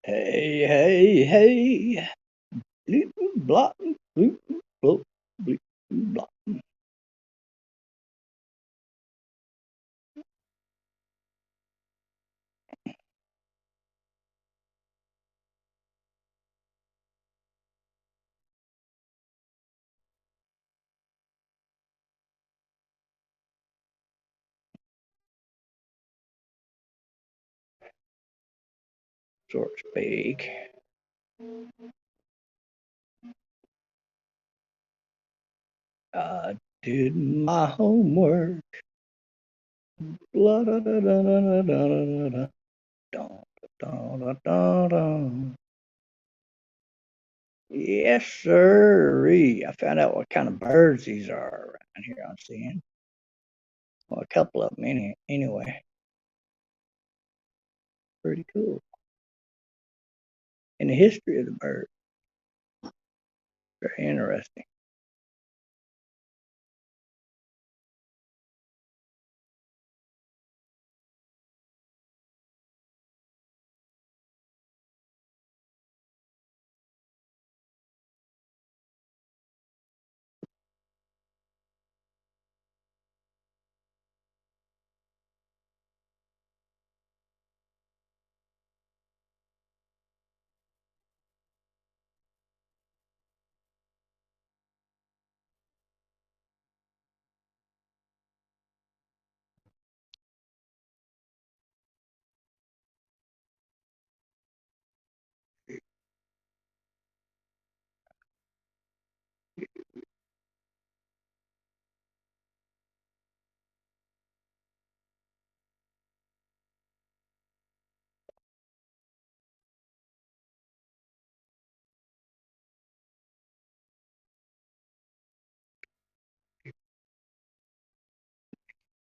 Hey, hey, hey. Bleep, bloop, bloop, bloop, bleep, blop. So to speak. I did my homework. Blah, da, da, da, da, da, da, da, da, da, da, da, da. Yes, sir. I found out what kind of birds these are around here I'm seeing. Well, a couple of them anyway. Pretty cool. And the history of the bird. Very interesting.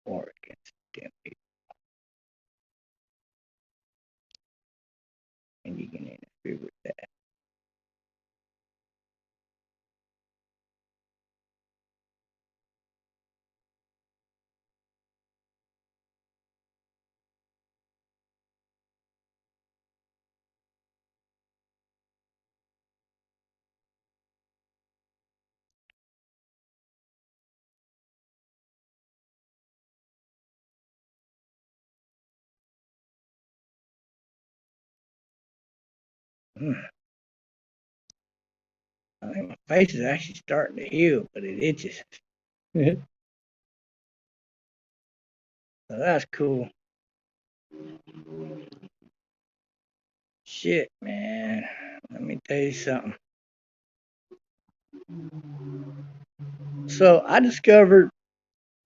War against them people, and you can interfere with that. I think my face is actually starting to heal, but it itches. So that's cool. Shit, man. Let me tell you something. So I discovered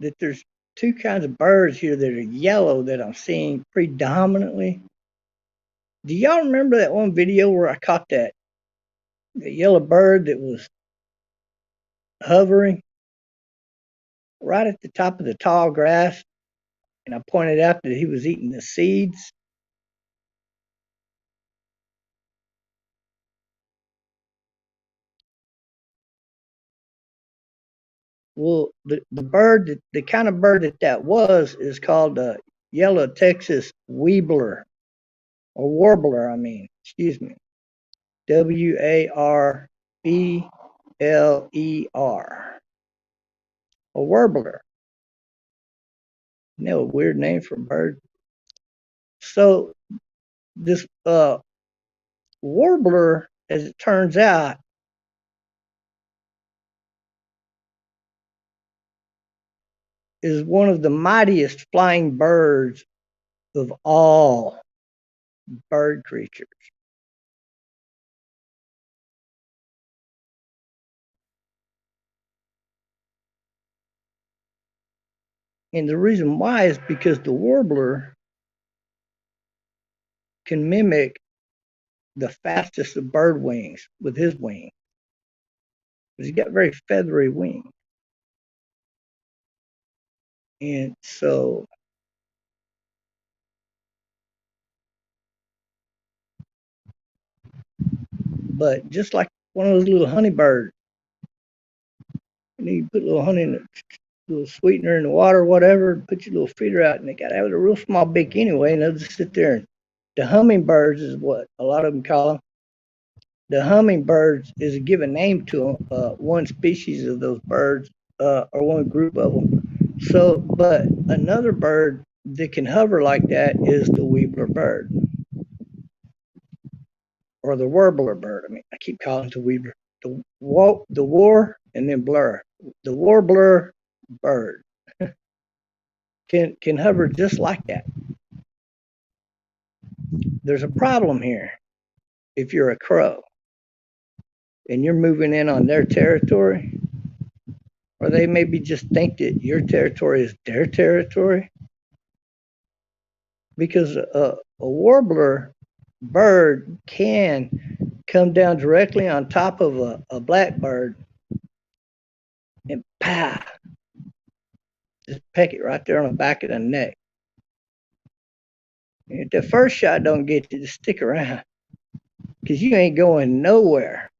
that there's two kinds of birds here that are yellow that I'm seeing predominantly. Do y'all remember that one video where I caught that yellow bird that was hovering right at the top of the tall grass? And I pointed out that he was eating the seeds. Well, the bird, the kind of bird that was, is called a yellow Texas weebler, or warbler, I mean, excuse me. Warbler. A warbler. You know, a weird name for a bird. So this warbler, as it turns out, is one of the mightiest flying birds of all bird creatures. And the reason why is because the warbler can mimic the fastest of bird wings with his wing. He's got very feathery wings. And so, but just like one of those little honey birds, you put a little honey in it, a little sweetener in the water, whatever, put your little feeder out, and they got to have a real small beak anyway, and they'll just sit there and The hummingbirds is what a lot of them call them. The hummingbirds is a given name to one species of those birds or one group of them. So, but another bird that can hover like that is the weebler bird or the warbler bird. I mean, I keep calling it the weebler. The war and then blur. The warbler bird can hover just like that. There's a problem here. If you're a crow and you're moving in on their territory, or they maybe just think that your territory is their territory, because a warbler bird can come down directly on top of a blackbird and pow, just peck it right there on the back of the neck. And if the first shot don't get you, just stick around, because you ain't going nowhere.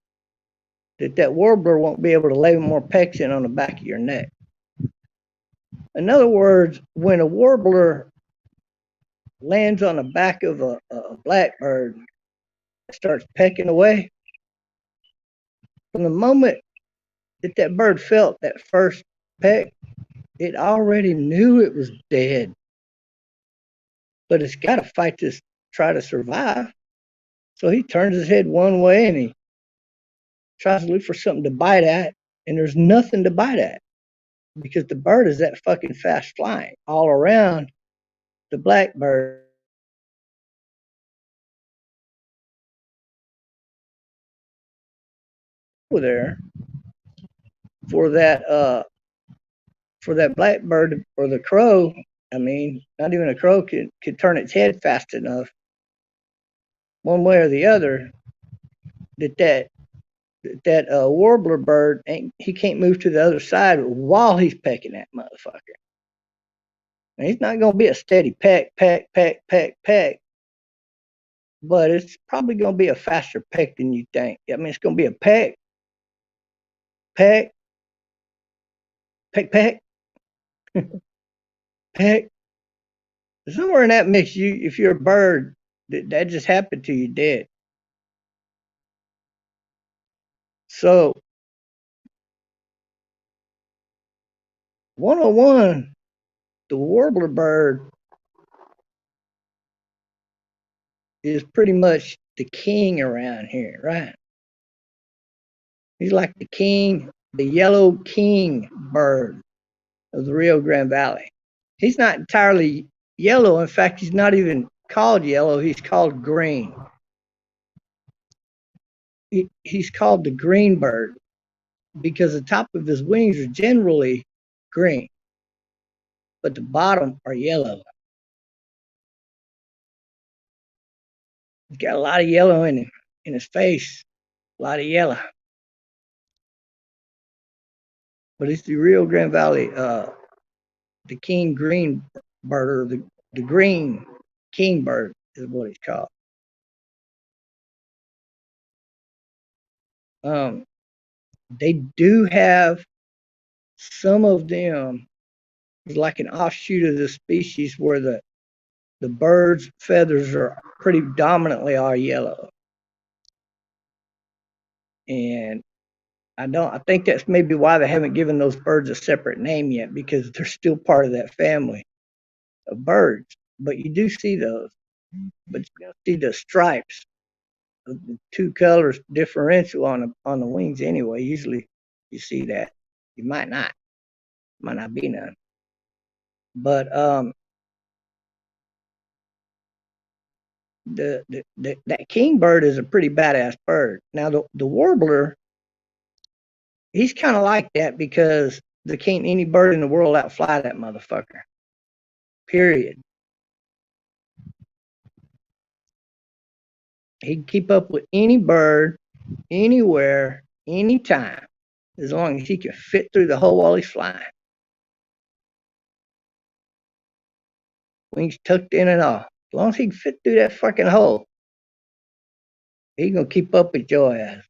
That warbler won't be able to lay more pecks in on the back of your neck. In other words, when a warbler lands on the back of a blackbird and starts pecking away, from the moment that bird felt that first peck, it already knew it was dead. But it's got to fight to try to survive. So he turns his head one way and he tries to look for something to bite at, and there's nothing to bite at because the bird is that fucking fast flying all around the blackbird. There for that blackbird or the crow. I mean, not even a crow could turn its head fast enough, one way or the other, that warbler bird he can't move to the other side while he's pecking that motherfucker. And he's not gonna be a steady peck, peck, peck, peck, peck, but it's probably gonna be a faster peck than you think. I mean, it's gonna be a peck, peck, peck, peck, peck. Somewhere in that mix, if you're a bird, that just happened to you dead. So 101, the warbler bird is pretty much the king around here, right? He's like the king, the yellow king bird of the Rio Grande Valley. He's not entirely yellow. In fact, he's not even called yellow. He's called green. He's called the green bird because the top of his wings are generally green, but the bottom are yellow. He's got a lot of yellow in him, in his face, a lot of yellow. But it's the Rio Grande Valley, the king green bird, or the green king bird is what he's called. Um, they do have some of them is like an offshoot of the species where the bird's feathers are pretty dominantly all yellow. And I think that's maybe why they haven't given those birds a separate name yet, because they're still part of that family of birds. But you do see those, but you don't see the stripes of the two colors differential on the wings anyway. Usually you see that. You might not be none. But that kingbird is a pretty badass bird. Now the warbler, he's kind of like that because there can't any bird in the world outfly that motherfucker. Period. He can keep up with any bird, anywhere, anytime, as long as he can fit through the hole while he's flying. Wings tucked in and all. As long as he can fit through that fucking hole, he gonna keep up with your ass.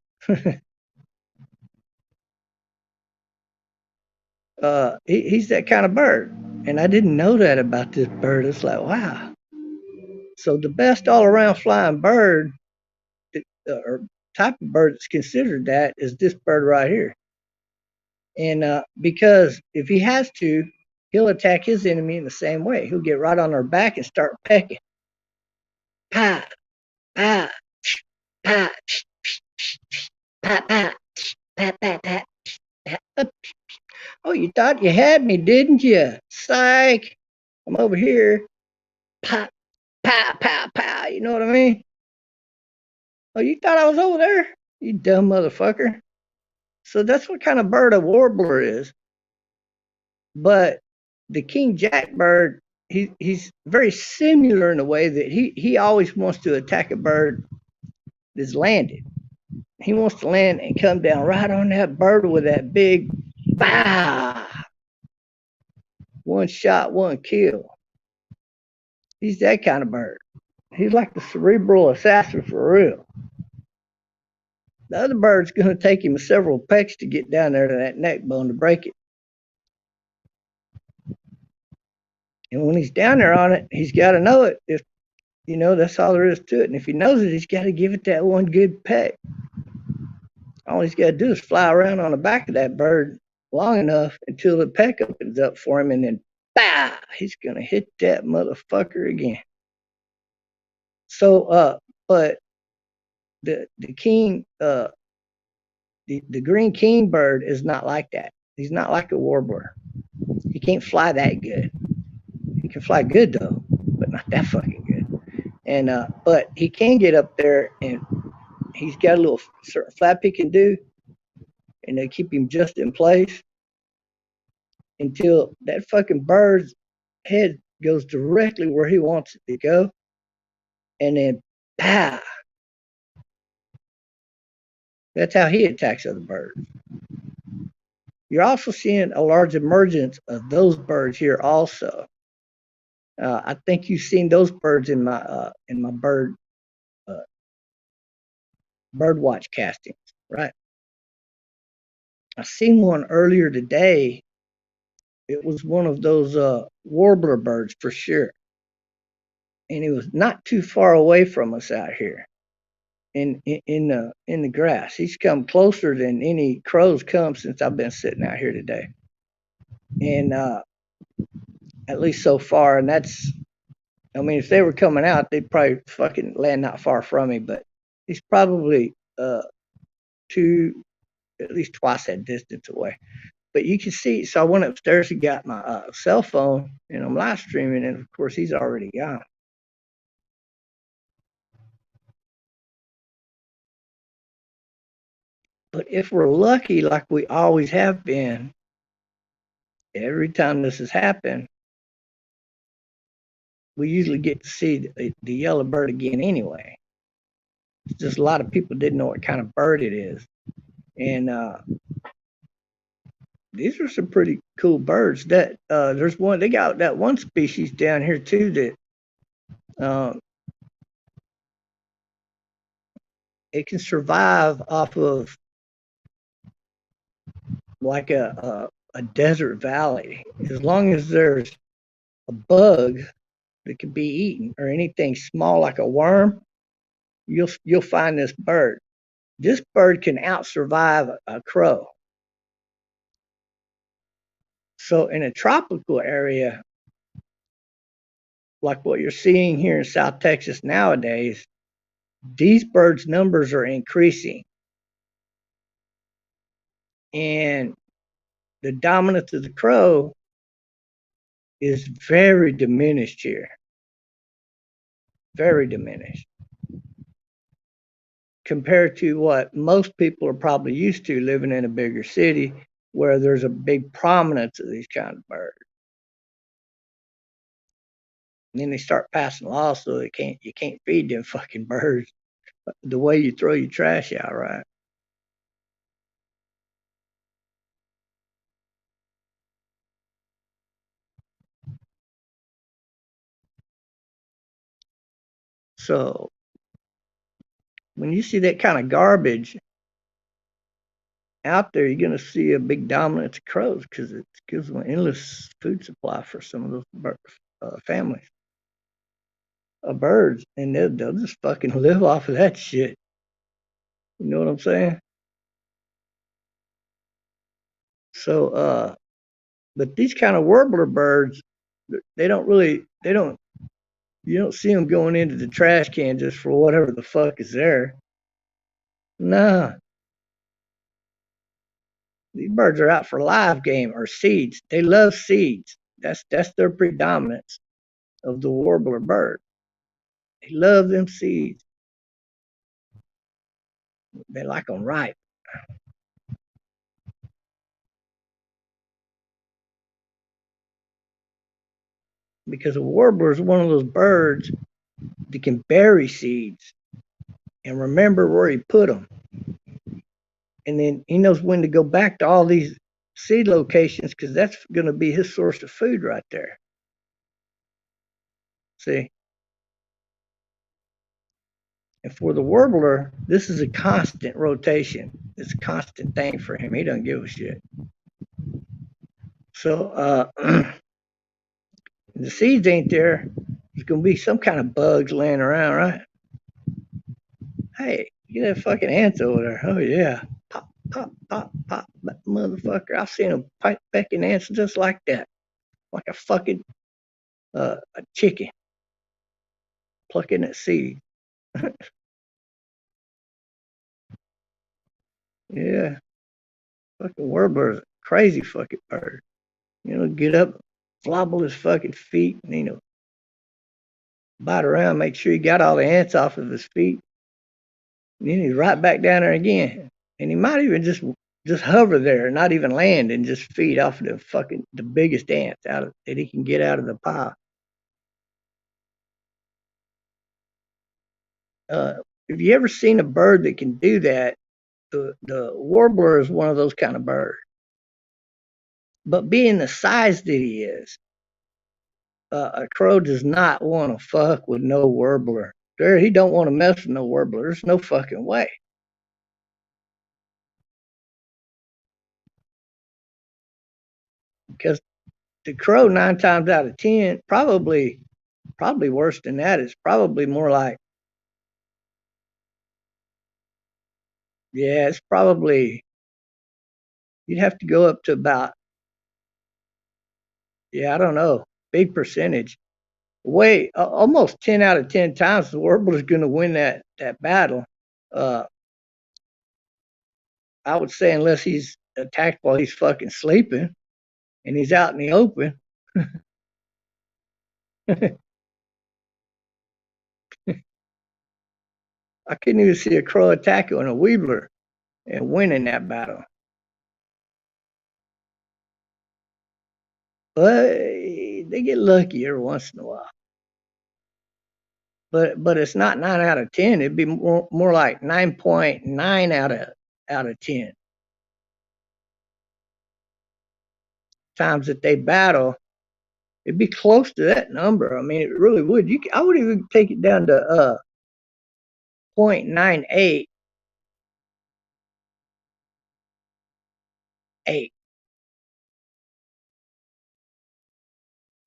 He's that kind of bird, and I didn't know that about this bird. It's like, wow, So the best all around flying bird or type of bird that's considered that is this bird right here. And because if he has to, he'll attack his enemy in the same way. He'll get right on their back and start pecking. Pa, pa, pa, pa, pa, pa, pa, pa, pa. Oh, you thought you had me, didn't you? Psych. I'm over here. Pa, pa, pa, pa. You know what I mean? Oh, you thought I was over there? You dumb motherfucker. So that's what kind of bird a warbler is. But the king jackbird, he's very similar in a way that he always wants to attack a bird that's landed. He wants to land and come down right on that bird with that big bah, one shot, one kill. He's that kind of bird. He's like the cerebral assassin for real. The other bird's going to take him several pecks to get down there to that neck bone to break it. And when he's down there on it, he's got to know it. If that's all there is to it. And if he knows it, he's got to give it that one good peck. All he's got to do is fly around on the back of that bird long enough until the peck opens up for him, and then bah, he's gonna hit that motherfucker again. So, but the king, the green king bird is not like that. He's not like a warbler. He can't fly that good. He can fly good though, but not that fucking good. And but he can get up there, and he's got a little certain flap he can do, and they keep him just in place until that fucking bird's head goes directly where he wants it to go, and then pow. That's how he attacks other birds. You're also seeing a large emergence of those birds here also. I think you've seen those birds in my bird watch castings, right? I seen one earlier today. It was one of those warbler birds for sure, and it was not too far away from us out here in the grass. He's come closer than any crows come since I've been sitting out here today, and at least so far. And that's, I mean, if they were coming out, they'd probably fucking land not far from me. But he's probably at least twice that distance away. But you can see, so I went upstairs and got my cell phone, and I'm live streaming, and of course he's already gone. But if we're lucky, like we always have been, every time this has happened, we usually get to see the yellow bird again anyway. It's just a lot of people didn't know what kind of bird it is. And these are some pretty cool birds. That there's one, they got that one species down here too that it can survive off of like a desert valley as long as there's a bug that can be eaten or anything small like a worm. You'll find this bird. This bird can out survive a crow. So in a tropical area like what you're seeing here in South Texas nowadays, these birds' numbers are increasing. And the dominance of the crow is very diminished here. Very diminished. Compared to what most people are probably used to living in a bigger city where there's a big prominence of these kind of birds. And then they start passing laws so you can't feed them fucking birds the way you throw your trash out, right? So when you see that kind of garbage out there, you're going to see a big dominance of crows because it gives them an endless food supply for some of those families. of birds, and they'll just fucking live off of that shit. You know what I'm saying? So, but these kind of warbler birds, they don't really, they don't, you don't see them going into the trash can just for whatever the fuck is there. Nah, these birds are out for live game or seeds. They love seeds. That's their predominance of the warbler bird. They love them seeds. They like them ripe because a warbler is one of those birds that can bury seeds and remember where he put them. And then he knows when to go back to all these seed locations because that's going to be his source of food right there. See? And for the warbler, this is a constant rotation. It's a constant thing for him. He doesn't give a shit. So the seeds ain't there. There's going to be some kind of bugs laying around, right? Hey, get that fucking ants over there. Oh, yeah. Pop, pop, pop, pop. That motherfucker. I've seen them pecking ants just like that. Like a fucking a chicken plucking at seed. Yeah. Fucking warbler's a crazy fucking bird. You know, get up, flobble his fucking feet, and, you know, bite around, make sure he got all the ants off of his feet. And then he's right back down there again. And he might even just hover there, not even land, and just feed off of the biggest ants out of that he can get out of the pile. Uh, if you ever seen a bird that can do that, the warbler is one of those kind of birds. But being the size that he is, a crow does not want to fuck with no warbler. There, he don't want to mess with no warbler. There's no fucking way. Because the crow, 9 times out of 10, probably worse than that. It's probably more like, yeah, it's probably, you'd have to go up to about, yeah, I don't know, big percentage. Way, almost 10 out of 10 times the warbler is going to win that battle. Uh, I would say unless he's attacked while he's fucking sleeping and he's out in the open. I couldn't even see a crow attacking a warbler and winning that battle. But they get lucky every once in a while. But it's not 9 out of 10. It'd be more like 9.9 out of 10 times that they battle. It'd be close to that number. I mean, it really would. I would even take it down to 0.988.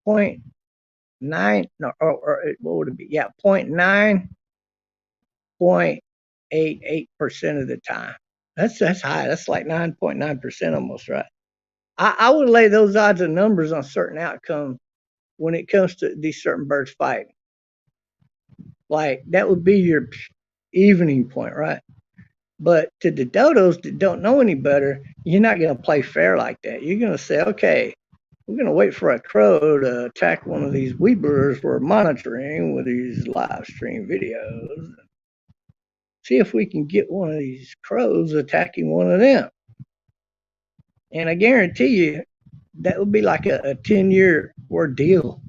0.9, no, or what would it be? Yeah, 0.988% of the time. That's high. That's like 9.9% almost, right? I would lay those odds and numbers on certain outcomes when it comes to these certain birds fighting. Like that would be your evening point, right? But to the dodos that don't know any better, you're not going to play fair like that. You're going to say, okay, we're going to wait for a crow to attack one of these weeblers we're monitoring with these live stream videos. See if we can get one of these crows attacking one of them. And I guarantee you, that would be like a 10-year ordeal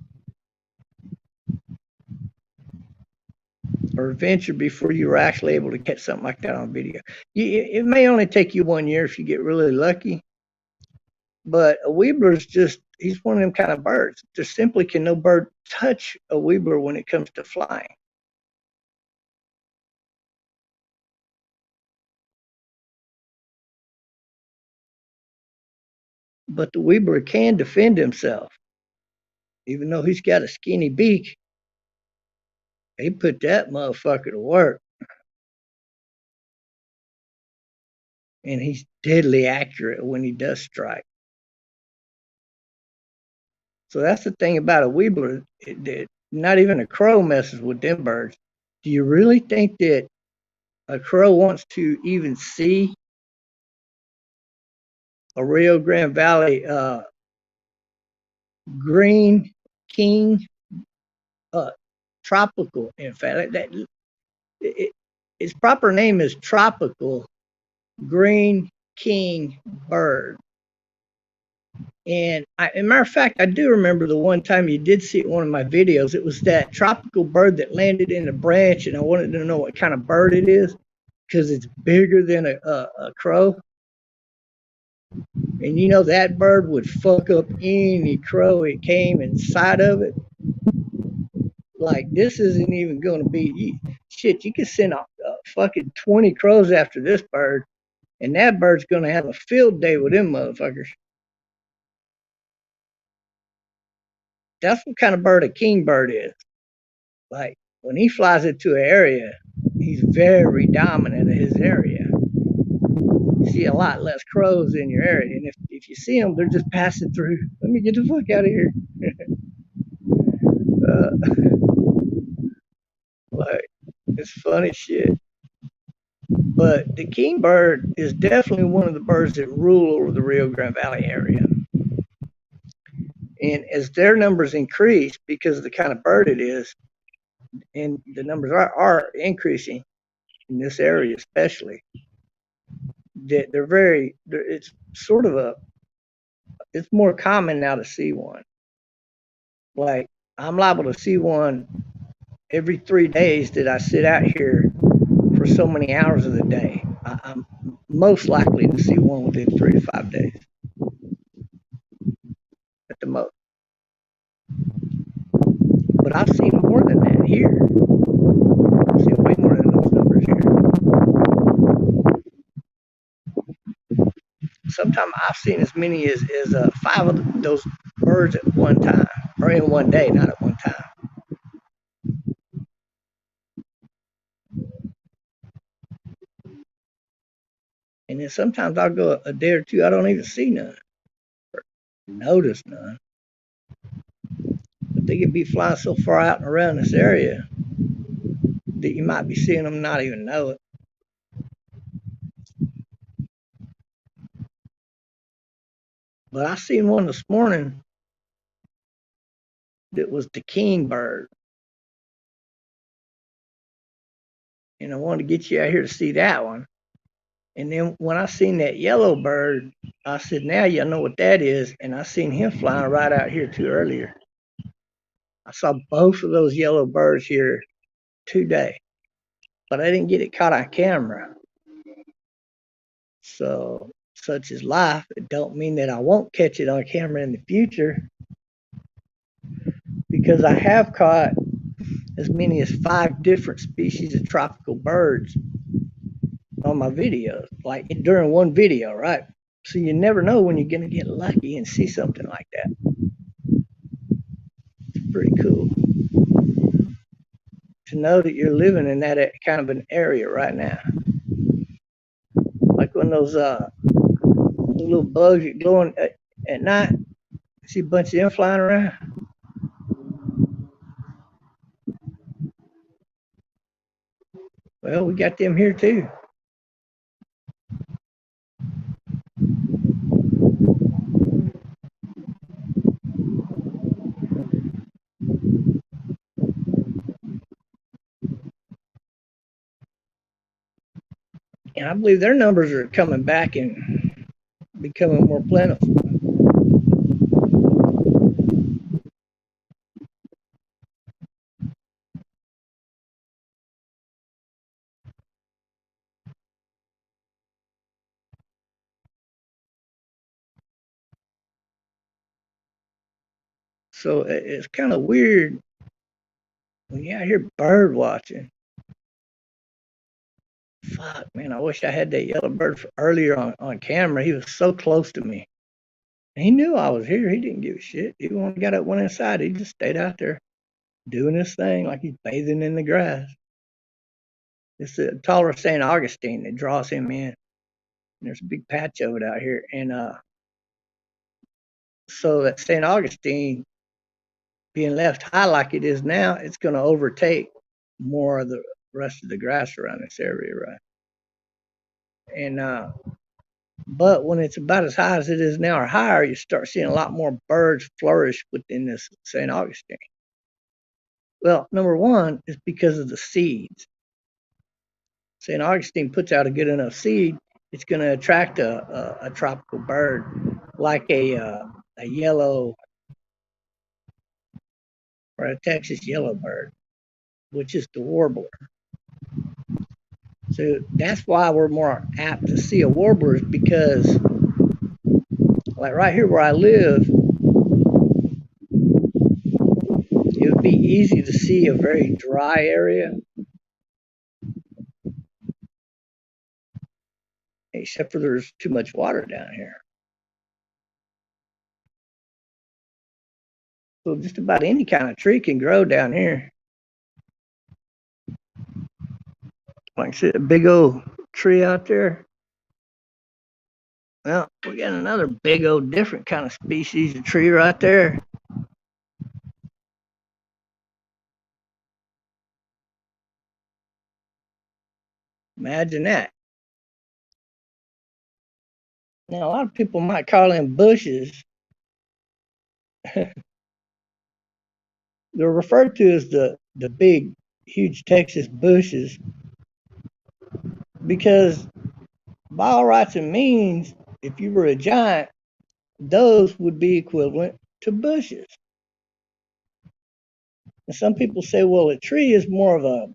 or adventure before you were actually able to catch something like that on video. It may only take you 1 year if you get really lucky, but a weebler's he's one of them kind of birds. There simply can no bird touch a weebler when it comes to flying. But the weebler can defend himself. Even though he's got a skinny beak, They put that motherfucker to work, and he's deadly accurate when he does strike. So that's the thing about a Weebler. Not even a crow messes with them birds. Do you really think that a crow wants to even see a Rio Grande Valley green king tropical? In fact, its proper name is tropical green king bird. And as a matter of fact, I do remember the one time you did see it in one of my videos. It was that tropical bird that landed in a branch, and I wanted to know what kind of bird it is because it's bigger than a crow. And you know that bird would fuck up any crow it came inside of it. Like this isn't even going to be shit. You can send a fucking 20 crows after this bird, and that bird's going to have a field day with them motherfuckers. That's what kind of bird a kingbird is. Like when he flies into an area, he's very dominant in his area. You see a lot less crows in your area, and if you see them, they're just passing through. Let me get the fuck out of here. Like it's funny shit. But the kingbird is definitely one of the birds that rule over the Rio Grande Valley area. And as their numbers increase because of the kind of bird it is, and the numbers are increasing in this area especially, that it's sort of it's more common now to see one. Like I'm liable to see one every 3 days that I sit out here for so many hours of the day. I'm most likely to see one within 3 to 5 days at the most. But I've seen more than that here. I've seen way more than those numbers here. Sometimes I've seen as many as 5 of those birds at one time, or in one day, not at one time. And then sometimes I'll go a day or two, I don't even see none, or notice none. But they could be flying so far out and around this area that you might be seeing them and not even know it. But I seen one this morning that was the kingbird. And I wanted to get you out here to see that one. And then when I seen that yellow bird, I said, now y'all know what that is. And I seen him flying right out here too earlier. I saw both of those yellow birds here today, but I didn't get it caught on camera. So such is life. It don't mean that I won't catch it on camera in the future, because I have caught as many as 5 different species of tropical birds on my videos, like during one video, right? So you never know when you're going to get lucky and see something like that. It's pretty cool to know that you're living in that kind of an area right now. Like when those little bugs that glowing at night, you see a bunch of them flying around. Well, we got them here too. And I believe their numbers are coming back and becoming more plentiful. So it's kind of weird when you're out here bird watching. Fuck, man, I wish I had that yellow bird earlier on camera. He was so close to me. He knew I was here. He didn't give a shit. He got up, went inside. He just stayed out there. doing his thing like he's bathing in the grass. It's the taller St. Augustine that draws him in. And there's a big patch of it out here. And so that St. Augustine being left high like it is now, it's going to overtake more of the rest of the grass around this area, right? And but when it's about as high as it is now or higher, you start seeing a lot more birds flourish within this St. Augustine. Well, number one is because of the seeds. St. Augustine puts out a good enough seed, it's going to attract a tropical bird like a yellow or a Texas yellowbird, which is the warbler. So that's why we're more apt to see a warbler, is because, like right here where I live, it would be easy to see a very dry area, except for there's too much water down here. So just about any kind of tree can grow down here. Like I said, a big old tree out there. Well, we got another big old different kind of species of tree right there. Imagine that. Now, a lot of people might call them bushes. They're referred to as the big, huge Texas bushes because, by all rights and means, if you were a giant, those would be equivalent to bushes. And some people say, well, a tree is more of a,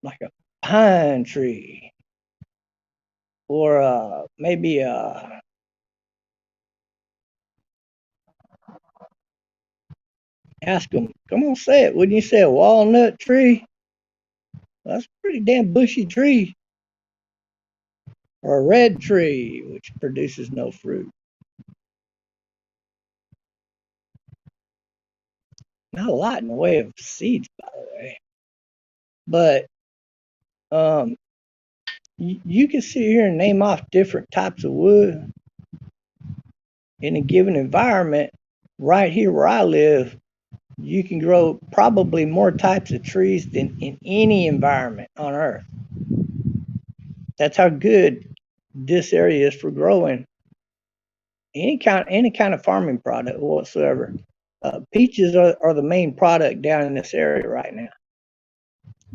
like a pine tree, or maybe ask them, come on, say it. Wouldn't you say a walnut tree? That's a pretty damn bushy tree. Or a red tree, which produces no fruit. Not a lot in the way of seeds, by the way. But you can sit here and name off different types of wood in a given environment. Right here where I live, you can grow probably more types of trees than in any environment on earth. That's how good this area is for growing any kind of farming product whatsoever. Peaches are the main product down in this area right now,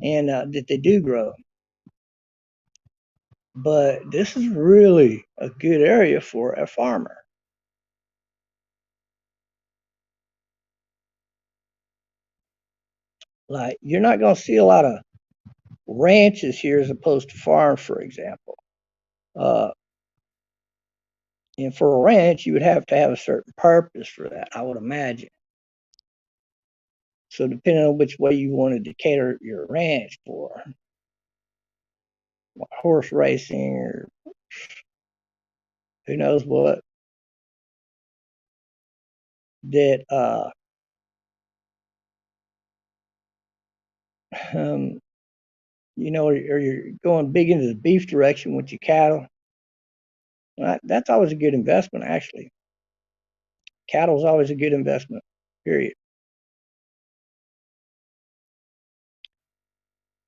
and that they do grow. But this is really a good area for a farmer. Like, you're not going to see a lot of ranches here as opposed to farms, for example. Uh, and for a ranch, you would have to have a certain purpose for that, I would imagine. So depending on which way you wanted to cater your ranch for, like horse racing or who knows what, that um, or you're going big into the beef direction with your cattle. That's always a good investment, actually. Cattle is always a good investment, period.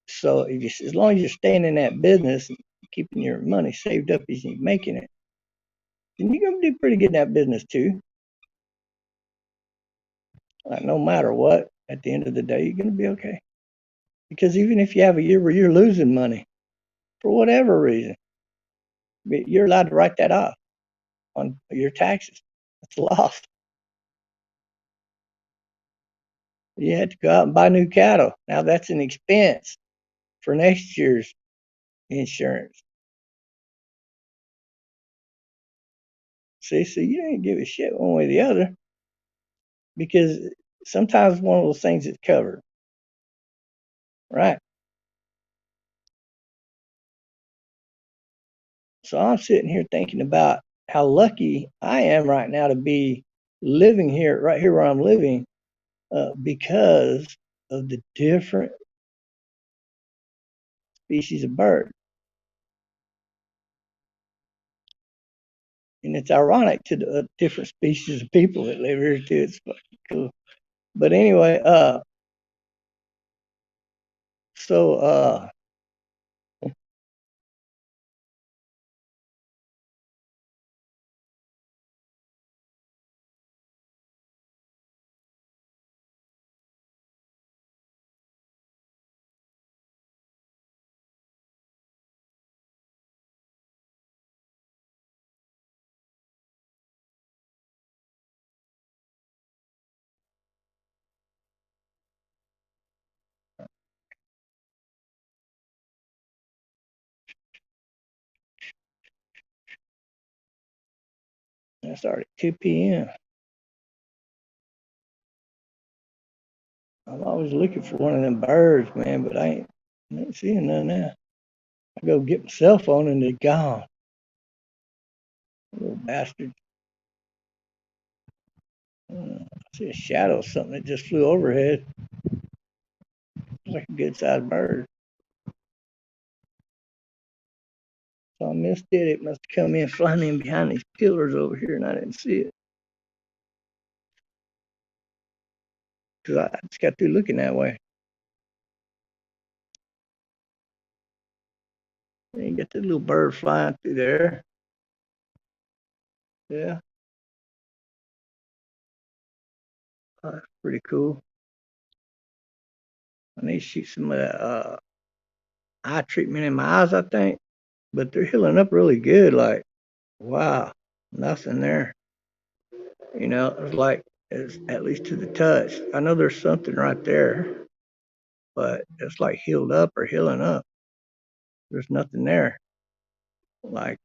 So as long as you're staying in that business and keeping your money saved up as you're making it, then you're going to do pretty good in that business too. No matter what, at the end of the day, you're going to be okay. Because even if you have a year where you're losing money for whatever reason, you're allowed to write that off on your taxes. That's a loss. You had to go out and buy new cattle. Now that's an expense for next year's insurance. See, so you ain't give a shit one way or the other, because sometimes one of those things is covered, right? So I'm sitting here thinking about how lucky I am right now to be living here, right here where I'm living, because of the different species of bird. And it's ironic to the different species of people that live here too. It's fucking cool. But anyway, so I started at 2 p.m. I'm always looking for one of them birds, man, but I ain't seeing none now. I go get my cell phone and they're gone. Little bastard. I see a shadow of something that just flew overhead. It's like a good sized bird. So I missed it. It must have come in flying in behind these pillars over here and I didn't see it. Because I just got through looking that way. And you got this little bird flying through there. Yeah. That's pretty cool. I need to shoot some of that eye treatment in my eyes, I think. But they're healing up really good. Like, wow, nothing there. It's like, it's at least to the touch. I know there's something right there, but it's like healed up or healing up. There's nothing there. Like,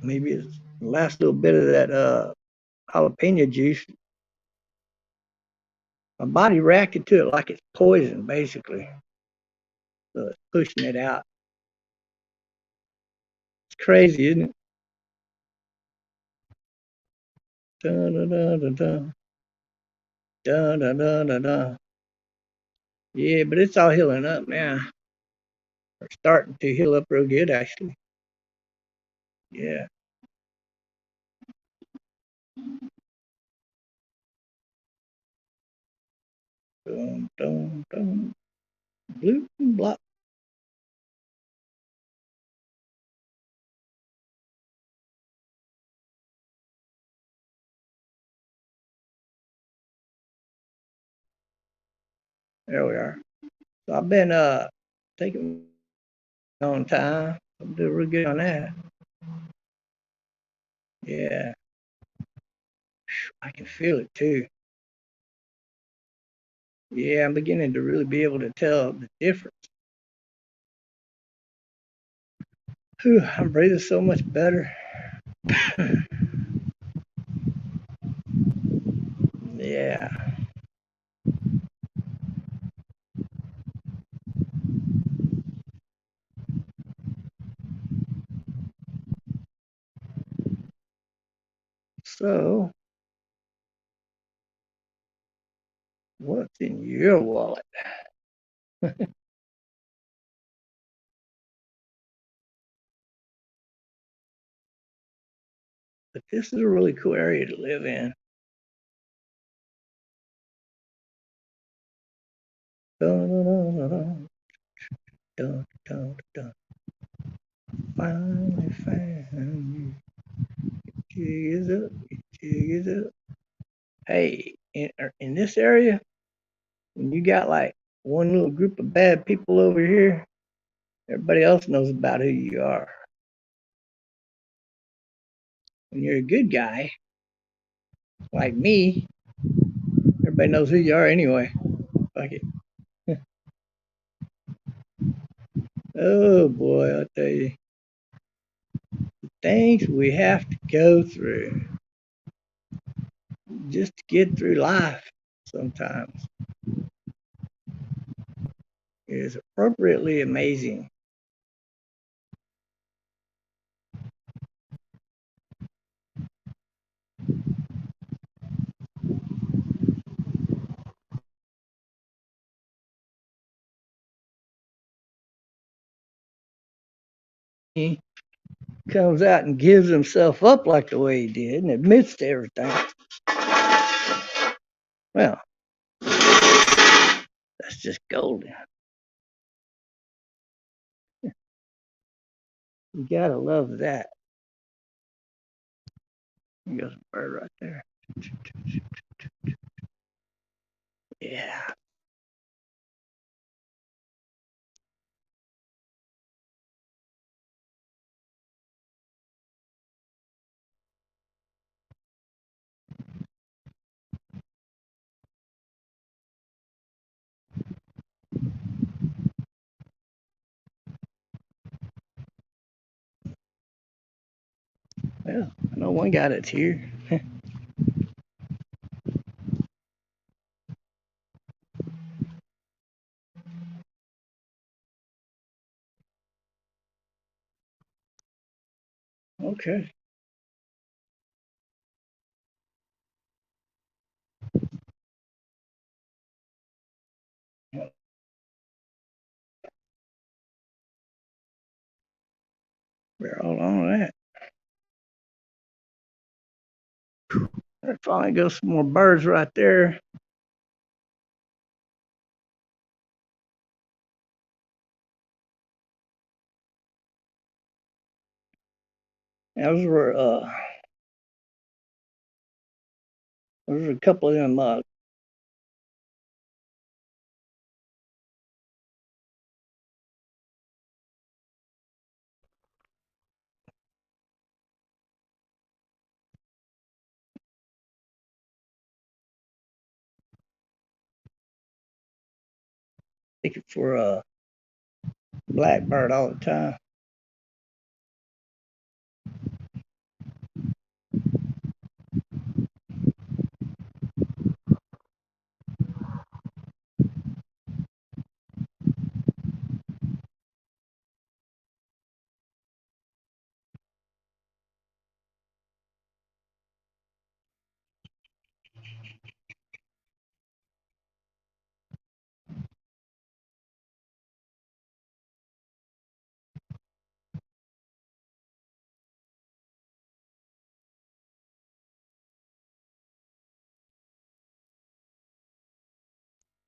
maybe it's the last little bit of that jalapeno juice. My body reacted to it like it's poison, basically. So it's pushing it out. It's crazy, isn't it? Dun, dun, dun, dun, dun. Dun, dun, dun, dun, dun. Yeah, but it's all healing up now. Or starting to heal up real good, actually. Yeah. Dun, dun, dun. Bloop, blop. There we are. So I've been taking on time. I'm doing real good on that. Yeah. I can feel it too. Yeah, I'm beginning to really be able to tell the difference. Whew, I'm breathing so much better. Yeah. So, what's in your wallet? But this is a really cool area to live in. Dun, dun, dun, dun, dun, dun, dun. Finally found you. Jig is up. Jig is up. Hey, in this area, when you got like one little group of bad people over here, everybody else knows about who you are. When you're a good guy, like me, everybody knows who you are anyway. Fuck it. Oh boy, I'll tell you. The things we have to go through just to get through life sometimes is appropriately amazing. he comes out and gives himself up like the way he did and admits to everything, well, that's just golden. You gotta love that. There goes a bird right there. Yeah. Well, I know one guy that's here. Okay. We're all on that. There finally goes some more birds right there. Those were a couple of them looking for a blackbird all the time.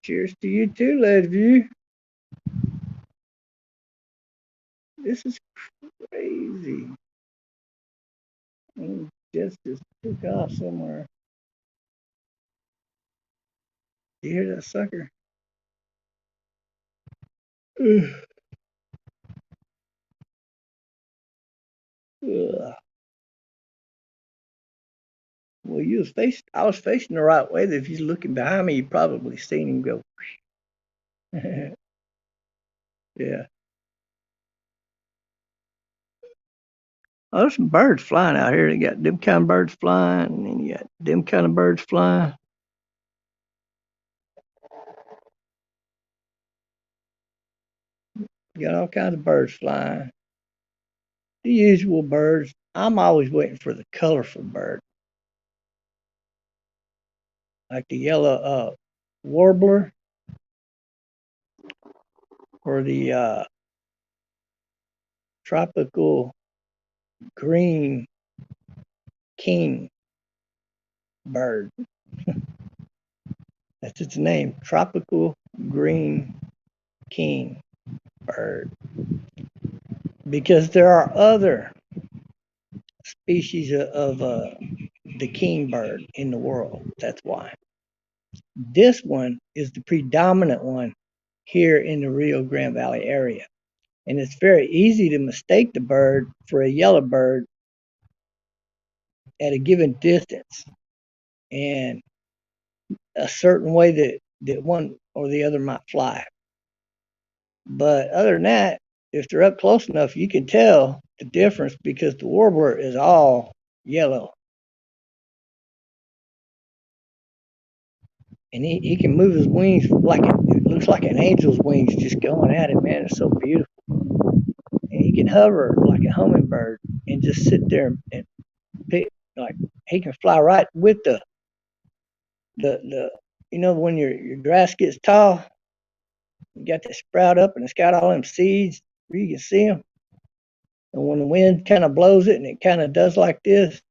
Cheers to you too, Ledview. This is crazy. Just took off somewhere. You hear that sucker? Ugh. Ugh. Well, I was facing the right way. If he's looking behind me, you probably seen him go. Yeah. Oh, there's some birds flying out here. They got them kind of birds flying, and then you got them kind of birds flying. You got all kinds of birds flying. The usual birds. I'm always waiting for the colorful bird, like the yellow warbler or the tropical green king bird. That's its name, tropical green king bird. Because there are other species of the king bird in the world. That's why. This one is the predominant one here in the Rio Grande Valley area. And it's very easy to mistake the bird for a yellow bird at a given distance and a certain way that one or the other might fly. But other than that, if they're up close enough, you can tell the difference because the warbler is all yellow. And he can move his wings like it looks like an angel's wings just going at it, man. It's so beautiful. And he can hover like a hummingbird and just sit there and pick, like he can fly right with the when your grass gets tall, you got that sprout up and it's got all them seeds where you can see them. And when the wind kind of blows it and it kind of does like this,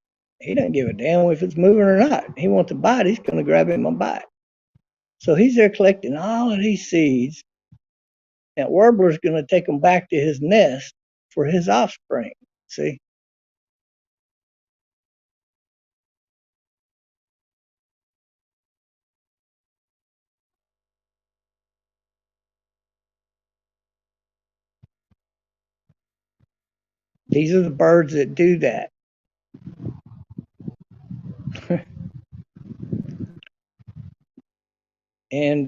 he doesn't give a damn if it's moving or not. He wants to bite, he's going to grab him and bite. So he's there collecting all of these seeds. That warbler's going to take them back to his nest for his offspring. See? These are the birds that do that. And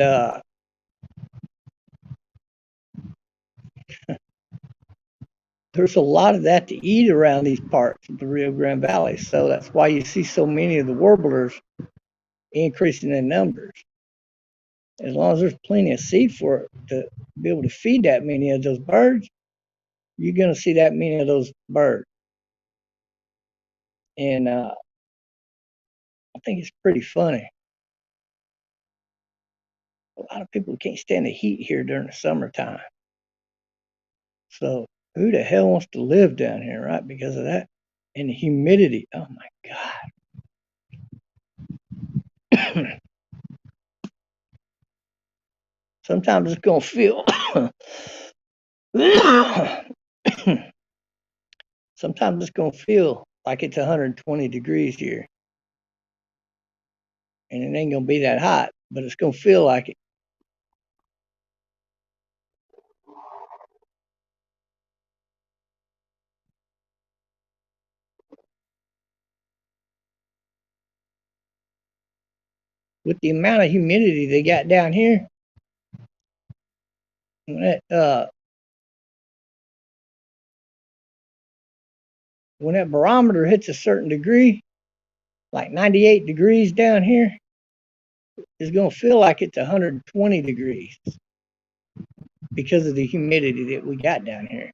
there's a lot of that to eat around these parts of the Rio Grande Valley. So that's why you see so many of the warblers increasing in numbers. As long as there's plenty of seed for it to be able to feed that many of those birds, you're going to see that many of those birds. And I think it's pretty funny. A lot of people can't stand the heat here during the summertime. So who the hell wants to live down here, right? Because of that. And the humidity. Oh my God. Sometimes it's going to feel. Sometimes it's going to feel like it's 120 degrees here. And it ain't going to be that hot, but it's going to feel like it. With the amount of humidity they got down here, when that barometer hits a certain degree, like 98 degrees down here, it's going to feel like it's 120 degrees because of the humidity that we got down here.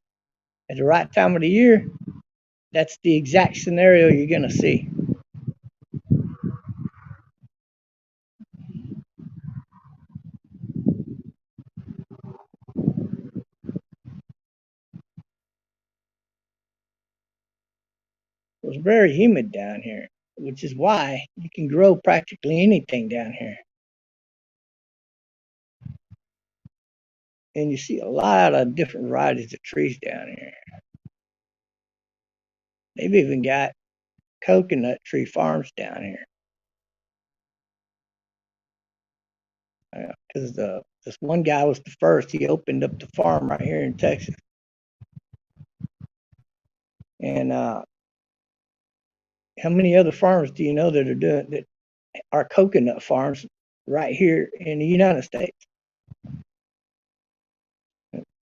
At the right time of the year, that's the exact scenario you're going to see. It was very humid down here, which is why you can grow practically anything down here. And you see a lot of different varieties of trees down here. They've even got coconut tree farms down here. Because this one guy was the first. He opened up the farm right here in Texas. And how many other farms do you know that are doing that are coconut farms right here in the United States?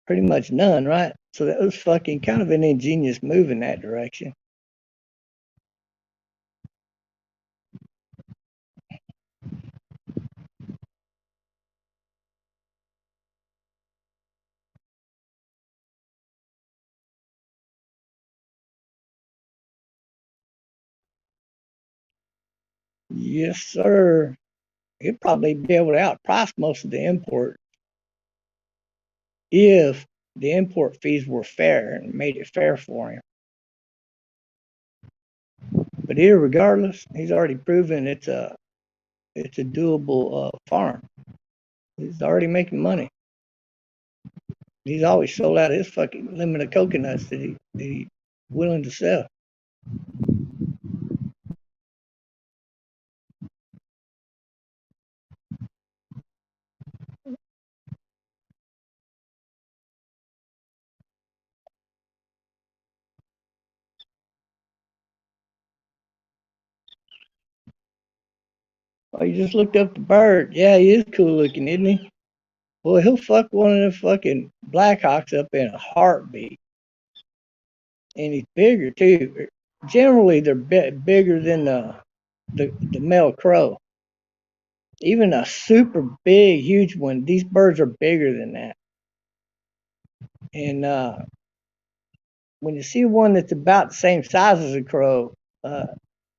Pretty much none, right? So that was fucking kind of an ingenious move in that direction. Yes, sir. He'd probably be able to outprice most of the import if the import fees were fair and made it fair for him. But regardless, he's already proven it's a doable farm. He's already making money. He's always sold out his fucking limit of coconuts that he's willing to sell. Oh, you just looked up the bird. Yeah, he is cool looking, isn't he? Boy, he'll fuck one of them fucking Blackhawks up in a heartbeat. And he's bigger too. Generally, they're bigger than the male crow. Even a super big, huge one, these birds are bigger than that. And when you see one that's about the same size as a crow,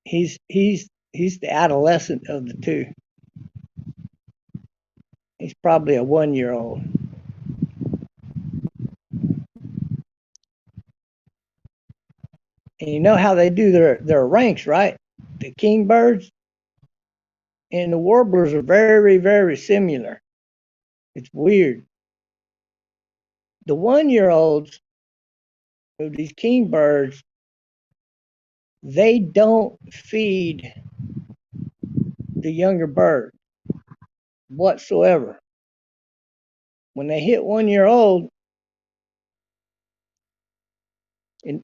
he's the adolescent of the two. He's probably a 1-year-old. And you know how they do their ranks, right? The kingbirds and the warblers are very, very similar. It's weird. The 1 year olds of these kingbirds, they don't feed the younger bird whatsoever. When they hit 1 year old, in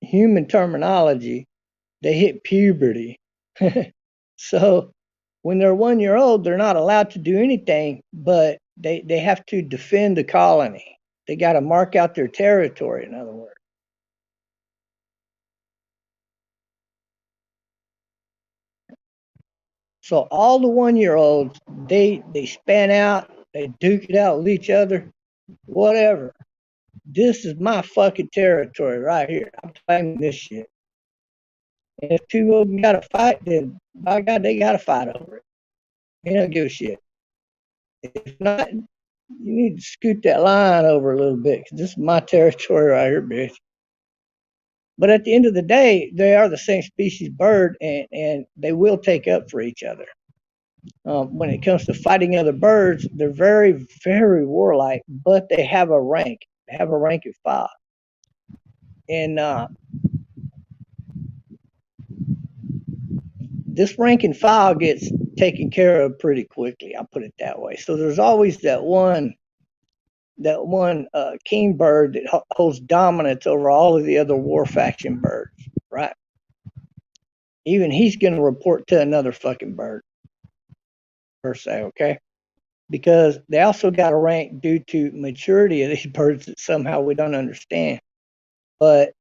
human terminology, they hit puberty. So when they're 1 year old, they're not allowed to do anything, but they have to defend the colony. They got to mark out their territory, in other words. So all the 1 year olds, they span out, they duke it out with each other, whatever. This is my fucking territory right here. I'm claiming this shit. And if two of them got to fight, then by God, they got to fight over it. They don't give a shit. If not, you need to scoot that line over a little bit, because this is my territory right here, bitch. But at the end of the day, they are the same species bird, and they will take up for each other. When it comes to fighting other birds, they're very, very warlike, but they have a rank. They have a rank of 5. And this rank and file gets taken care of pretty quickly. I'll put it that way. So there's always that one king bird that holds dominance over all of the other war faction birds, right? Even he's going to report to another fucking bird, per se, okay? Because they also got a rank due to maturity of these birds that somehow we don't understand. But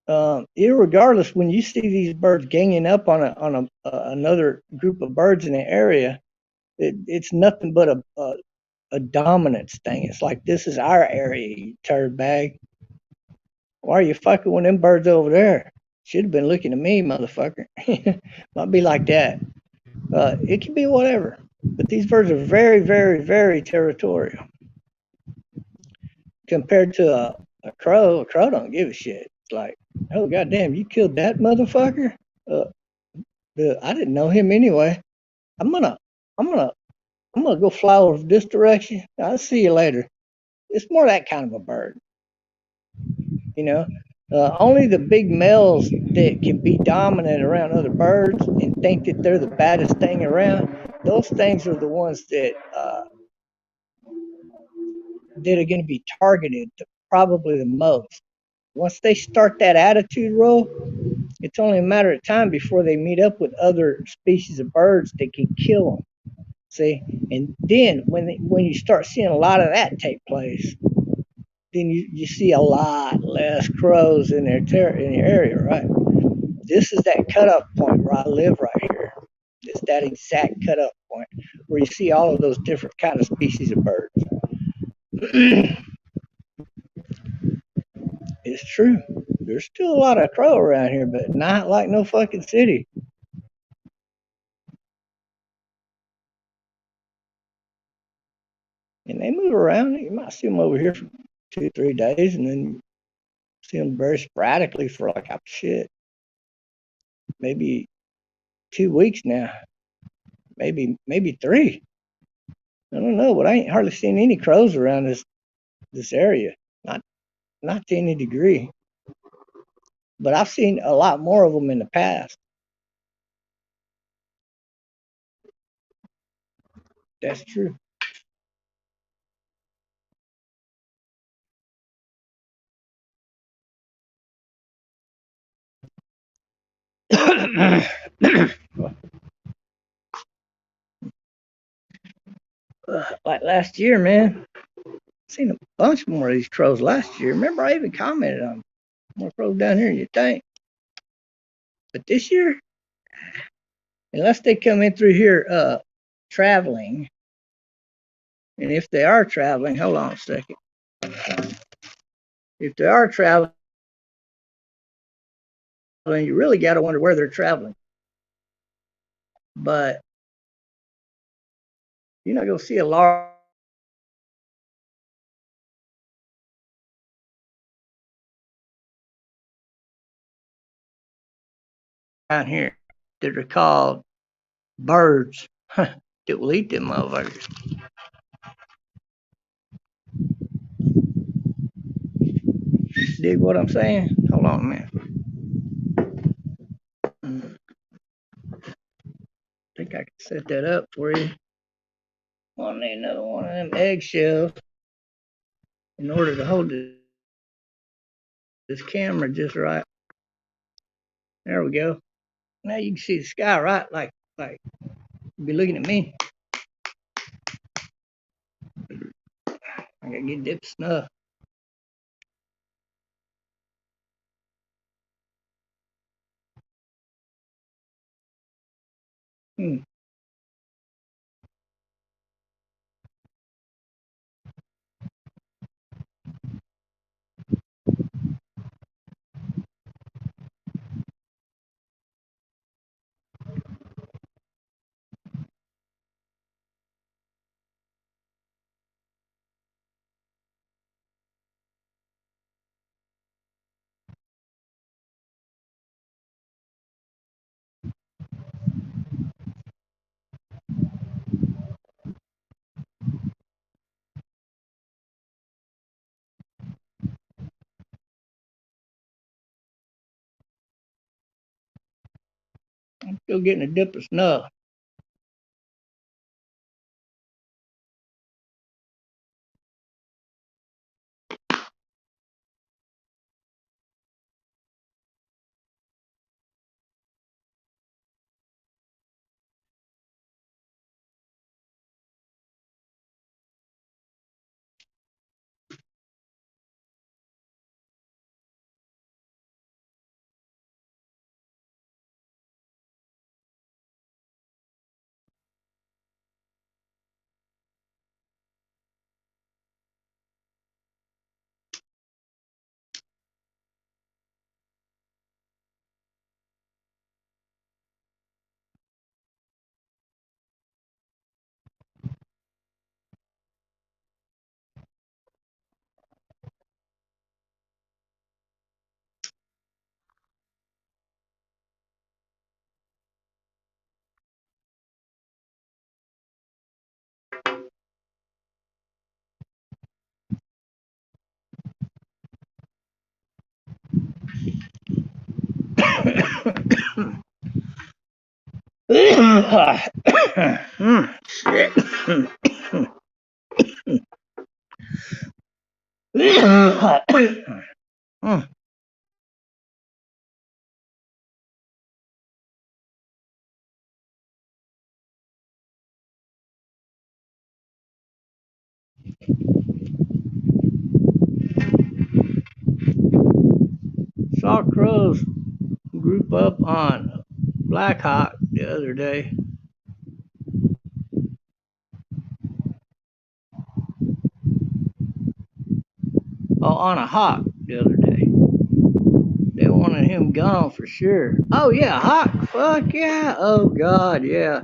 irregardless, when you see these birds ganging up on another group of birds in the area, it's nothing but a dominance thing. It's like, this is our area, you turd bag. Why are you fucking with them birds over there? Should have been looking at me, motherfucker. Might be like that. It can be whatever. But these birds are very, very, very territorial. Compared to a crow don't give a shit. It's like, oh goddamn, you killed that motherfucker? Uh, I didn't know him anyway. I'm gonna, I'm gonna, I'm gonna go fly over this direction. I'll see you later. It's more that kind of a bird, you know. Only the big males that can be dominant around other birds and think that they're the baddest thing around. Those things are the ones that are going to be targeted probably the most. Once they start that attitude role, it's only a matter of time before they meet up with other species of birds that can kill them. See, and then when you start seeing a lot of that take place, then you see a lot less crows in in your area, right? This is that cutoff point where I live right here. It's that exact cutoff point where you see all of those different kind of species of birds. It's true. There's still a lot of crow around here, but not like no fucking city. And they move around. You might see them over here for 2 or 3 days, and then see them very sporadically for like shit, maybe 2 weeks now, maybe 3. I don't know, but I ain't hardly seen any crows around this area. Not not to any degree, but I've seen a lot more of them in the past. That's true. Like last year, man, seen a bunch more of these crows last year. Remember, I even commented on more crows down here. You think? But this year, unless they come in through here traveling, and if they are traveling, hold on a second. If they are traveling, you really got to wonder where they're traveling. But you're not going to see a large around here that are called birds that will eat them motherfuckers. Dig what I'm saying? Hold on a minute. I think I can set that up for you. I'll need another one of them eggshells in order to hold this camera just right. There we go. Now you can see the sky right, like you be looking at me. I gotta get dip snuff. Hmm. I'm still getting a dip of snuff. Shit. Saw crows group up on Black Hawk the other day. Oh, on a hawk the other day. They wanted him gone for sure. Oh yeah, hawk. Fuck yeah. Oh god, yeah.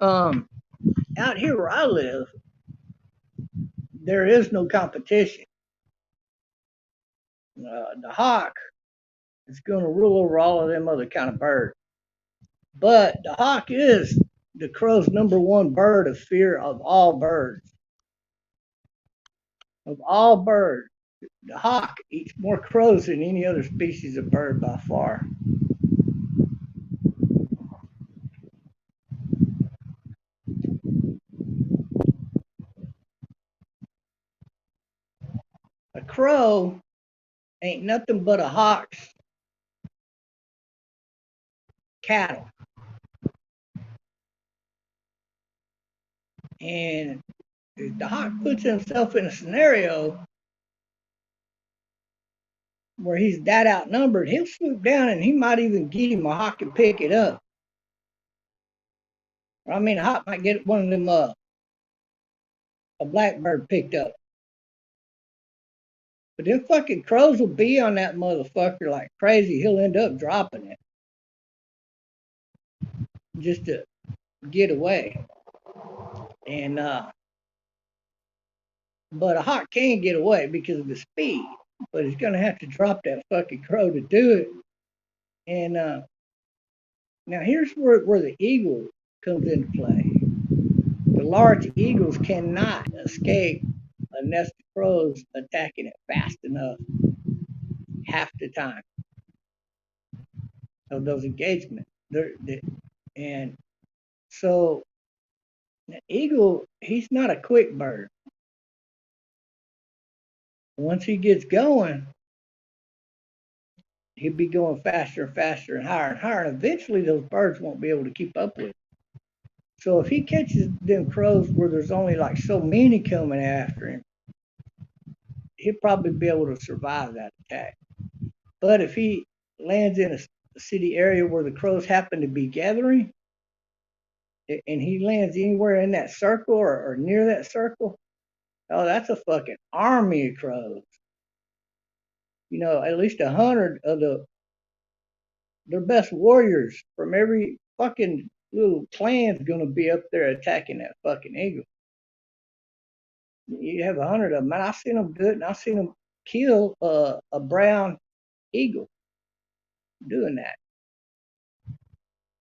Um, out here where I live, there is no competition. The hawk is going to rule over all of them other kind of birds. But the hawk is the crow's number one bird of fear of all birds. Of all birds, the hawk eats more crows than any other species of bird by far. A crow ain't nothing but a hawk's cattle. And if the hawk puts himself in a scenario where he's that outnumbered, he'll swoop down and he might even get him a hawk and pick it up. I mean, a hawk might get one of them, a blackbird picked up. But them fucking crows will be on that motherfucker like crazy. He'll end up dropping it just to get away. And but a hawk can get away because of the speed. But he's gonna have to drop that fucking crow to do it. And Now here's where the eagle comes into play. The large eagles cannot escape a nest of crows attacking it fast enough half the time of those engagements. And so the eagle, he's not a quick bird. Once he gets going, he'll be going faster and faster and higher and higher. And eventually those birds won't be able to keep up with it. So if he catches them crows where there's only like so many coming after him, he'll probably be able to survive that attack. But if he lands in a city area where the crows happen to be gathering, and he lands anywhere in that circle or near that circle, oh, that's a fucking army of crows. You know, at least 100 of their best warriors from every fucking little clan's gonna be up there attacking that fucking eagle. You have 100 of them, and I've seen them do it, and I've seen them kill a brown eagle doing that.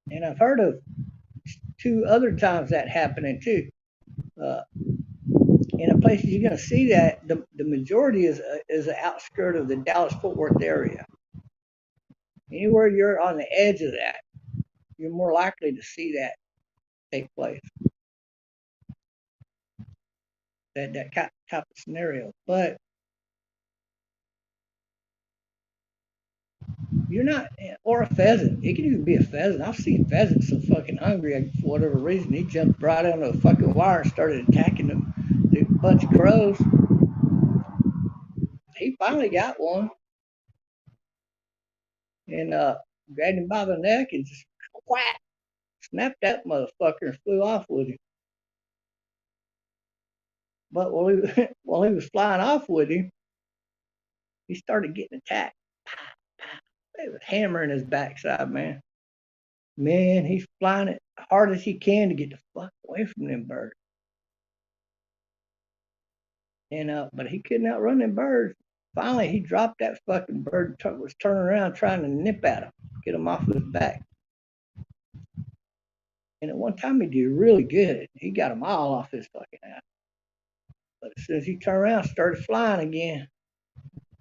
And I've heard of two other times that happening too. Uh, in the places you're going to see that, the majority is an outskirt of the Dallas Fort Worth area. Anywhere you're on the edge of that, you're more likely to see that take place. That type of scenario. But you're not, or a pheasant. It can even be a pheasant. I've seen pheasants so fucking hungry for whatever reason. He jumped right onto the fucking wire and started attacking them. A bunch of crows. He finally got one and grabbed him by the neck and just whack, snapped that motherfucker and flew off with him. But while he was flying off with him, he started getting attacked. They was hammering his backside, man. Man, he's flying it hard as he can to get the fuck away from them birds. And but he couldn't outrun them birds. Finally, he dropped that fucking bird and was turning around trying to nip at him, get him off of his back. And at one time he did really good. He got them all off his fucking ass. But as soon as he turned around, started flying again.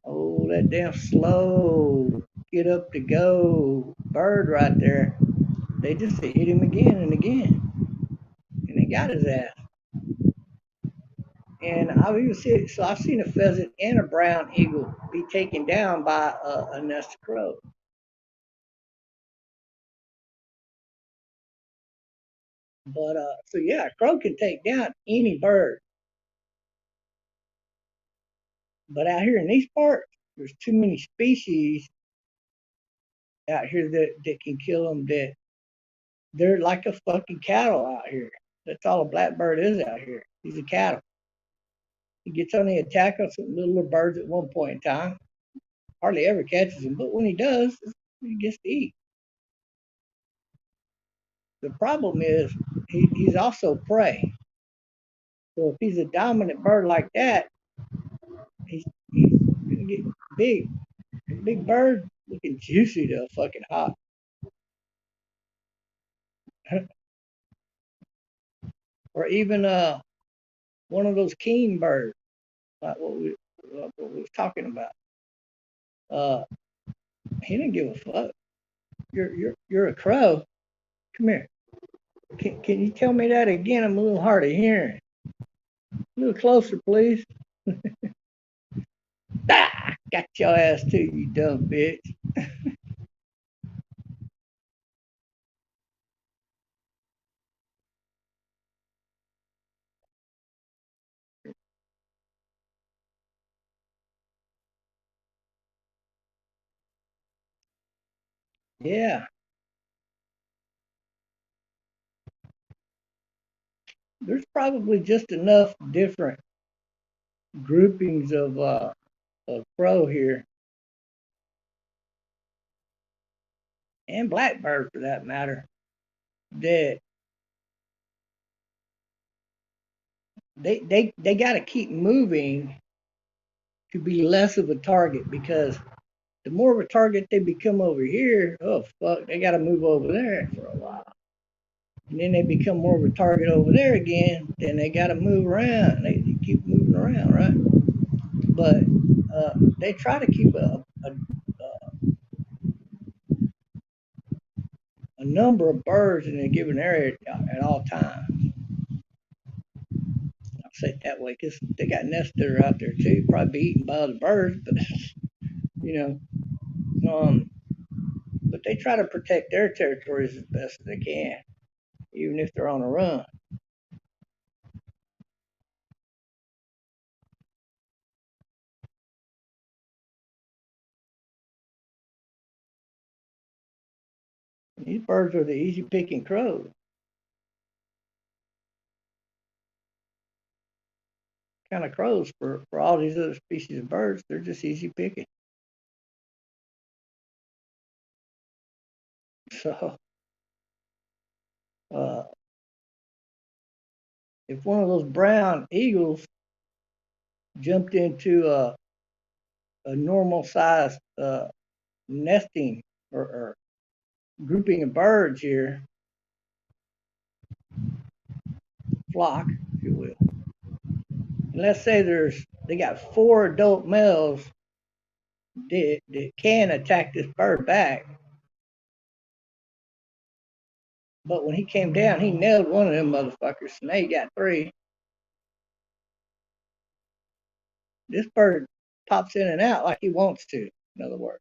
Oh, that damn slow, get up to go bird right there. They just hit him again and again. And they got his ass. And I've seen a pheasant and a brown eagle be taken down by a nest of crows. But so yeah, a crow can take down any bird. But out here in these parts, there's too many species out here that can kill them. That they're like a fucking cattle out here. That's all a blackbird is out here. He's a cattle. He gets on the attack on some littler birds at one point in time. Hardly ever catches them, but when he does, he gets to eat. The problem is he's also prey. So if he's a dominant bird like that, he's gonna get big. Big bird looking juicy to a fucking hawk. Or even one of those king birds, like what we was talking about. Uh, he didn't give a fuck. You're a crow. Come here. Can you tell me that again? I'm a little hard of hearing. A little closer, please. Ah, got your ass too, you dumb bitch. Yeah, there's probably just enough different groupings of crow here, and blackbird for that matter, that they got to keep moving to be less of a target because the more of a target they become over here, oh fuck, they got to move over there for a while. And then they become more of a target over there again, then they got to move around. They keep moving around, right? But they try to keep a number of birds in a given area at all times. I'll say it that way because they got nests that are out there too, probably be eaten by other birds, but you but they try to protect their territories as best as they can, even if they're on a run. These birds are the easy picking crows. Kind of crows for all these other species of birds, they're just easy picking. So uh, if one of those brown eagles jumped into a normal sized nesting or grouping of birds here, flock, if you will. And let's say they got 4 adult males that can attack this bird back. But when he came down, he nailed one of them motherfuckers. And now he got 3. This bird pops in and out like he wants to. In other words,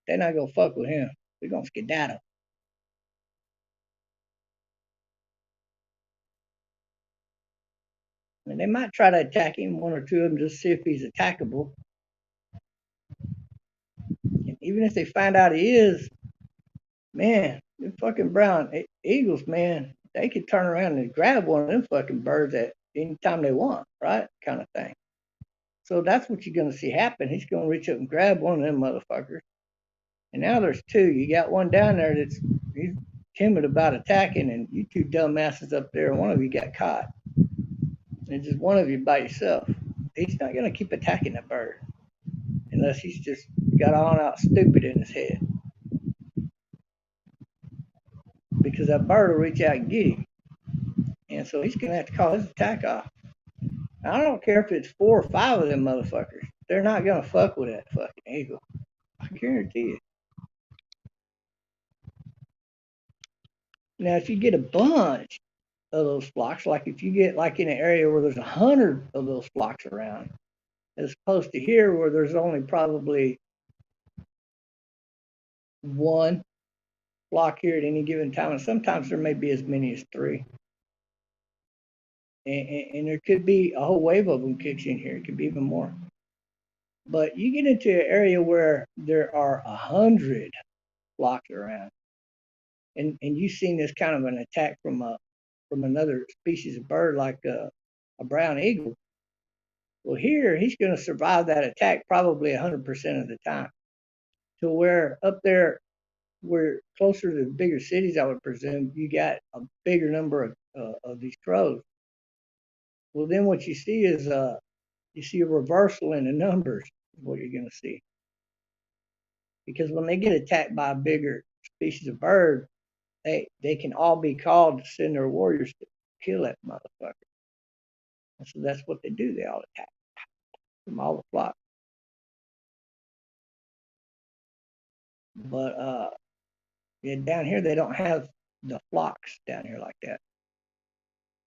they're not gonna fuck with him. They're gonna skedaddle. And they might try to attack him, 1 or 2 of them, just to see if he's attackable. And even if they find out he is, man, the fucking brown eagles, man, they could turn around and grab one of them fucking birds at any time they want, right? Kind of thing. So that's what you're gonna see happen. He's gonna reach up and grab one of them motherfuckers. And now there's 2. You got one down there he's timid about attacking, and you 2 dumbasses up there, and one of you got caught. And just one of you by yourself. He's not gonna keep attacking that bird unless he's just got on out stupid in his head. Because that bird will reach out and get him. And so he's gonna have to call his attack off. I don't care if it's 4 or 5 of them motherfuckers. They're not gonna fuck with that fucking eagle. I guarantee you. Now, if you get a bunch of those flocks, like if you get like in an area where there's 100 of those flocks around, as opposed to here where there's only probably 1 flock here at any given time, and sometimes there may be as many as 3. And there could be a whole wave of them kicks in here. It could be even more. But you get into an area where there are 100 flocks around, and you've seen this kind of an attack from another species of bird like a brown eagle. Well, here he's going to survive that attack probably 100% of the time. To where up there, where closer to the bigger cities, I would presume you got a bigger number of these crows. Well, then what you see is you see a reversal in the numbers. Is what you're going to see, because when they get attacked by a bigger species of bird, they can all be called to send their warriors to kill that motherfucker. And so that's what they do. They all attack from all the flock. But yeah, down here they don't have the flocks down here like that.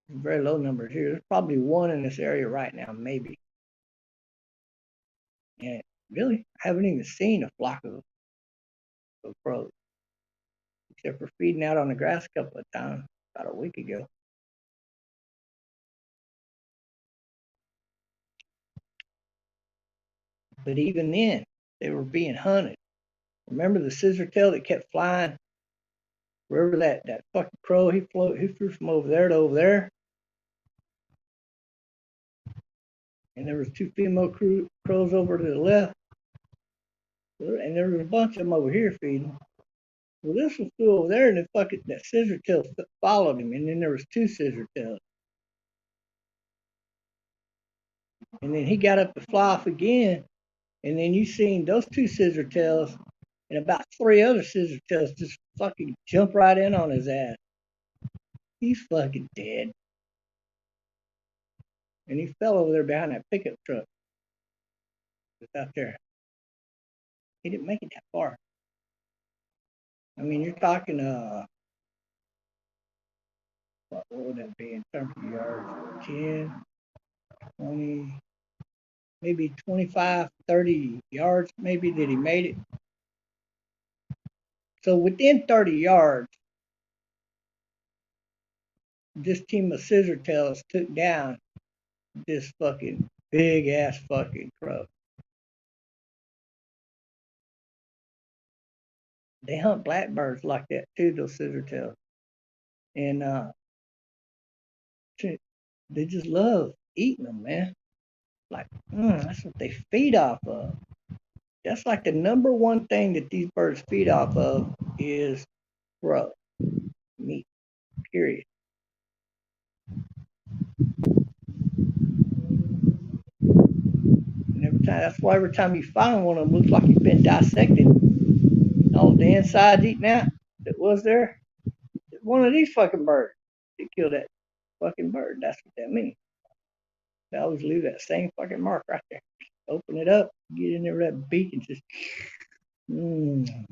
Very low numbers here. There's probably 1 in this area right now, maybe. And really, I haven't even seen a flock of crows, except for feeding out on the grass a couple of times about a week ago. But even then, they were being hunted. Remember the scissor tail that kept flying? Wherever that fucking crow, he flew from over there to over there. And there was 2 female crows over to the left. And there was a bunch of them over here feeding. Well, this one flew over there, and that scissor tail followed him. And then there was 2 scissor tails. And then he got up to fly off again. And then you seen those two scissor tails and about three other scissor tails just fucking jump right in on his ass. He's fucking dead. And he fell over there behind that pickup truck that's out there. He didn't make it that far. I mean, you're talking, what would that be in terms of yards? 10, 20, maybe 25, 30 yards, maybe that he made it. So within 30 yards, this team of scissor tails took down this fucking big ass fucking crow. They hunt blackbirds like that too, those scissor tails. And they just love eating them, man. Like, that's what they feed off of. That's like the number one thing that these birds feed off of is crow meat, period. And that's why every time you find one of them, looks like he's been dissected. All the insides eaten out that was there. One of these fucking birds that killed that fucking bird. That's what that means. They always leave that same fucking mark right there. Open it up, get in there with that beak, and just, mmm.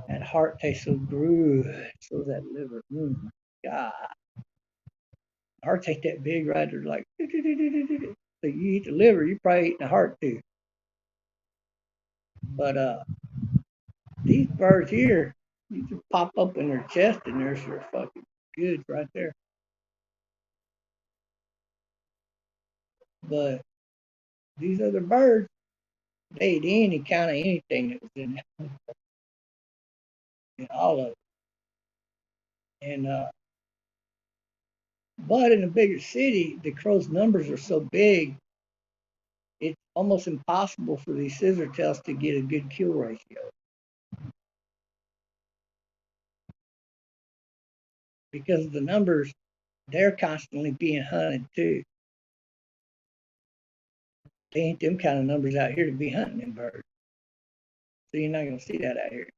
That heart tastes so good. So that liver, God. Hearts ain't that big, right? They're like, so you eat the liver, you probably eat the heart too. But these birds here, you just pop up in their chest and there's their fucking goods right there. But these other birds, they ate any kind of anything that was in all of it. And but in a bigger city, the crow's numbers are so big, it's almost impossible for these scissor tails to get a good kill ratio because of the numbers. They're constantly being hunted too. They ain't them kind of numbers out here to be hunting them birds. So you're not gonna see that out here.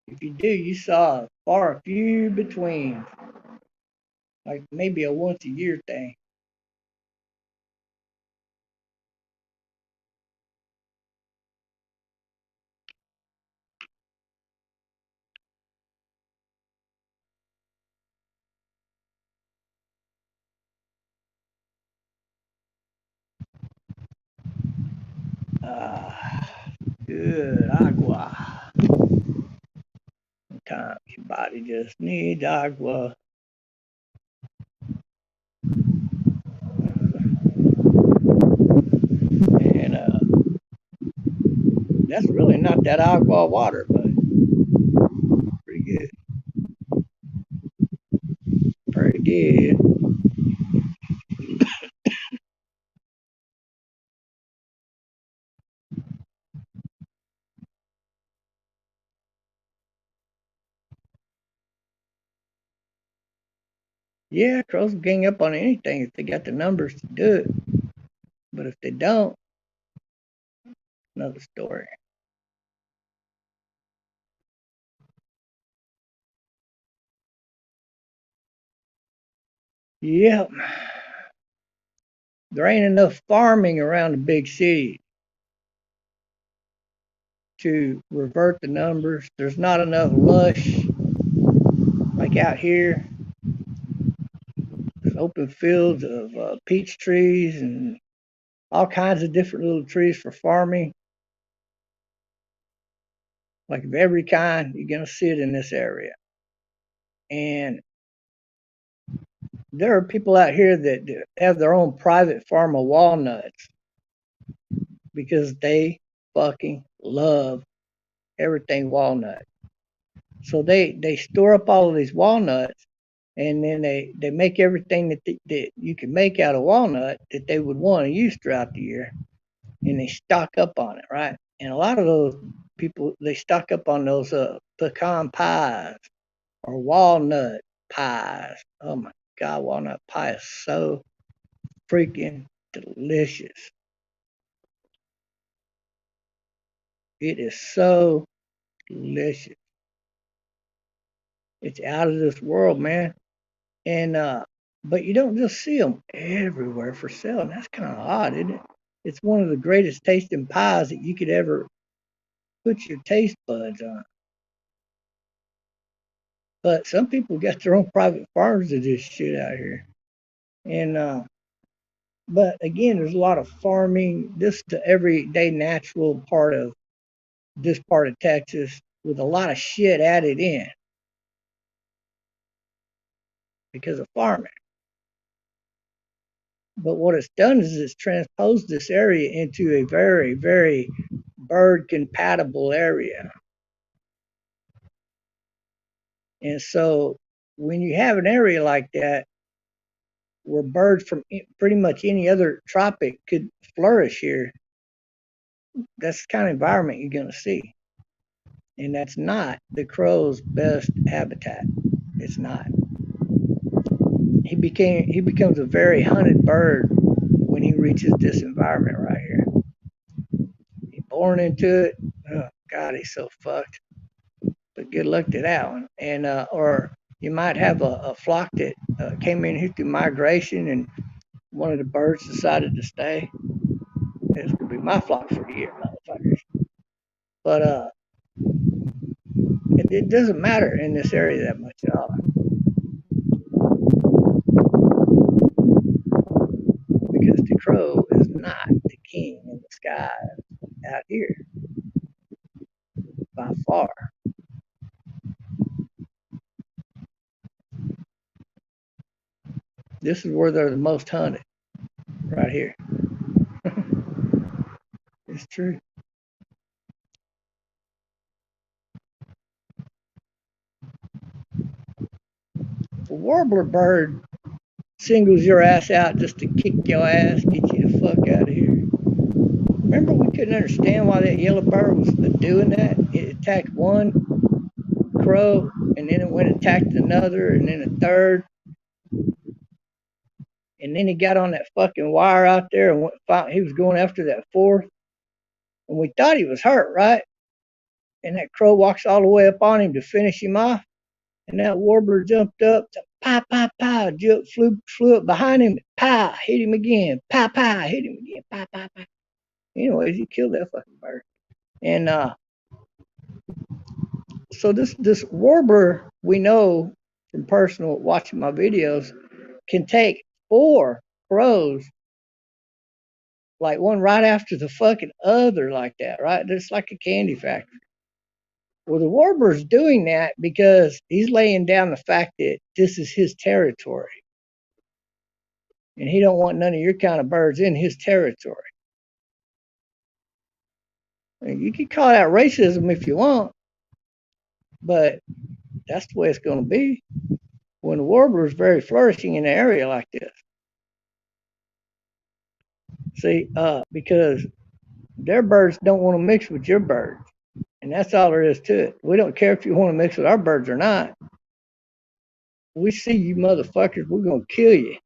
If you do, you saw far few between, like maybe a once a year thing. Good agua. Sometimes your body just needs agua. And that's really not that agua water, but pretty good. Pretty good. Yeah, crows will gang up on anything if they got the numbers to do it. But if they don't, another story. Yep. There ain't enough farming around the big city to revert the numbers. There's not enough lush like out here. There's open fields of peach trees and all kinds of different little trees for farming, like of every kind. You're gonna see it in this area. And there are people out here that have their own private farm of walnuts because they fucking love everything walnut. So they store up all of these walnuts, and then they make everything that you can make out of walnut that they would want to use throughout the year, and they stock up on it, right? And a lot of those people, they stock up on those pecan pies or walnut pies. Oh my God, walnut pie is so freaking delicious. It is so delicious. It's out of this world, man. And but you don't just see them everywhere for sale, and that's kind of odd, isn't it? It's one of the greatest tasting pies that you could ever put your taste buds on. But some people got their own private farms of this shit out here. And but again, there's a lot of farming. This is the everyday natural part of this part of Texas with a lot of shit added in because of farming. But what it's done is it's transposed this area into a very, very bird compatible area. And so when you have an area like that where birds from pretty much any other tropic could flourish here, that's the kind of environment you're going to see. And that's not the crow's best habitat. It's not. He becomes a very hunted bird when he reaches this environment right here. He's born into it. Oh God, he's so fucked. But good luck to that one. And or you might have a flock that came in here through migration, and one of the birds decided to stay. This could be my flock for the year, motherfuckers. But it doesn't matter in this area that much at all because the crow is not the king in the sky out here by far. This is where they're the most hunted, right here. It's true. A warbler bird singles your ass out just to kick your ass, get you the fuck out of here. Remember, we couldn't understand why that yellow bird was doing that. It attacked one crow, and then it went and attacked another, and then a third, and then he got on that fucking wire out there and he was going after that fourth, and we thought he was hurt, right? And that crow walks all the way up on him to finish him off, and that warbler jumped up, to pow, pow, pow, flew up behind him, pow, hit him again, pow, pow, hit him again, pow, pow, pow. Anyways, he killed that fucking bird. And so this warbler, we know from personal watching my videos, can take 4 crows, like one right after the fucking other, like that, right? It's like a candy factory. Well, the warbler's doing that because he's laying down the fact that this is his territory, and he don't want none of your kind of birds in his territory. You can call that racism if you want, but that's the way it's going to be when the warbler is very flourishing in an area like this. See, because their birds don't want to mix with your birds, and that's all there is to it. We don't care if you want to mix with our birds or not. We see you motherfuckers, we're going to kill you.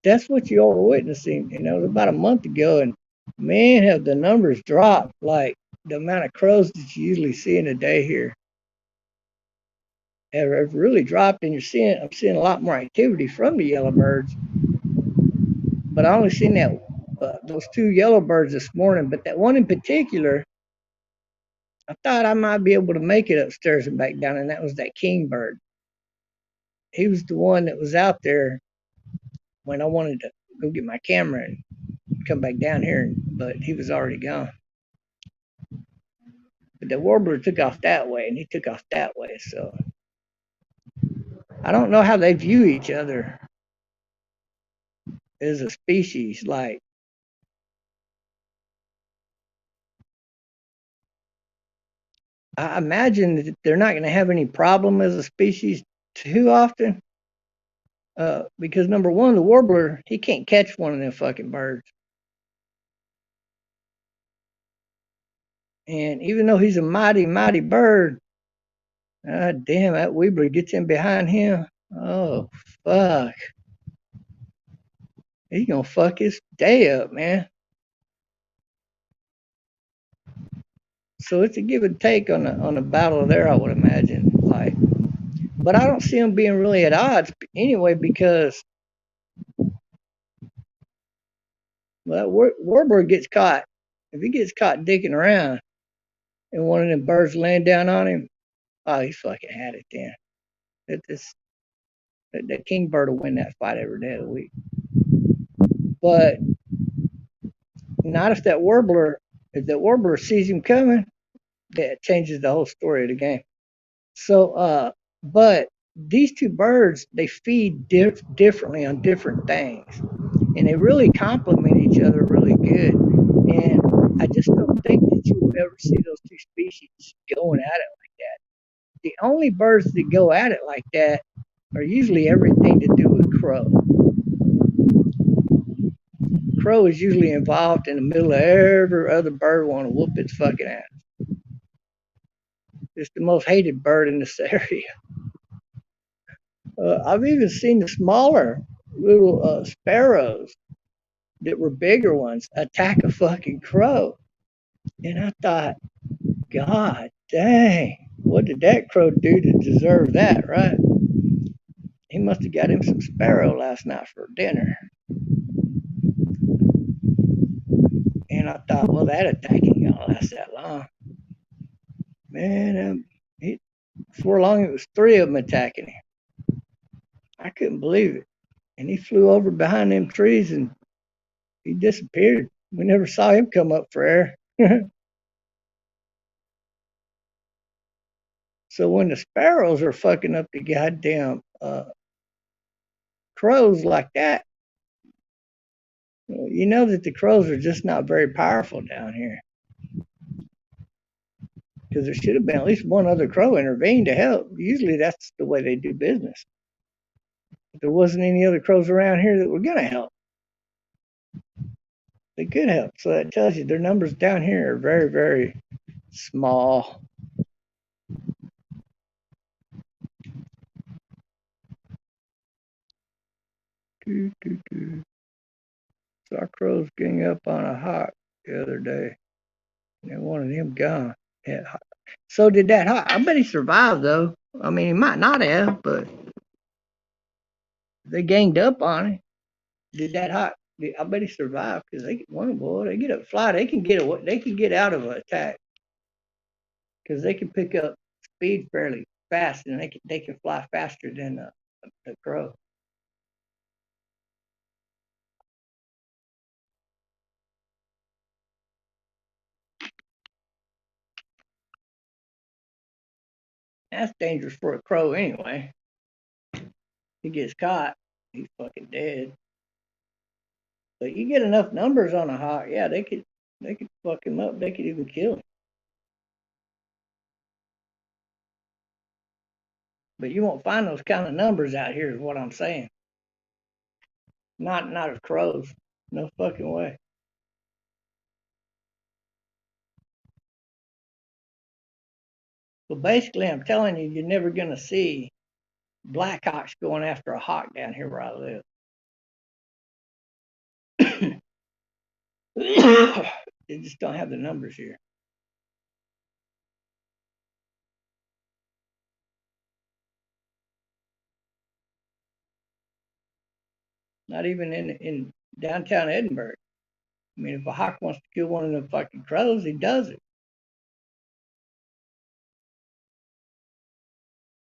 That's what you are witnessing. And that was about a month ago, and man, have the numbers dropped. Like the amount of crows that you usually see in a day here have really dropped, and I'm seeing a lot more activity from the yellowbirds. But I only seen those 2 yellowbirds this morning. But that one in particular, I thought I might be able to make it upstairs and back down, and that was that kingbird. He was the one that was out there when I wanted to go get my camera and come back down here, but he was already gone. But the warbler took off that way, and he took off that way. So I don't know how they view each other as a species. Like, I imagine that they're not going to have any problem as a species too often. Because number one, the warbler, he can't catch one of them fucking birds. And even though he's a mighty, mighty bird, damn, that Weebler gets in behind him. Oh, fuck. He's gonna fuck his day up, man. So it's a give and take on the battle there, I would imagine. Like, but I don't see them being really at odds anyway because well, Warbler gets caught. If he gets caught dicking around and one of them birds land down on him, oh, he's fucking had it then. This that king bird will win that fight every day of the week. But not if that warbler sees him coming, that changes the whole story of the game. So, but these two birds, they feed differently on different things, and they really complement each other really good. And I just don't think that you will ever see those two species going at it like that. The only birds that go at it like that are usually everything to do with crow. Crow is usually involved in the middle of every other bird want to whoop its fucking ass. It's the most hated bird in this area. I've even seen the smaller little sparrows that were bigger ones attack a fucking crow. And I thought, God dang, what did that crow do to deserve that, right? He must have got him some sparrow last night for dinner. And I thought, well, that attack ain't gonna last that long. Man, before long it was three of them attacking him. I couldn't believe it. And he flew over behind them trees and he disappeared. We never saw him come up for air. So when the sparrows are fucking up the goddamn crows like that, you know that the crows are just not very powerful down here. Because there should have been at least one other crow intervene to help. Usually that's the way they do business. If there wasn't any other crows around here that were going to help, they could help. So that tells you their numbers down here are very, very small. Saw crows gang up on a hawk the other day, and they wanted him gone. Yeah. So did that hawk. I bet he survived though. I mean, he might not have, but they ganged up on him. Did that hawk? I bet he survived because they one boy. They get up fly. They can get away. They can get out of an attack because they can pick up speed fairly fast, and they can fly faster than a crow. That's dangerous for a crow anyway. He gets caught, he's fucking dead. But you get enough numbers on a hawk, yeah, they could fuck him up. They could even kill him. But you won't find those kind of numbers out here, is what I'm saying. Not of crows. No fucking way. So basically, I'm telling you, you're never gonna see black hawks going after a hawk down here where I live. They just don't have the numbers here. Not even in downtown Edinburgh. I mean, if a hawk wants to kill one of them fucking crows, he does it.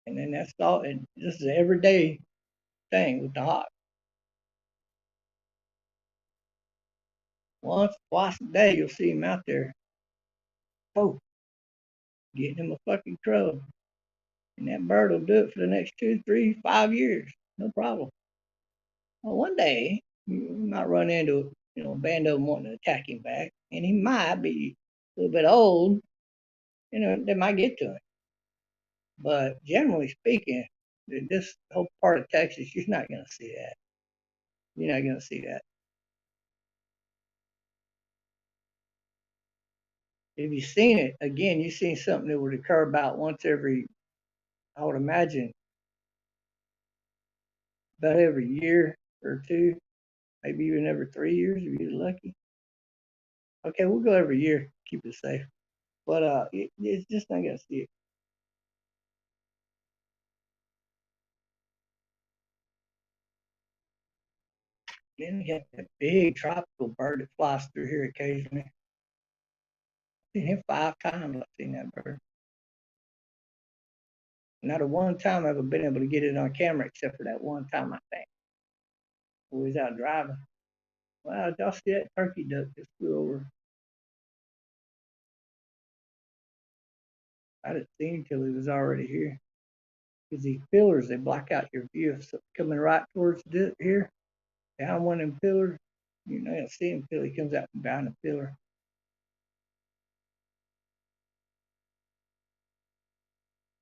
And then that's all. And this is an everyday thing with the hawk. Once, twice a day, you'll see him out there. Oh, getting him a fucking crow. And that bird will do it for the next 2, 3, 5 years. No problem. Well, one day, you might run into, a band of them wanting to attack him back. And he might be a little bit old. They might get to him. But generally speaking, in this whole part of Texas, you're not going to see that. You're not going to see that. If you've seen it, again, you've seen something that would occur about once every, I would imagine, about every year or two, maybe even every 3 years if you're lucky. Okay, we'll go every year, keep it safe. But it's just not gonna see it. Then you got that big tropical bird that flies through here occasionally. I've seen him 5 times. I've seen that bird. Not a one time I've ever been able to get it on camera, except for that one time I think. We was out driving. Wow, y'all see that turkey duck just flew over? I didn't see him till he was already here. Because these pillars, they block out your view. If something coming right towards here, down one of them pillars, you're not going to see him till he comes out from behind the pillar.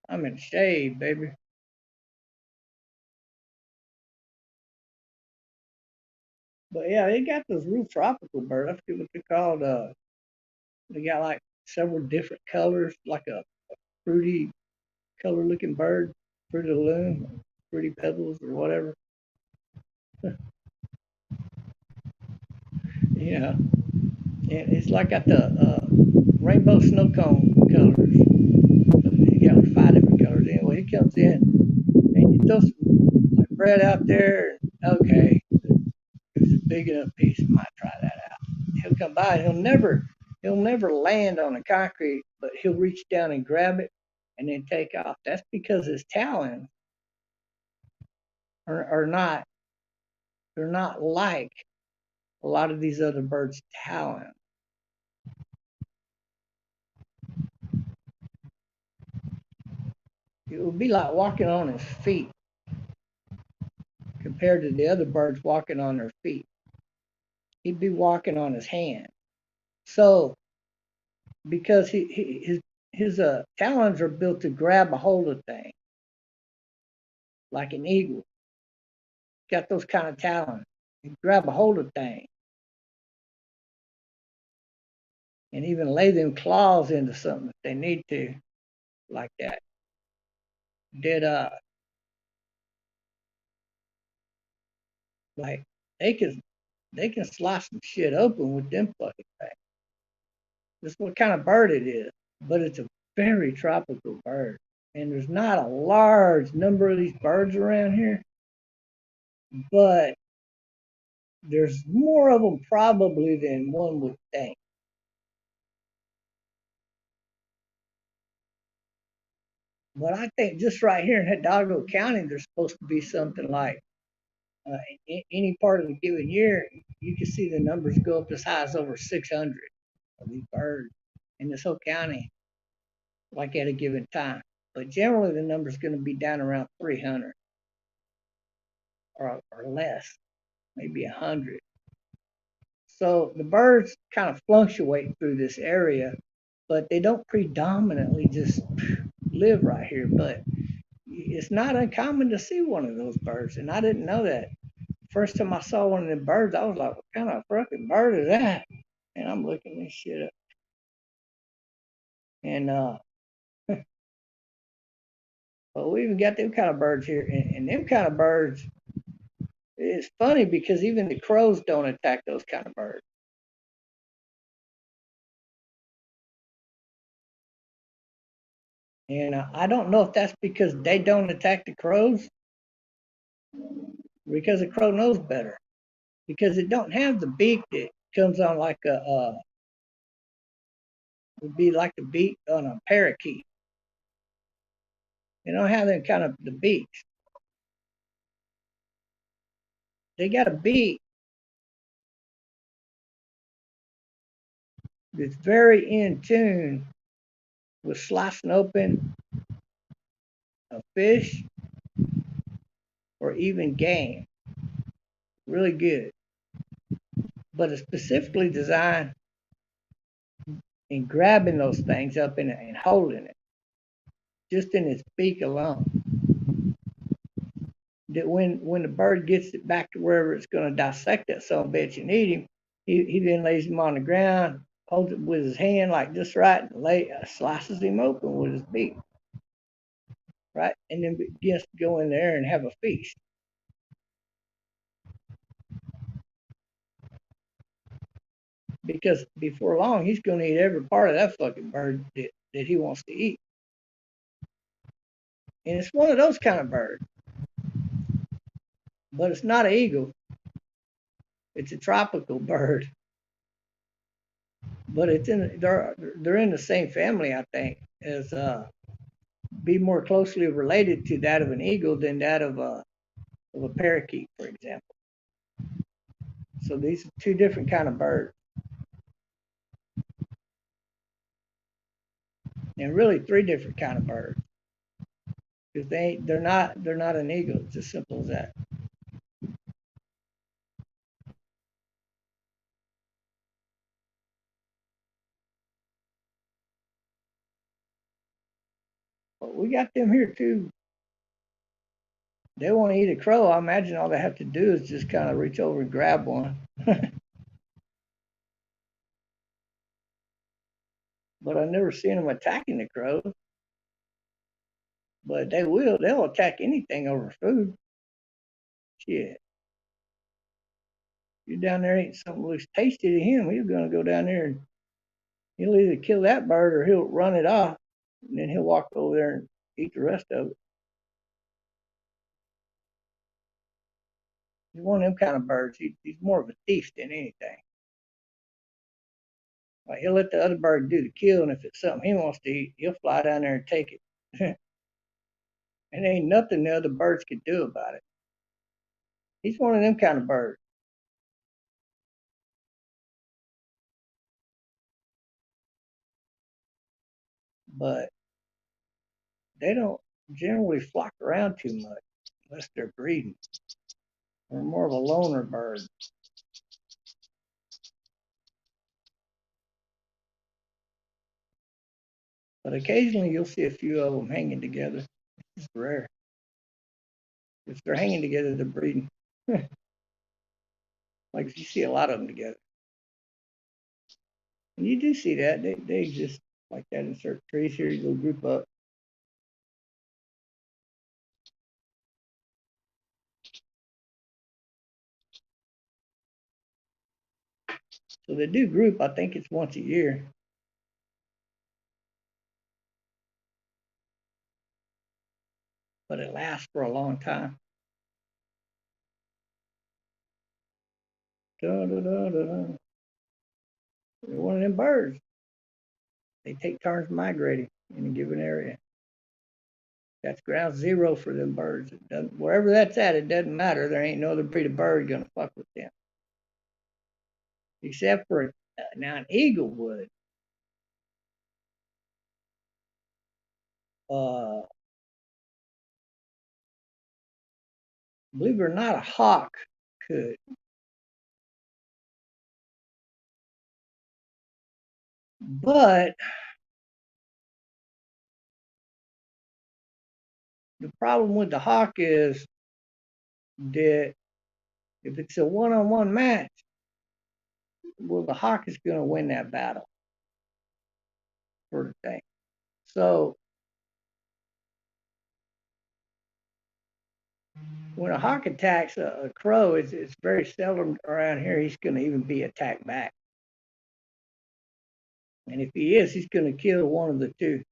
I'm in the shade, baby. But yeah, they got those real tropical birds. I forget what they're called. They got like several different colors, like a fruity color looking bird, fruity loon, fruity pebbles, or whatever. Yeah, and it's like got the rainbow snow cone colors. He got like 5 different colors. Anyway, he comes in and you throw some like bread out there. Okay, if it's a big enough piece, I might try that out. He'll come by. He'll never land on the concrete, but he'll reach down and grab it and then take off. That's because his talons are not. They're not like a lot of these other birds' talons. It would be like walking on his feet compared to the other birds walking on their feet. He'd be walking on his hand. So because his talons are built to grab a hold of things like an eagle. Got those kind of talons. He grab a hold of things and even lay them claws into something if they need to, like that. Did like they can they can slice some shit open with them fucking things. That's what kind of bird it is, but it's a very tropical bird. And there's not a large number of these birds around here, but there's more of them probably than one would think. But I think just right here in Hidalgo County, there's supposed to be something like in any part of a given year, you can see the numbers go up as high as over 600 of these birds in this whole county, like at a given time. But generally, the number is going to be down around 300 or less, maybe 100. So the birds kind of fluctuate through this area, but they don't predominantly just live right here. But it's not uncommon to see one of those birds, and I didn't know that. First time I saw one of them birds, I was like, "What kind of fucking bird is that?" And I'm looking this shit up, and but we even got them kind of birds here, and them kind of birds. It's funny because even the crows don't attack those kind of birds. And I don't know if that's because they don't attack the crows, because the crow knows better. Because it don't have the beak that comes on like would be like the beak on a parakeet. They don't have that kind of the beaks. They got a beak that's very in tune with slicing open a fish or even game. Really good. But it's specifically designed in grabbing those things up and holding it, just in its beak alone. That when the bird gets it back to wherever it's going to dissect that son of a bitch and eat him, he then lays him on the ground, holds it with his hand like just right, and slices him open with his beak, right, and then begins to go in there and have a feast. because before long he's going to eat every part of that fucking bird that he wants to eat. And it's one of those kind of birds, but it's not an eagle. It's a tropical bird, but they're in the same family, I think, as be more closely related to that of an eagle than that of a parakeet, for example. So these are two different kind of birds, and really three different kind of birds, because they're not an eagle. It's as simple as that. But we got them here too. They want to eat a crow. I imagine all they have to do is just kind of reach over and grab one. But I've never seen them attacking the crow. But they will. They'll attack anything over food. Shit. You're down there eating something that looks tasty to him. He's gonna go down there and he'll either kill that bird or he'll run it off, and then he'll walk over there and eat the rest of it. He's one of them kind of birds. He's more of a thief than anything. Like he'll let the other bird do the kill, and if it's something he wants to eat, he'll fly down there and take it. And ain't nothing the other birds could do about it. He's one of them kind of birds. But they don't generally flock around too much unless they're breeding. They're more of a loner bird. But occasionally you'll see a few of them hanging together. It's rare. If they're hanging together, they're breeding. Like you see a lot of them together. And you do see that. They exist like that in certain trees here. You'll group up. So they do group. I think it's once a year. But it lasts for a long time. Da, da, da, da, da. They're one of them birds. They take turns migrating in a given area. That's ground zero for them birds. Wherever that's at, it doesn't matter. There ain't no other breed of bird gonna fuck with them, except for now an eagle would. Uh, believe it or not, a hawk could. But the problem with the hawk is that if it's a one-on-one match, well, the hawk is going to win that battle, sort of thing. So when a hawk attacks a crow, it's very seldom around here he's going to even be attacked back. And if he is, he's going to kill one of the two.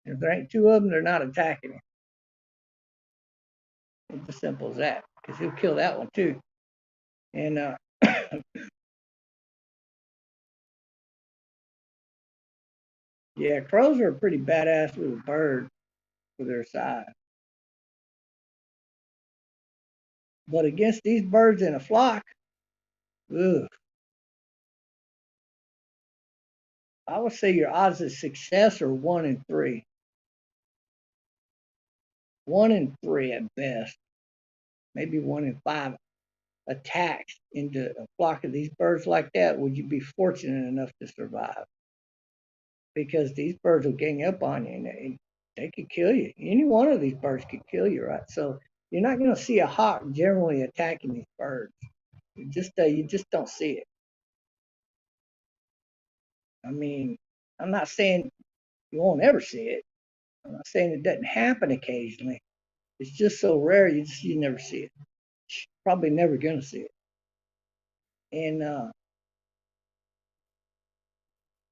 If there ain't two of them, they're not attacking him. It's as simple as that, because he'll kill that one too. And yeah, crows are a pretty badass little bird for their size. But against these birds in a flock, ugh, I would say your odds of success are 1 in 3. 1 in 3 at best, maybe 1 in 5 attacks into a flock of these birds like that. Would you be fortunate enough to survive? Because these birds will gang up on you and they could kill you. Any one of these birds could kill you, right? So you're not going to see a hawk generally attacking these birds. You just don't see it. I mean, I'm not saying you won't ever see it. I'm not saying it doesn't happen occasionally. It's just so rare you never see it. Probably never gonna see it. And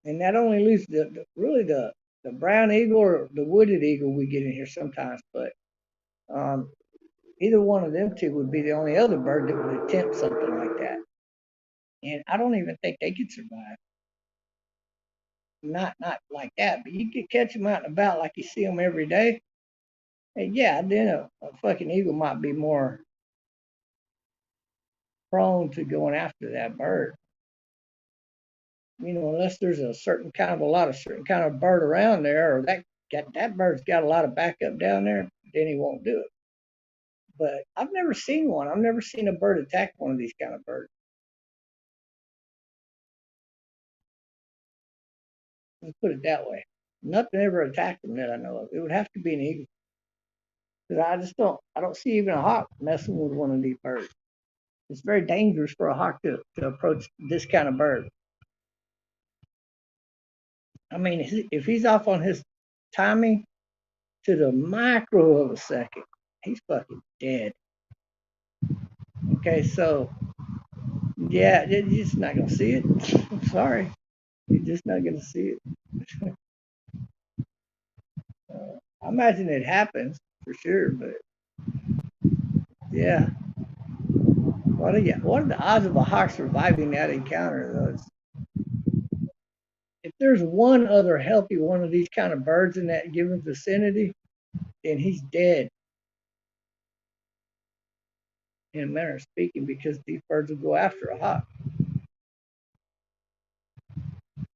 And that only leaves really the brown eagle or the wooded eagle we get in here sometimes. But um, either one of them two would be the only other bird that would attempt something like that. And I don't even think they could survive. Not like that, but you could catch them out and about like you see them every day. And yeah, then a fucking eagle might be more prone to going after that bird. Unless there's a lot of certain kind of bird around there, or that bird's got a lot of backup down there, then he won't do it. But I've never seen one. I've never seen a bird attack one of these kind of birds. Let's put it that way. Nothing ever attacked them that I know of. It would have to be an eagle. Because I don't see even a hawk messing with one of these birds. It's very dangerous for a hawk to approach this kind of bird. I mean, if he's off on his timing to the micro of a second, he's fucking dead. Okay, so yeah, you're just not gonna see it. I'm sorry, you're just not gonna see it. I imagine it happens for sure, but yeah, what are the odds of a hawk surviving that encounter though? If there's one other healthy one of these kind of birds in that given vicinity, then he's dead in a manner of speaking, because these birds will go after a hawk.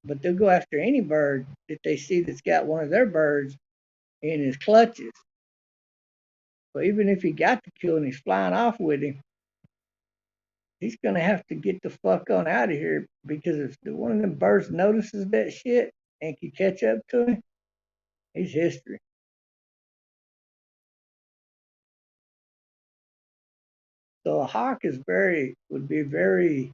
But they'll go after any bird that they see that's got one of their birds in his clutches. So even if he got the kill and he's flying off with him, he's gonna have to get the fuck on out of here, because if one of them birds notices that shit and can catch up to him, he's history. So a hawk it would be very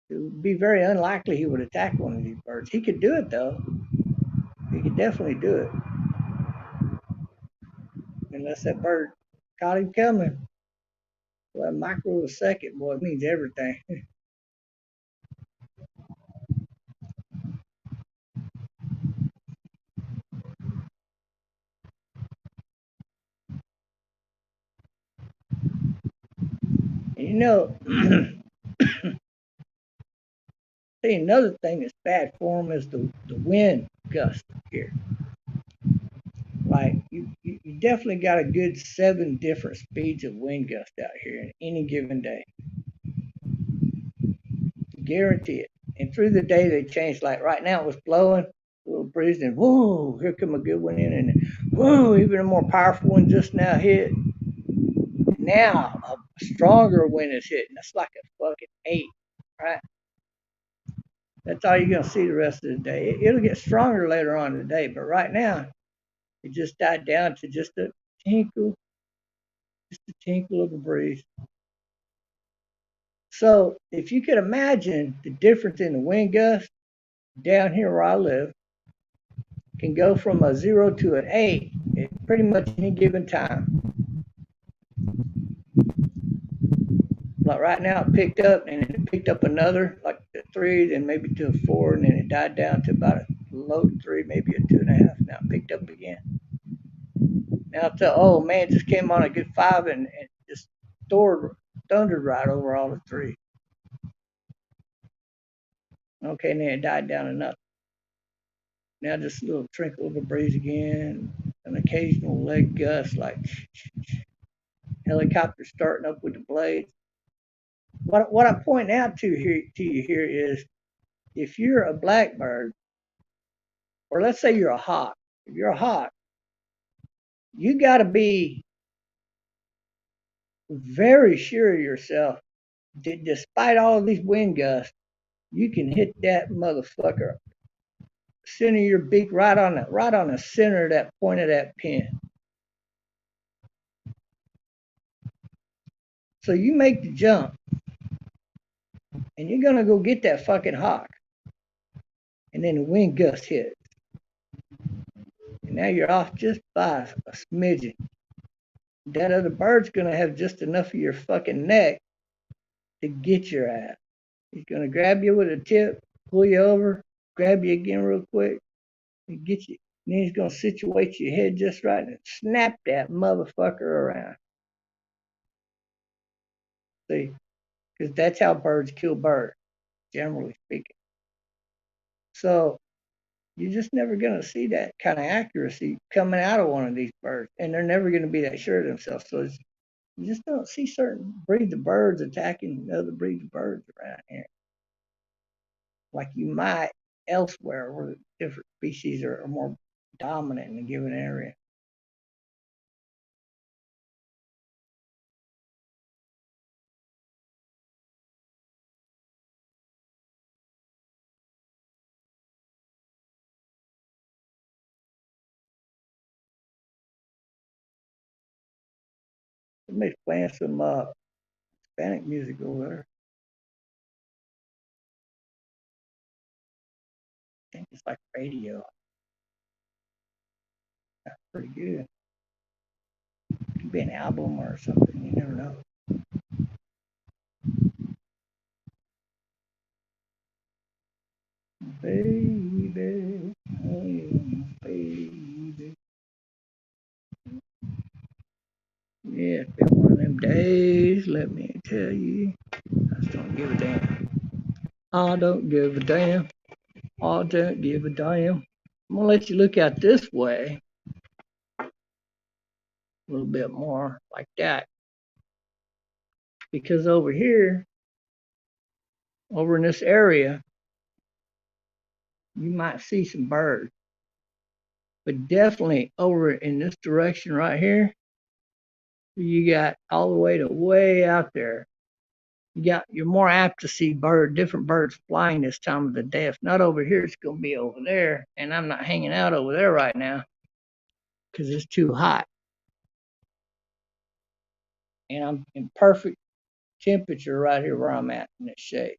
unlikely he would attack one of these birds. He could do it though. He could definitely do it, unless that bird caught him coming. Well, a micro of a second, boy, it means everything. And see, another thing that's bad for them is the wind gust here. Like you definitely got a good 7 different speeds of wind gust out here in any given day. Guarantee it. And through the day they change. Like right now it was blowing, a little breeze, and whoa, here come a good one in, and whoa, even a more powerful one just now hit. Now a stronger wind is hitting. That's like a fucking 8, right? That's all you're gonna see the rest of the day. It'll get stronger later on in the day, but right now it just died down to tinkle, just a tinkle of a breeze. So if you could imagine the difference in the wind gust down here where I live, can go from a 0 to an 8 at pretty much any given time. Like right now, it picked up and it picked up another, like a 3, then maybe to a 4, and then it died down to about a low 3, maybe a 2.5. Now it picked up again. Now it's oh man, just came on a good 5 and just thundered right over all the 3. Okay, and then it died down enough. Now just a little trickle of a breeze again, an occasional leg gust, like helicopter starting up with the blades. What I point out to you here is, if you're a blackbird, or let's say you're a hawk, if you're a hawk, you got to be very sure of yourself that despite all of these wind gusts, you can hit that motherfucker center your beak right on the center of that point of that pin. So you make the jump, and you're gonna go get that fucking hawk, and then the wind gust hits, and now you're off just by a smidgen. That other bird's gonna have just enough of your fucking neck to get your ass. He's gonna grab you with a tip, pull you over, grab you again real quick and get you. And then he's gonna situate your head just right and snap that motherfucker around. See, because that's how birds kill birds, generally speaking. So you're just never gonna see that kind of accuracy coming out of one of these birds, and they're never gonna be that sure of themselves. So you just don't see certain breeds of birds attacking other breeds of birds around here, like you might elsewhere where different species are more dominant in a given area. Somebody's playing some Hispanic music over there. I think it's like radio. That's pretty good. Could be an album or something. You never know. Baby, oh, baby. Yeah, it's been one of them days, let me tell you. I just don't give a damn. I don't give a damn. I don't give a damn. I'm gonna let you look out this way a little bit more like that. Because over here, over in this area, you might see some birds. But definitely over in this direction right here, you got all the way to way out there. You're more apt to see different birds flying this time of the day. If not over here, it's gonna be over there. And I'm not hanging out over there right now because it's too hot. And I'm in perfect temperature right here where I'm at in the shade.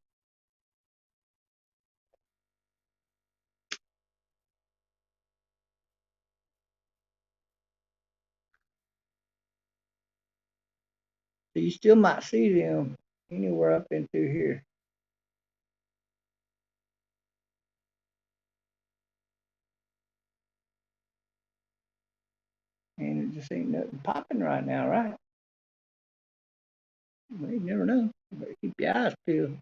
So you still might see them anywhere up into here. And it just ain't nothing popping right now, right? Well, you never know. You better keep your eyes peeled.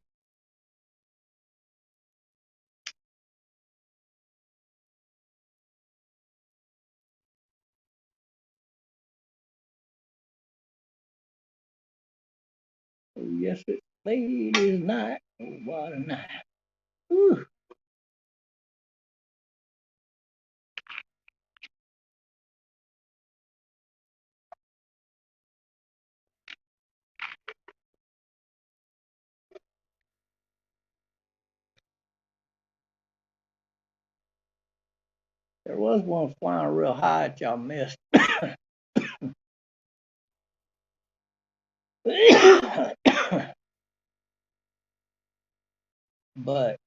Oh, yes, it's late as night. Oh, what a night. Whew. There was one flying real high that y'all missed. But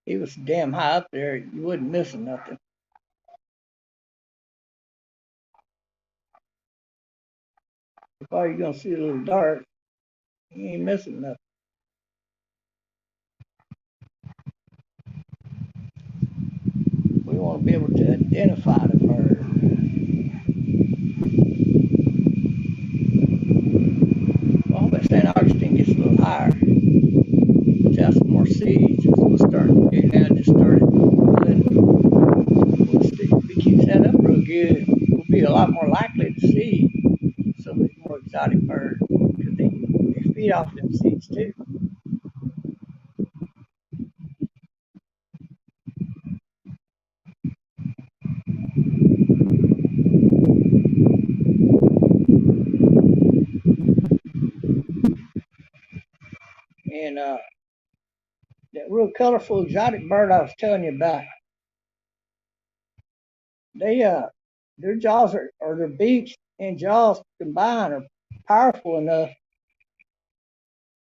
he was damn high up there. You wasn't missing nothing. If all you're gonna see a little dark, you ain't missing nothing. We want to be able to identify the bird. Well, I hope that St. Augustine gets a little higher. Let's have some more seeds. That's what we'll start doing now. Just started. If we keep that up real good, we'll be a lot more likely to see some of these more exotic birds because they feed off them seeds too. And that real colorful exotic bird I was telling you about, they their jaws are or their beaks and jaws combined are powerful enough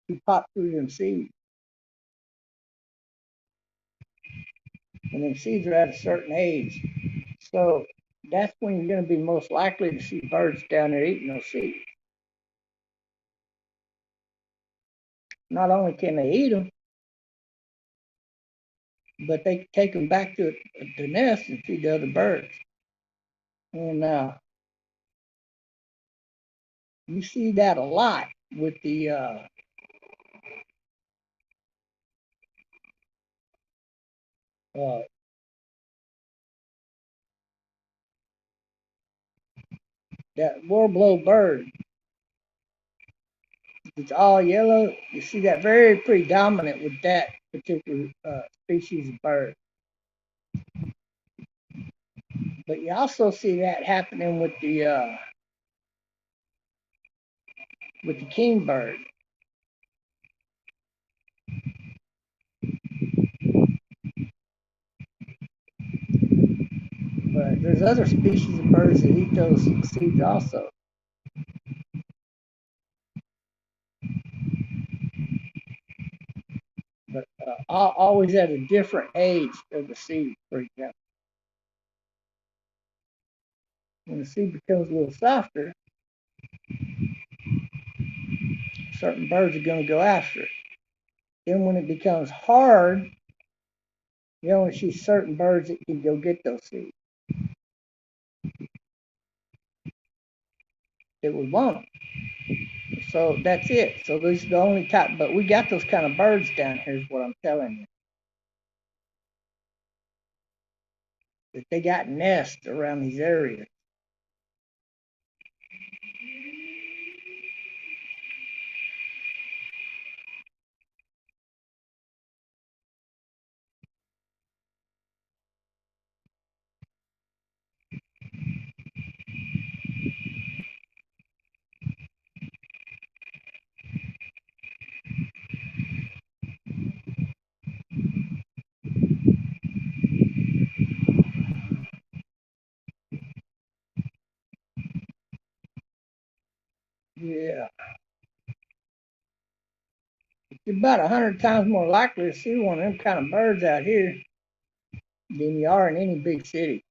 to pop through them seeds. And them seeds are at a certain age. So that's when you're going to be most likely to see birds down there eating those seeds. Not only can they eat them, but they take them back to the nest and feed the other birds. And you see that a lot with the uh, that warblow bird. It's all yellow. You see that very predominant with that particular species of bird. But you also see that happening with the kingbird. But there's other species of birds that eat those seeds also. But always at a different age of the seed, for example. When the seed becomes a little softer, certain birds are going to go after it. Then when it becomes hard, you only see certain birds that can go get those seeds. It would want them. So that's it. So these are the only type, but we got those kind of birds down here is what I'm telling you. That they got nests around these areas. Yeah. You're about 100 times more likely to see one of them kind of birds out here than you are in any big city.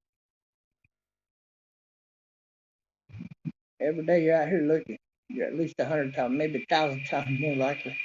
Every day you're out here looking, you're at least 100 times, maybe 1,000 times more likely.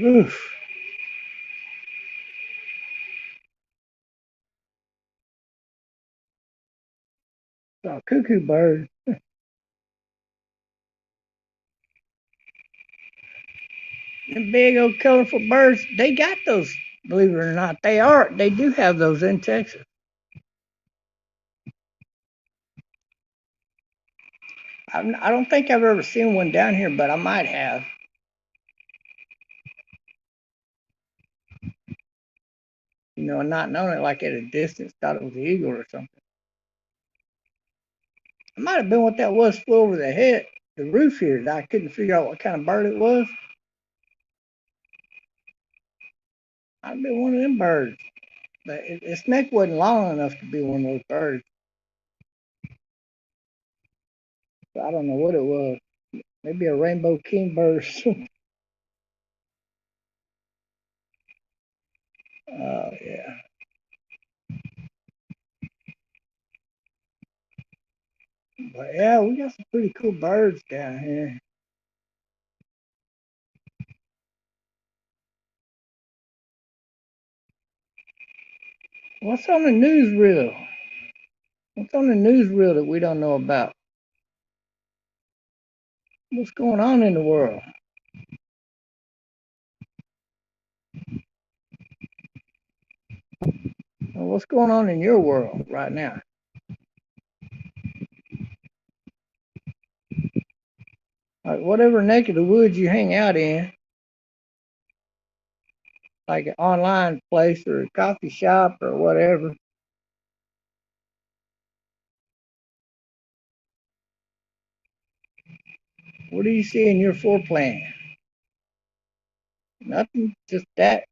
Oof. So cuckoo bird, them big old colorful birds, they got those. Believe it or not, they do have those in Texas. I don't think I've ever seen one down here, but I might have. Not knowing it, like at a distance, thought it was an eagle or something. It might have been what that was flew over the roof here that I couldn't figure out what kind of bird it was. Might have been one of them birds. But its neck wasn't long enough to be one of those birds. So I don't know what it was. Maybe a rainbow kingbird or something. Oh, yeah. But yeah, we got some pretty cool birds down here. What's on the newsreel? What's on the newsreel that we don't know about? What's going on in the world? What's going on in your world right now? Like whatever neck of the woods you hang out in, like an online place or a coffee shop or whatever. What do you see in your floor plan? Nothing, just that.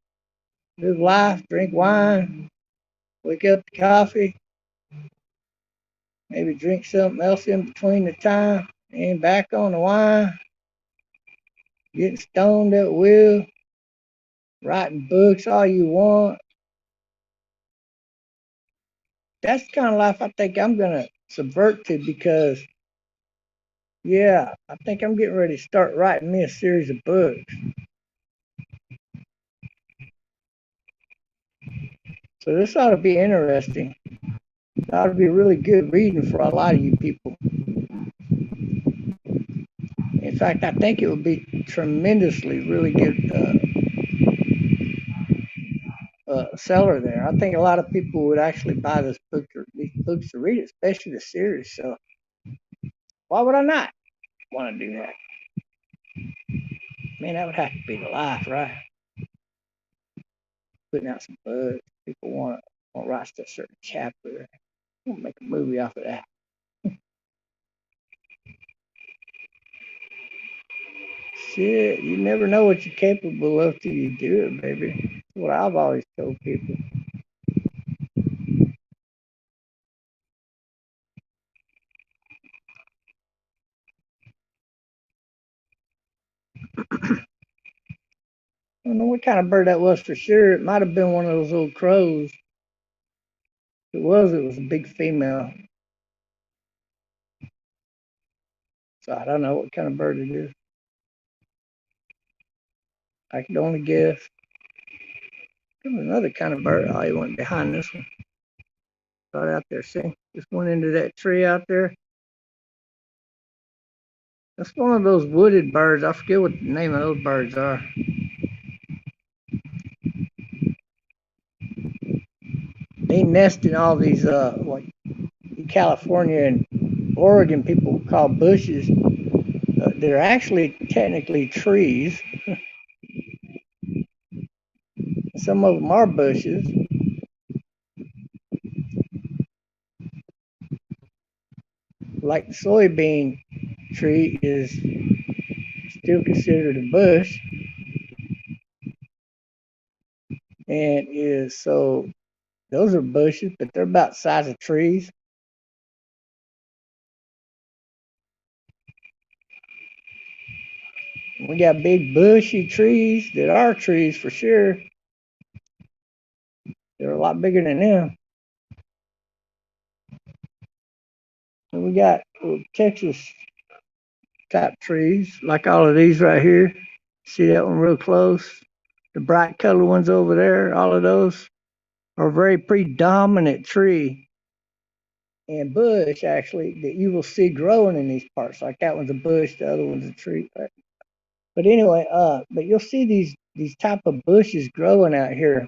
Live life, drink wine, wake up to coffee, maybe drink something else in between the time, and back on the wine, getting stoned at will, writing books all you want. That's the kind of life I think I'm going to subvert to because, yeah, I think I'm getting ready to start writing me a series of books. So this ought to be interesting. It ought to be really good reading for a lot of you people. In fact, I think it would be tremendously really good seller there. I think a lot of people would actually buy these books to read, especially the series. So why would I not want to do that? Man, that would have to be the life, right? Putting out some books. People want to write a certain chapter. We'll make a movie off of that. Shit, you never know what you're capable of till you do it, baby. That's what I've always told people. I don't know what kind of bird that was for sure. It might have been one of those old crows. If it was a big female. So I don't know what kind of bird it is. I could only guess. There was another kind of bird. Oh, he went behind this one. Right out there. See? Just went into that tree out there. That's one of those wooded birds. I forget what the name of those birds are. They nest in all these, like in California and Oregon, people call bushes. They're actually technically trees. Some of them are bushes. Like the soybean tree is still considered a bush and is so those are bushes, but they're about the size of trees. We got big bushy trees that are trees for sure. They're a lot bigger than them. And we got Texas type trees, like all of these right here. See that one real close? The bright colored ones over there, all of those are very predominant tree and bush actually that you will see growing in these parts. Like that one's a bush, the other one's a tree. But anyway, but you'll see these type of bushes growing out here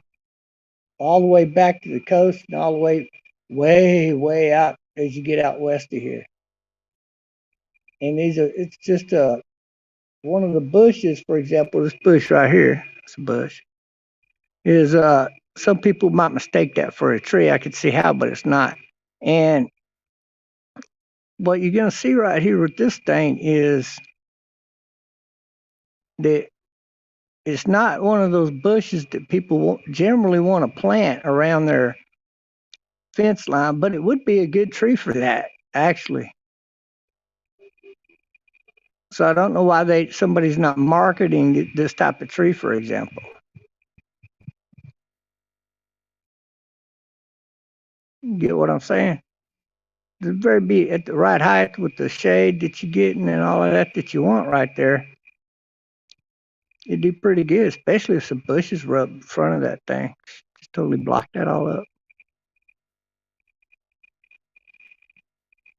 all the way back to the coast and all the way out as you get out west of here. And it's just one of the bushes, for example, this bush right here, it's a bush, is some people might mistake that for a tree. I could see how, but it's not. And what you're going to see right here with this thing is that it's not one of those bushes that people generally want to plant around their fence line, but it would be a good tree for that, actually. So I don't know why somebody's not marketing this type of tree, for example. You get what I'm saying? The very be at the right height with the shade that you're getting and all of that you want right there. It'd do pretty good, especially if some bushes were up in front of that thing. Just totally block that all up.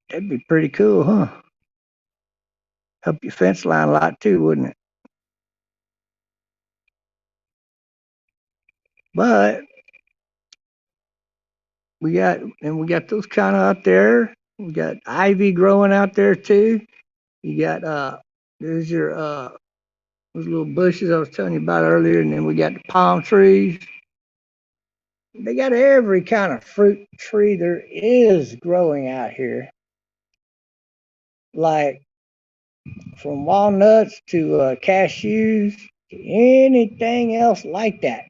That'd be pretty cool, huh? Help your fence line a lot too, wouldn't it? But we got those kind of out there. We got ivy growing out there too. You got there's your those little bushes I was telling you about earlier, and then we got the palm trees. They got every kind of fruit tree there is growing out here, like from walnuts to cashews to anything else like that.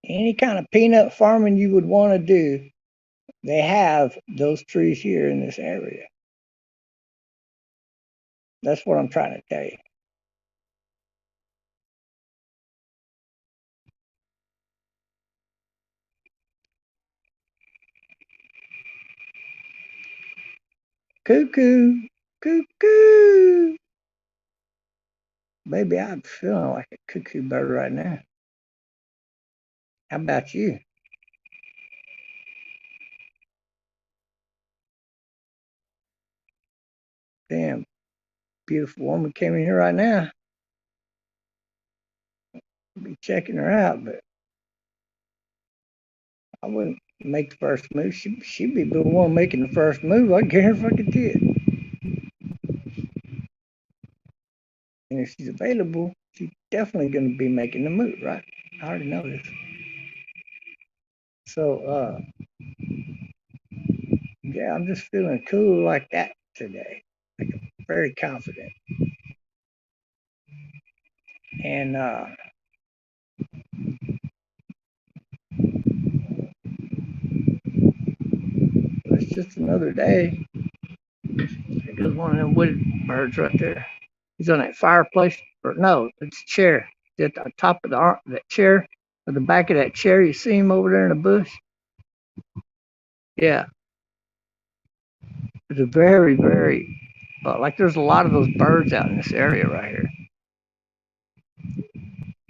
Any kind of peanut farming you would want to do, they have those trees here in this area. That's what I'm trying to tell you. Cuckoo, cuckoo. Maybe I'm feeling like a cuckoo bird right now. How about you? Damn, beautiful woman came in here right now. I'll be checking her out, but I wouldn't make the first move. She'd be the one making the first move. I guarantee it. And if she's available, she's definitely going to be making the move, right? I already know this. So, yeah, I'm just feeling cool like that today. Like I'm very confident. And it's just another day. There goes one of them wooded birds right there. He's on that fireplace, or no, it's a chair. He's at the top of that chair, or the back of that chair. You see him over there in the bush? Yeah, it's a very, very, like there's a lot of those birds out in this area right here.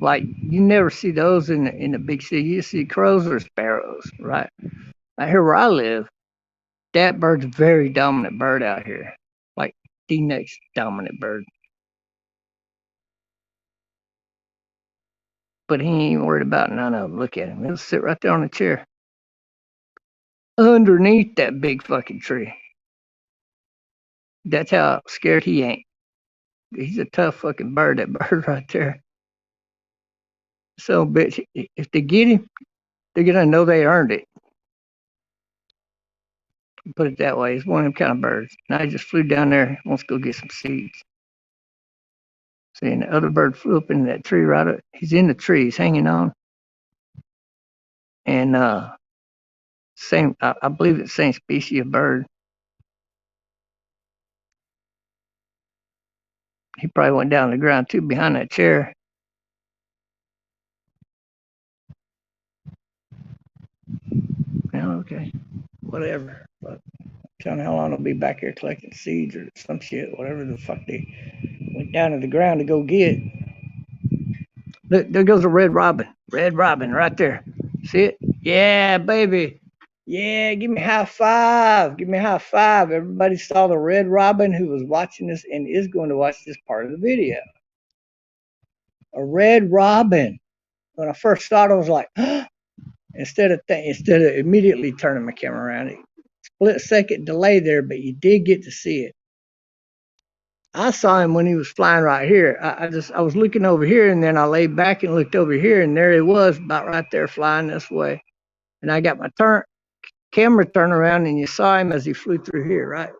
Like you never see those in the big city. You see crows or sparrows, right? Out here where I live, that bird's a very dominant bird out here, like the next dominant bird. But he ain't worried about none of them. Look at him. He'll sit right there on the chair underneath that big fucking tree. That's how scared he ain't. He's a tough fucking bird, that bird right there. So, bitch, if they get him, they're gonna know they earned it. Put it that way. He's one of them kind of birds. And I just flew down there, wants to go get some seeds. See, and the other bird flew up into that tree right up. He's in the tree, he's hanging on. And same, I believe it's the same species of bird. He probably went down to the ground too behind that chair. Yeah, okay. Whatever. But telling how long I'll be back here collecting seeds or some shit, whatever the fuck they went down to the ground to go get. Look, there goes a red robin. Red robin right there. See it? Yeah, baby. Yeah, give me a high five. Give me a high five. Everybody saw the red robin who was watching this and is going to watch this part of the video. A red robin. When I first saw it, I was like, instead of immediately turning my camera around, split second delay there, but you did get to see it. I saw him when he was flying right here. I was looking over here, and then I laid back and looked over here, and there he was, about right there flying this way. And I got my camera turned around and you saw him as he flew through here, right?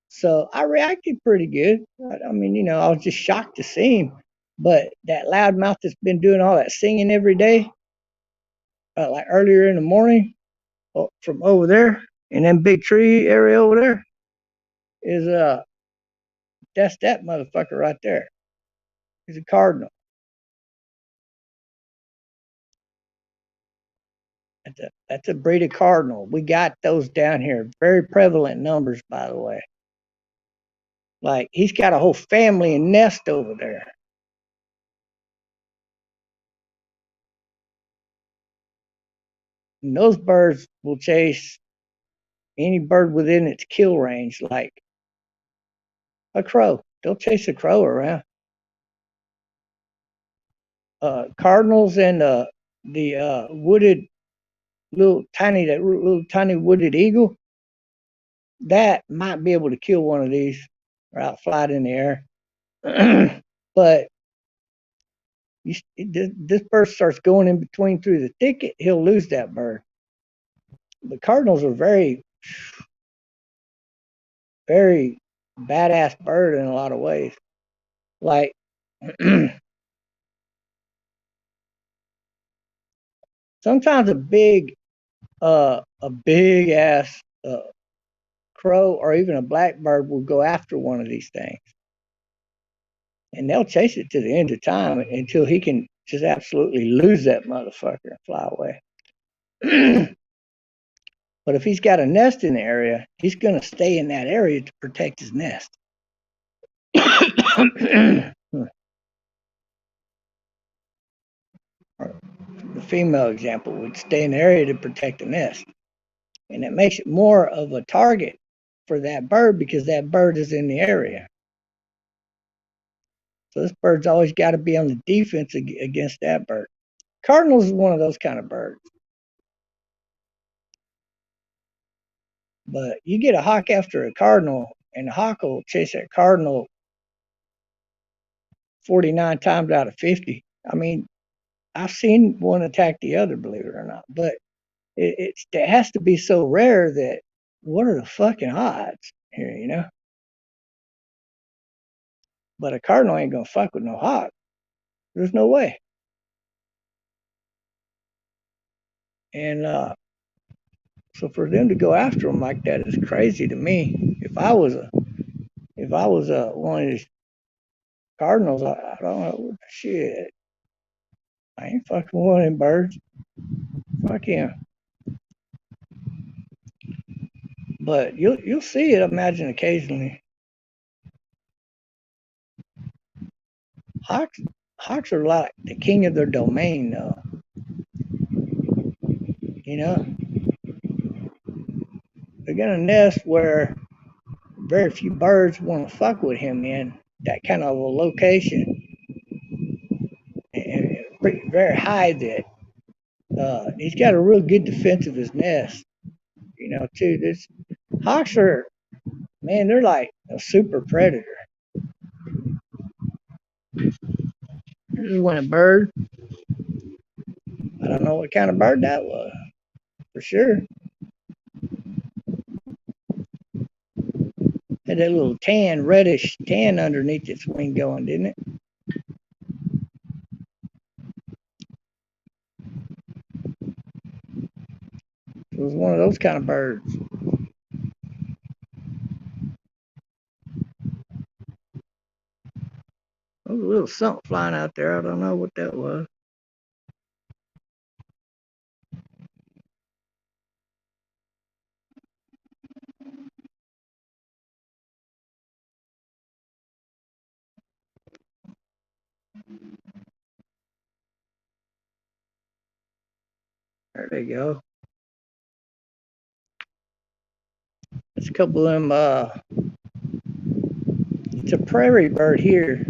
So I reacted pretty good. I mean, I was just shocked to see him. But that loudmouth that's been doing all that singing every day, like earlier in the morning, from over there in that big tree area over there, is that's that motherfucker right there. He's a cardinal. That's a breed of cardinal. We got those down here. Very prevalent numbers, by the way. Like he's got a whole family and nest over there. And those birds will chase any bird within its kill range, like a crow. They'll chase a crow around. Cardinals and the wooded that little tiny wooded eagle, that might be able to kill one of these or outfly it in the air. But this bird starts going in between through the thicket, he'll lose that bird. The cardinals are very, very badass bird in a lot of ways. Like sometimes a big ass crow or even a blackbird will go after one of these things, and they'll chase it to the end of time until he can just absolutely lose that motherfucker and fly away. But if he's got a nest in the area, he's going to stay in that area to protect his nest. The female example would stay in the area to protect the nest. And it makes it more of a target for that bird because that bird is in the area. So this bird's always got to be on the defense against that bird. Cardinals is one of those kind of birds. But you get a hawk after a cardinal, and the hawk will chase that cardinal 49 times out of 50. I mean, I've seen one attack the other, believe it or not. But it has to be so rare that what are the fucking odds here, But a cardinal ain't gonna fuck with no hawk. There's no way. And so for them to go after them like that is crazy to me. If I was one of these cardinals, I don't know shit. I ain't fucking one of them birds. Fuck him. But you'll see it, I imagine, occasionally. Hawks are like the king of their domain, though. They're gonna nest where very few birds want to fuck with him in that kind of a location, and very high that he's got a real good defense of his nest. Too. This hawks are, man, they're like a super predator. This is when a bird, I don't know what kind of bird that was, for sure. Had that little reddish tan underneath its wing going, didn't it? It was one of those kind of birds. There was a little something flying out there. I don't know what that was. There they go. There's a couple of them. It's a prairie bird here,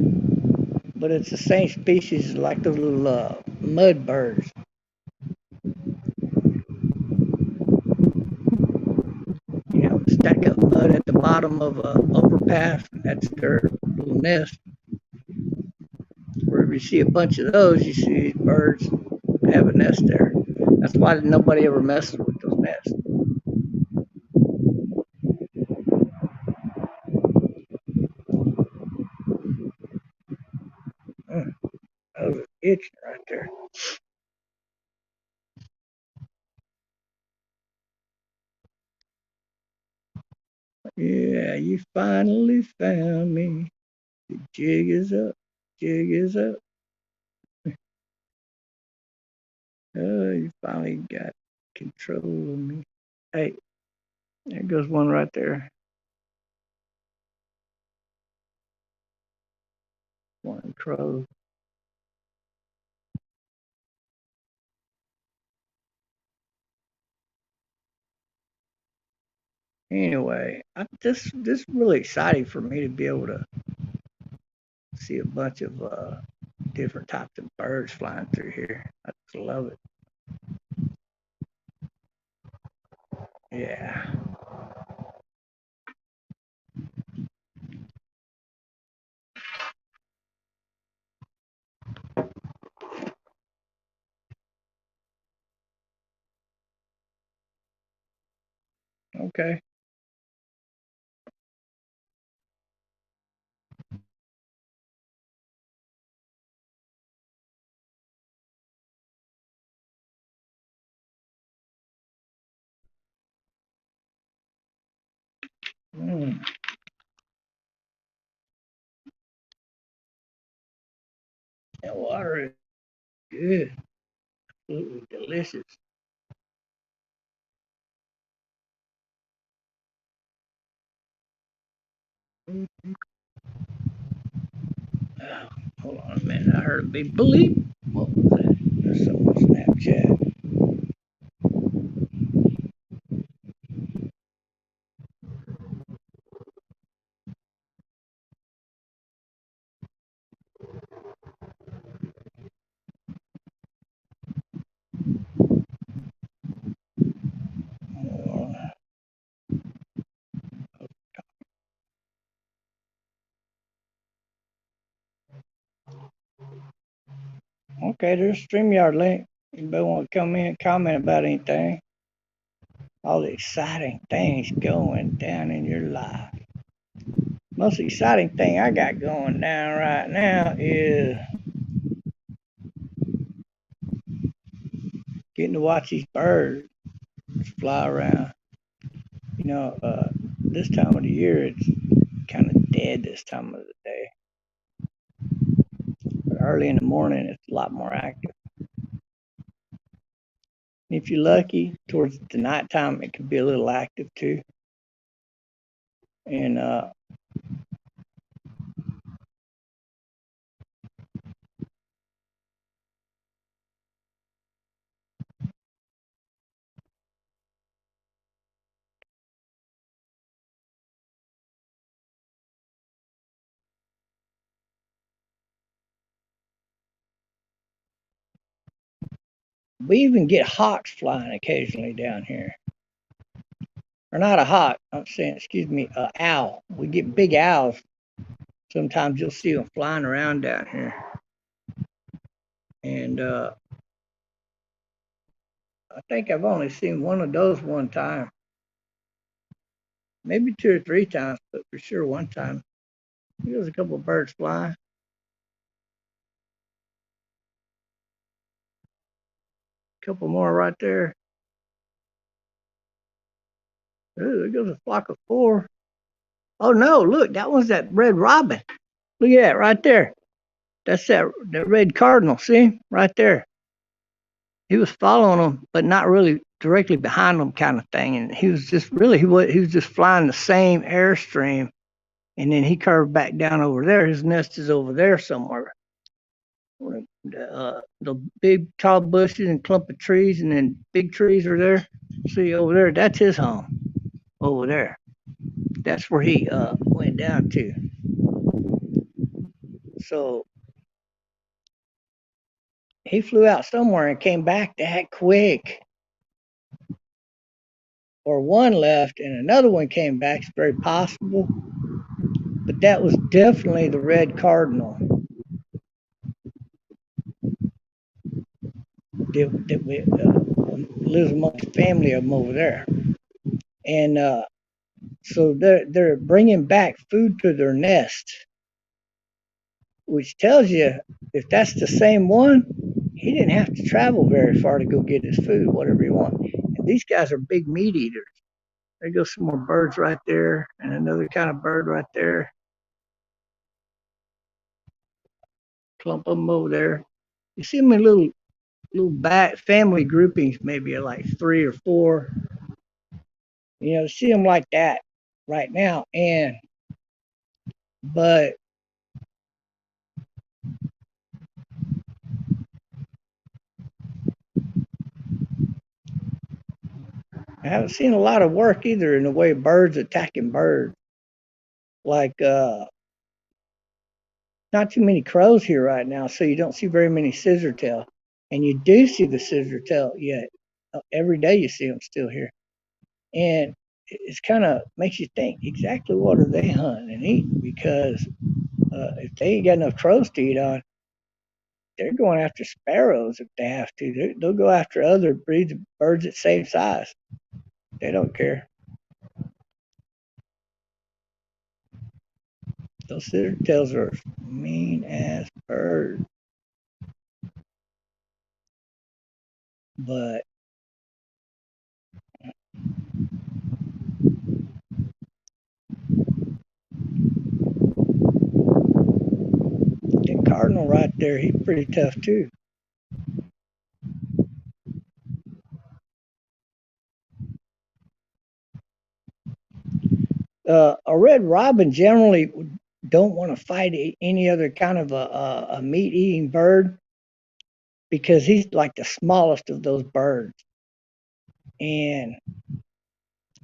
but it's the same species like those little mud birds. Stack up mud at the bottom of an overpass. That's their little nest. Wherever you see a bunch of those, you see these birds have a nest there. That's why nobody ever messes with those nests. itching right there. Yeah, you finally found me. The jig is up. Jig is up. Oh, you finally got control of me. Hey, there goes one right there. One crow. Anyway, this is really exciting for me to be able to see a bunch of different types of birds flying through here. I just love it. Yeah. Okay. Mm, that water is good. Absolutely delicious. Mm. Oh, hold on a minute. I heard a big bleep. What was that? There's something on Snapchat. Oh, okay, there's a StreamYard link. Anybody want to come in and comment about anything? All the exciting things going down in your life. Most exciting thing I got going down right now is getting to watch these birds fly around. You know, this time of the year it's kind of dead this time of the day. But early in the morning it's a lot more active. If you're lucky, towards the nighttime it can be a little active too. And we even get hawks flying occasionally down here. Or not a hawk, I'm saying, excuse me, a owl. We get big owls. Sometimes you'll see them flying around down here. And I think I've only seen one of those one time. Maybe two or three times, but for sure one time. There was a couple of birds flying. A couple more right there. Ooh, there goes a flock of four. Oh no, look, that one's that red robin. Look at that right there. That's that red cardinal. See? Right there. He was following them, but not really directly behind them kind of thing. And he was just really he was just flying the same airstream. And then he curved back down over there. His nest is over there somewhere. The big tall bushes and clump of trees, and then big trees are there. See over there, that's his home. Over there, that's where he went down to. So he flew out somewhere and came back that quick. Or one left and another one came back. It's very possible, but that was definitely the red cardinal that lives amongst the family of them over there. And so they're bringing back food to their nest. which tells you if that's the same one, he didn't have to travel very far to go get his food, whatever he wants. And these guys are big meat eaters. There goes some more birds right there, and another kind of bird right there. Clump of them over there. You see them in little back family groupings, maybe like 3 or 4. You know, see them like that right now. But I haven't seen a lot of work either in the way of birds attacking birds. Like not too many crows here right now, so you don't see very many scissortail. And you do see the scissortail yet. Every day you see them still here. And it's kind of makes you think exactly what are they hunting and eating, because if they ain't got enough crows to eat on, they're going after sparrows if they have to. They'll go after other breeds of birds that same size. They don't care. Those scissor-tails are mean ass birds. But the cardinal right there, he's pretty tough too. A red robin generally don't want to fight any other kind of a meat-eating bird, because he's like the smallest of those birds. And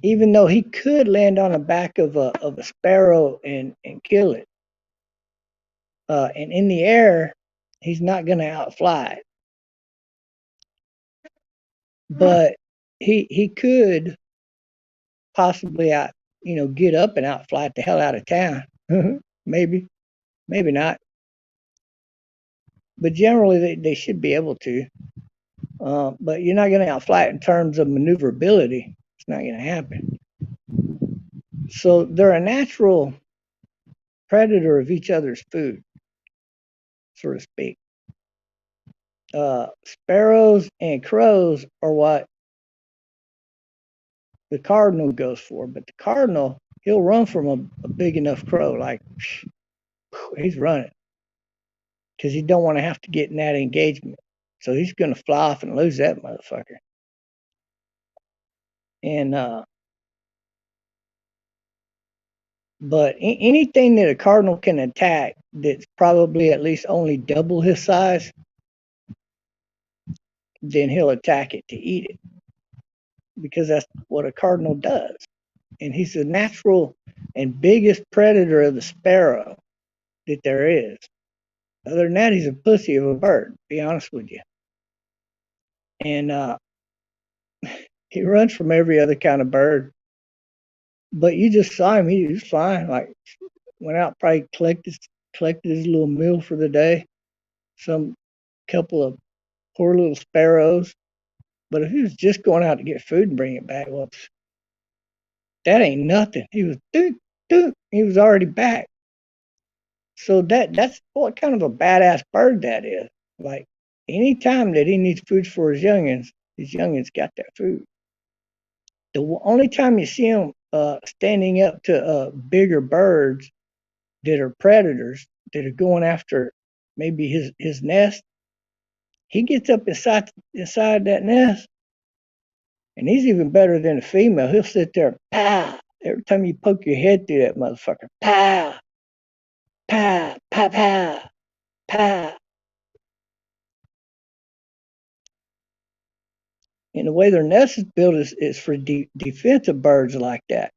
even though he could land on the back of a sparrow and kill it, and in the air, he's not going to outfly it. But he could possibly get up and outfly it the hell out of town. Maybe, maybe not. But generally, they should be able to. But you're not going to outfly it in terms of maneuverability. It's not going to happen. So they're a natural predator of each other's food, so to speak. Sparrows and crows are what the cardinal goes for, but the cardinal, he'll run from a big enough crow, like he's running, because he don't want to have to get in that engagement. So he's going to fly off and lose that motherfucker. And but anything that a cardinal can attack that's probably at least only double his size, then he'll attack it to eat it, because that's what a cardinal does. And he's the natural and biggest predator of the sparrow that there is. Other than that, he's a pussy of a bird, to be honest with you. And he runs from every other kind of bird. But you just saw him; he was fine. Like, went out, probably collected his little meal for the day. Some couple of poor little sparrows. But if he was just going out to get food and bring it back, well, that ain't nothing. He was doot doot. He was already back. So that's what kind of a badass bird that is. Like, anytime that he needs food for his youngins got that food. The only time you see him standing up to bigger birds that are predators that are going after maybe his nest, he gets up inside that nest, and he's even better than a female. He'll sit there, pow, every time you poke your head through that motherfucker, pow, pow, pow, pow, pow. And the way their nest is built is for defensive birds like that.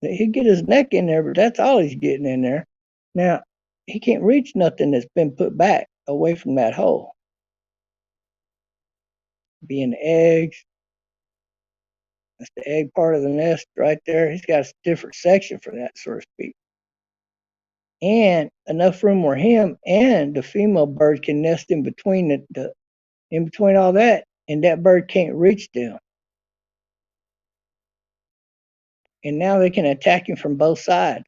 He'd get his neck in there, but that's all he's getting in there. Now, he can't reach nothing that's been put back away from that hole. Being the eggs, that's the egg part of the nest right there. He's got a different section for that, so to speak. And enough room where him and the female bird can nest in between in between all that, and that bird can't reach them. And now they can attack him from both sides.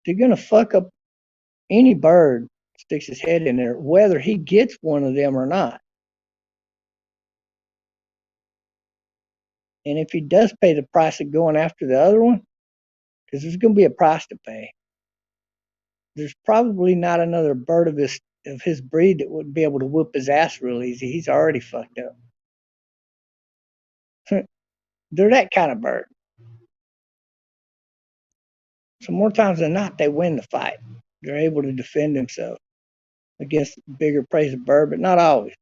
They're gonna fuck up any bird sticks his head in there, whether he gets one of them or not. And if he does pay the price of going after the other one, because there's going to be a price to pay, there's probably not another bird of his breed that would be able to whoop his ass real easy. He's already fucked up. They're that kind of bird. So more times than not, they win the fight. They're able to defend themselves against bigger prey of bird, but not always.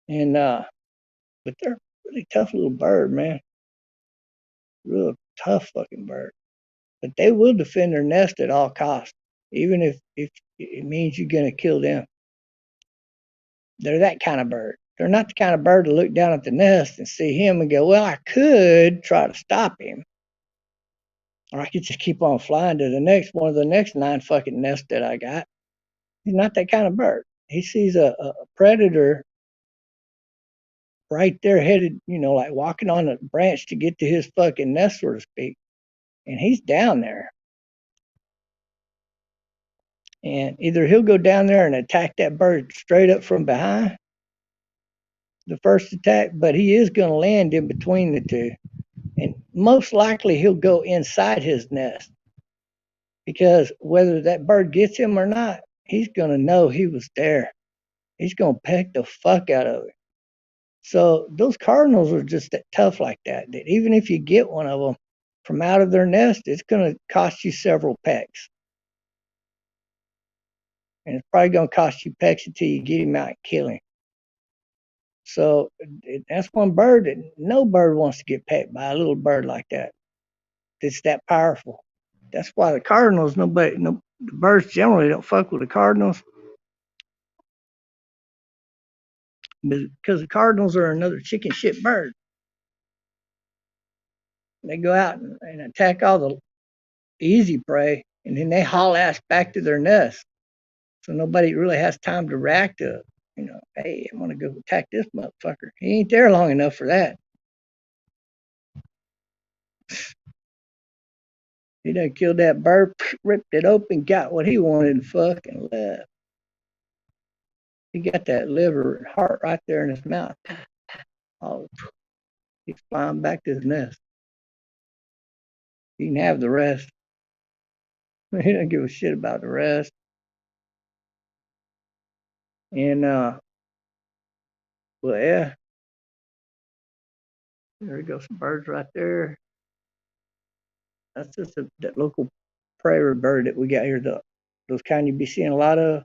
And but they're a really tough little bird, man. Real tough fucking bird. But they will defend their nest at all costs, even if it means you're gonna kill them. They're that kind of bird. They're not the kind of bird to look down at the nest and see him and go, well, I could try to stop him. Or I could just keep on flying to the next one of the next 9 fucking nests that I got. He's not that kind of bird. He sees a predator right there headed, like walking on a branch to get to his fucking nest, so to speak. And he's down there. And either he'll go down there and attack that bird straight up from behind, the first attack, but he is going to land in between the two. And most likely he'll go inside his nest, because whether that bird gets him or not, he's going to know he was there. He's going to peck the fuck out of it. So those cardinals are just that tough like that even if you get one of them from out of their nest, it's going to cost you several pecks. And it's probably going to cost you pecks until you get him out and kill him. So that's one bird that no bird wants to get pecked by, a little bird like that. It's that powerful. That's why the cardinals, the birds generally don't fuck with the cardinals, because the cardinals are another chicken shit bird. They go out and attack all the easy prey, and then they haul ass back to their nest. So nobody really has time to react to, hey, I'm going to go attack this motherfucker. He ain't there long enough for that. He done killed that bird, ripped it open, got what he wanted, and fucking left. He got that liver and heart right there in his mouth. Oh, he's flying back to his nest. He can have the rest. He doesn't give a shit about the rest. And well, yeah, there goes some birds right there. That's just that local prairie bird that we got here. Those kind you be seeing a lot of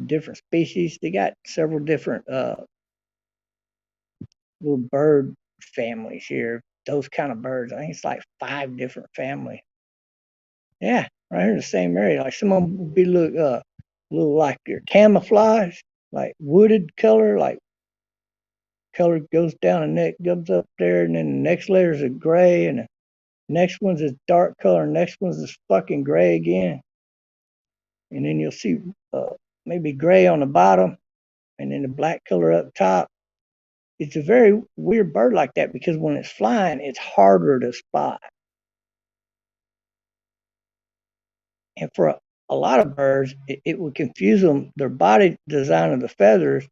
different species. They got several different little bird families here. Those kind of birds. I think it's like 5 different families. Yeah, right here in the same area. Like some of them would be little like your camouflage, like wooded color, like color goes down and neck comes up there, and then the next layer is a gray, and the next one's a dark color, and the next one's this fucking gray again. And then you'll see maybe gray on the bottom, and then the black color up top. It's a very weird bird like that, because when it's flying, it's harder to spot. And for a lot of birds, it would confuse them, their body design of the feathers.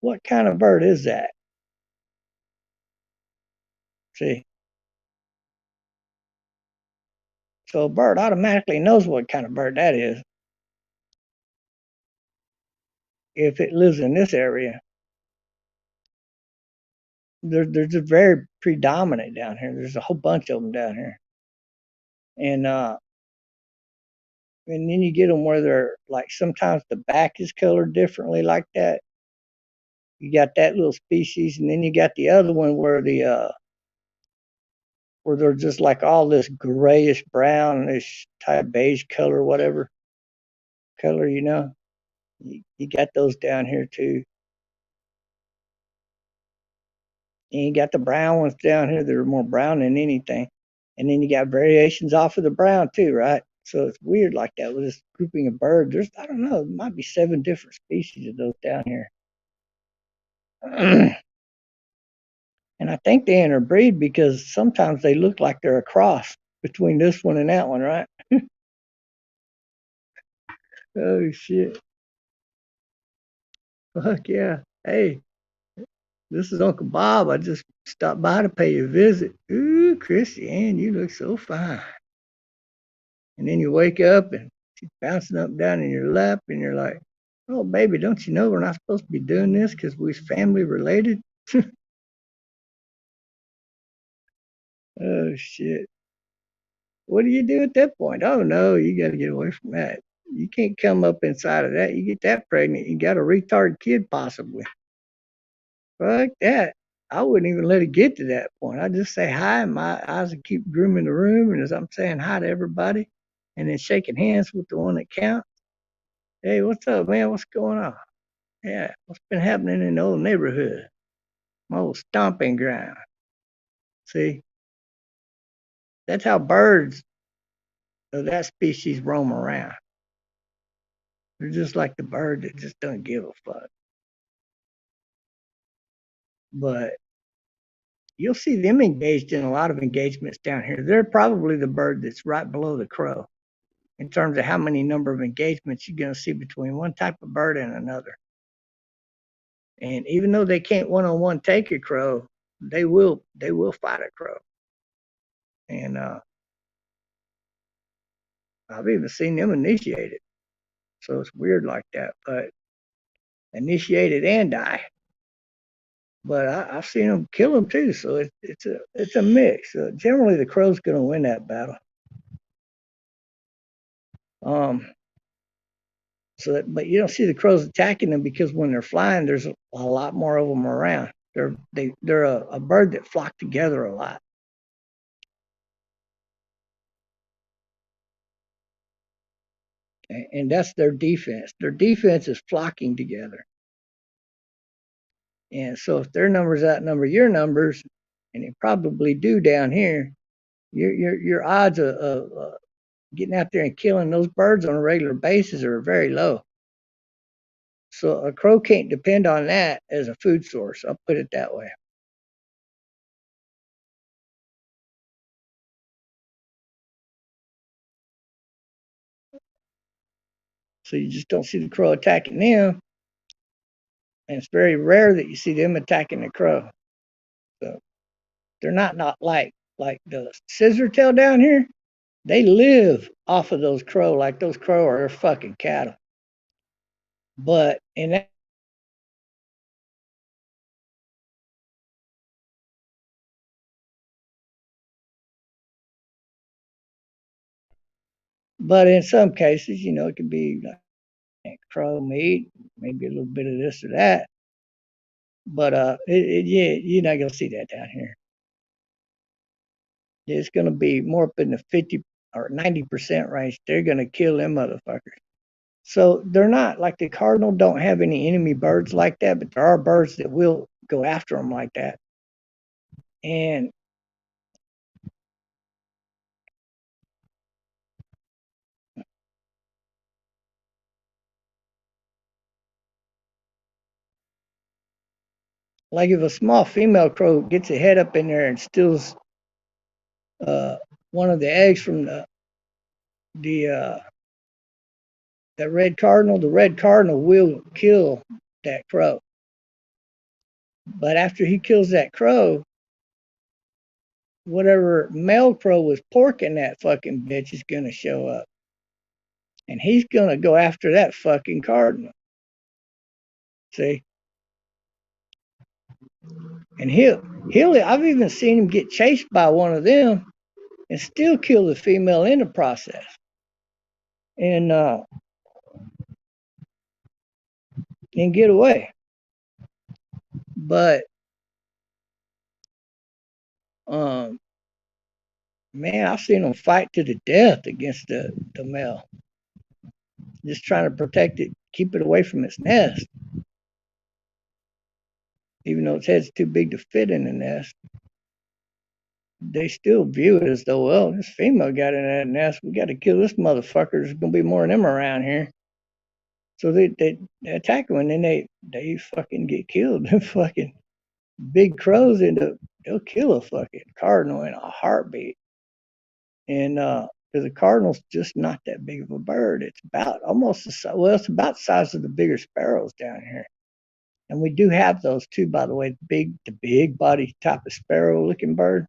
What kind of bird is that? See? So a bird automatically knows what kind of bird that is if it lives in this area. They're just very predominant down here. There's a whole bunch of them down here. And then you get them where they're like, sometimes the back is colored differently like that. You got that little species, and then you got the other one where where they're just like all this grayish brownish type beige color, whatever color, You got those down here too. And you got the brown ones down here that are more brown than anything. And then you got variations off of the brown too, right? So it's weird like that with this grouping of birds. I don't know, there might be 7 different species of those down here. And I think they interbreed because sometimes they look like they're a cross between this one and that one, right? Oh shit. Fuck yeah. Hey, this is Uncle Bob. I just stopped by to pay you a visit. Ooh, Chrissy Ann, you look so fine. And then you wake up and she's bouncing up and down in your lap, and you're like, oh, baby, don't you know we're not supposed to be doing this because we're family related? Oh, shit. What do you do at that point? Oh, no, you got to get away from that. You can't come up inside of that. You get that pregnant, you got a retarded kid possibly. Fuck that. I wouldn't even let it get to that point. I'd just say hi, and my eyes would keep grooming the room. And as I'm saying hi to everybody and then shaking hands with the one that counts, hey, what's up, man? What's going on? Yeah, what's been happening in the old neighborhood? My old stomping ground. See, that's how birds of that species roam around. They're just like the bird that just doesn't give a fuck. But you'll see them engaged in a lot of engagements down here. They're probably the bird that's right below the crow in terms of how many number of engagements you're going to see between one type of bird and another. And even though they can't one-on-one take a crow, they will fight a crow. And I've even seen them initiate it. So it's weird like that, but initiate it and die. But I've seen them kill them too. So it's a mix. Generally, the crow's going to win that battle. Um, but you don't see the crows attacking them because when they're flying, there's a lot more of them around. They're a bird that flock together a lot. And that's their defense. Their defense is flocking together. And so if their numbers outnumber your numbers, and they probably do down here, your odds of getting out there and killing those birds on a regular basis are very low. So a crow can't depend on that as a food source. I'll put it that way. So you just don't see the crow attacking them, and it's very rare that you see them attacking the crow. So they're not like the scissor tail down here. They live off of those crow like those crow are their fucking cattle. But in that, but in some cases, it can be like crow meat, maybe a little bit of this or that. But yeah, you're not gonna see that down here. It's gonna be more up in the 50 or 90% range. They're gonna kill them motherfuckers. So they're not like the cardinal. Don't have any enemy birds like that, but there are birds that will go after them like that. And like if a small female crow gets a head up in there and steals uh, one of the eggs from the that red cardinal, the red cardinal will kill that crow. But after he kills that crow, whatever male crow was porking that fucking bitch is gonna show up, and he's gonna go after that fucking cardinal. See, and he'll. I've even seen him get chased by one of them and still kill the female in the process. And and get away. But um, man, I've seen them fight to the death against the male, just trying to protect it, keep it away from its nest, even though its head's too big to fit in the nest. They still view it as though, well, this female got in that nest. We got to kill this motherfucker. There's gonna be more of them around here. So they attack them, and then they fucking get killed. Fucking big crows they'll kill a fucking cardinal in a heartbeat. And because the cardinal's just not that big of a bird. It's about almost the size, well, it's about the size of the bigger sparrows down here. And we do have those too, by the way. The big body type of sparrow looking bird.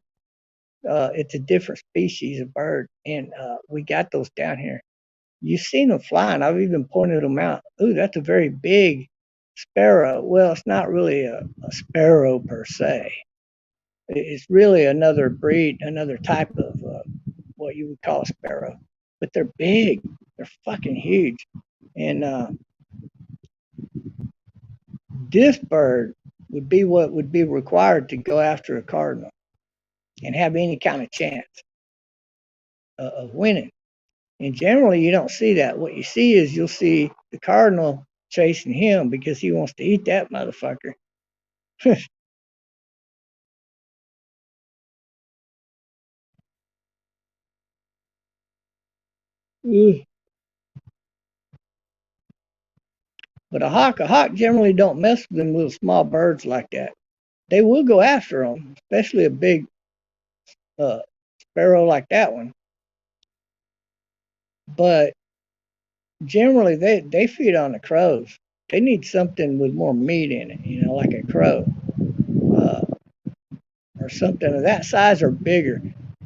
It's a different species of bird, and we got those down here. You've seen them flying. I've even pointed them out. Ooh, that's a very big sparrow. Well, it's not really a sparrow per se. It's really another breed, another type of what you would call a sparrow. But they're big. They're fucking huge. And this bird would be what would be required to go after a cardinal and have any kind of chance of winning. And generally, you don't see that. What you see is you'll see the cardinal chasing him because he wants to eat that motherfucker. But a hawk generally don't mess with them little small birds like that. They will go after them, especially a big uh, sparrow like that one. But generally, they feed on the crows. They need something with more meat in it, like a crow uh, or something of that size or bigger.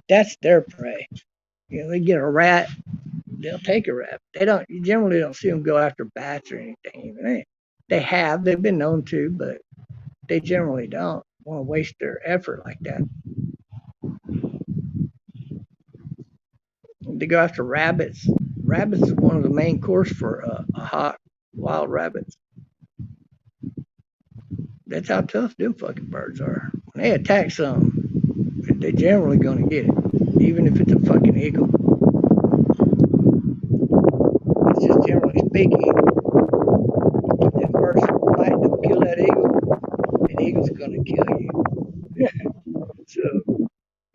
That's their prey. They get a rat, they'll take a rat. They don't. You generally don't see them go after bats or anything. Even they've been known to, but they generally don't want to waste their effort like that. They go after rabbits. Rabbits is one of the main course for a hawk. Wild rabbits. That's how tough them fucking birds are. When they attack something, they're generally gonna get it, even if it's a fucking eagle. It's just generally speaking, if that first bite don't kill that eagle, an eagle's gonna kill you. So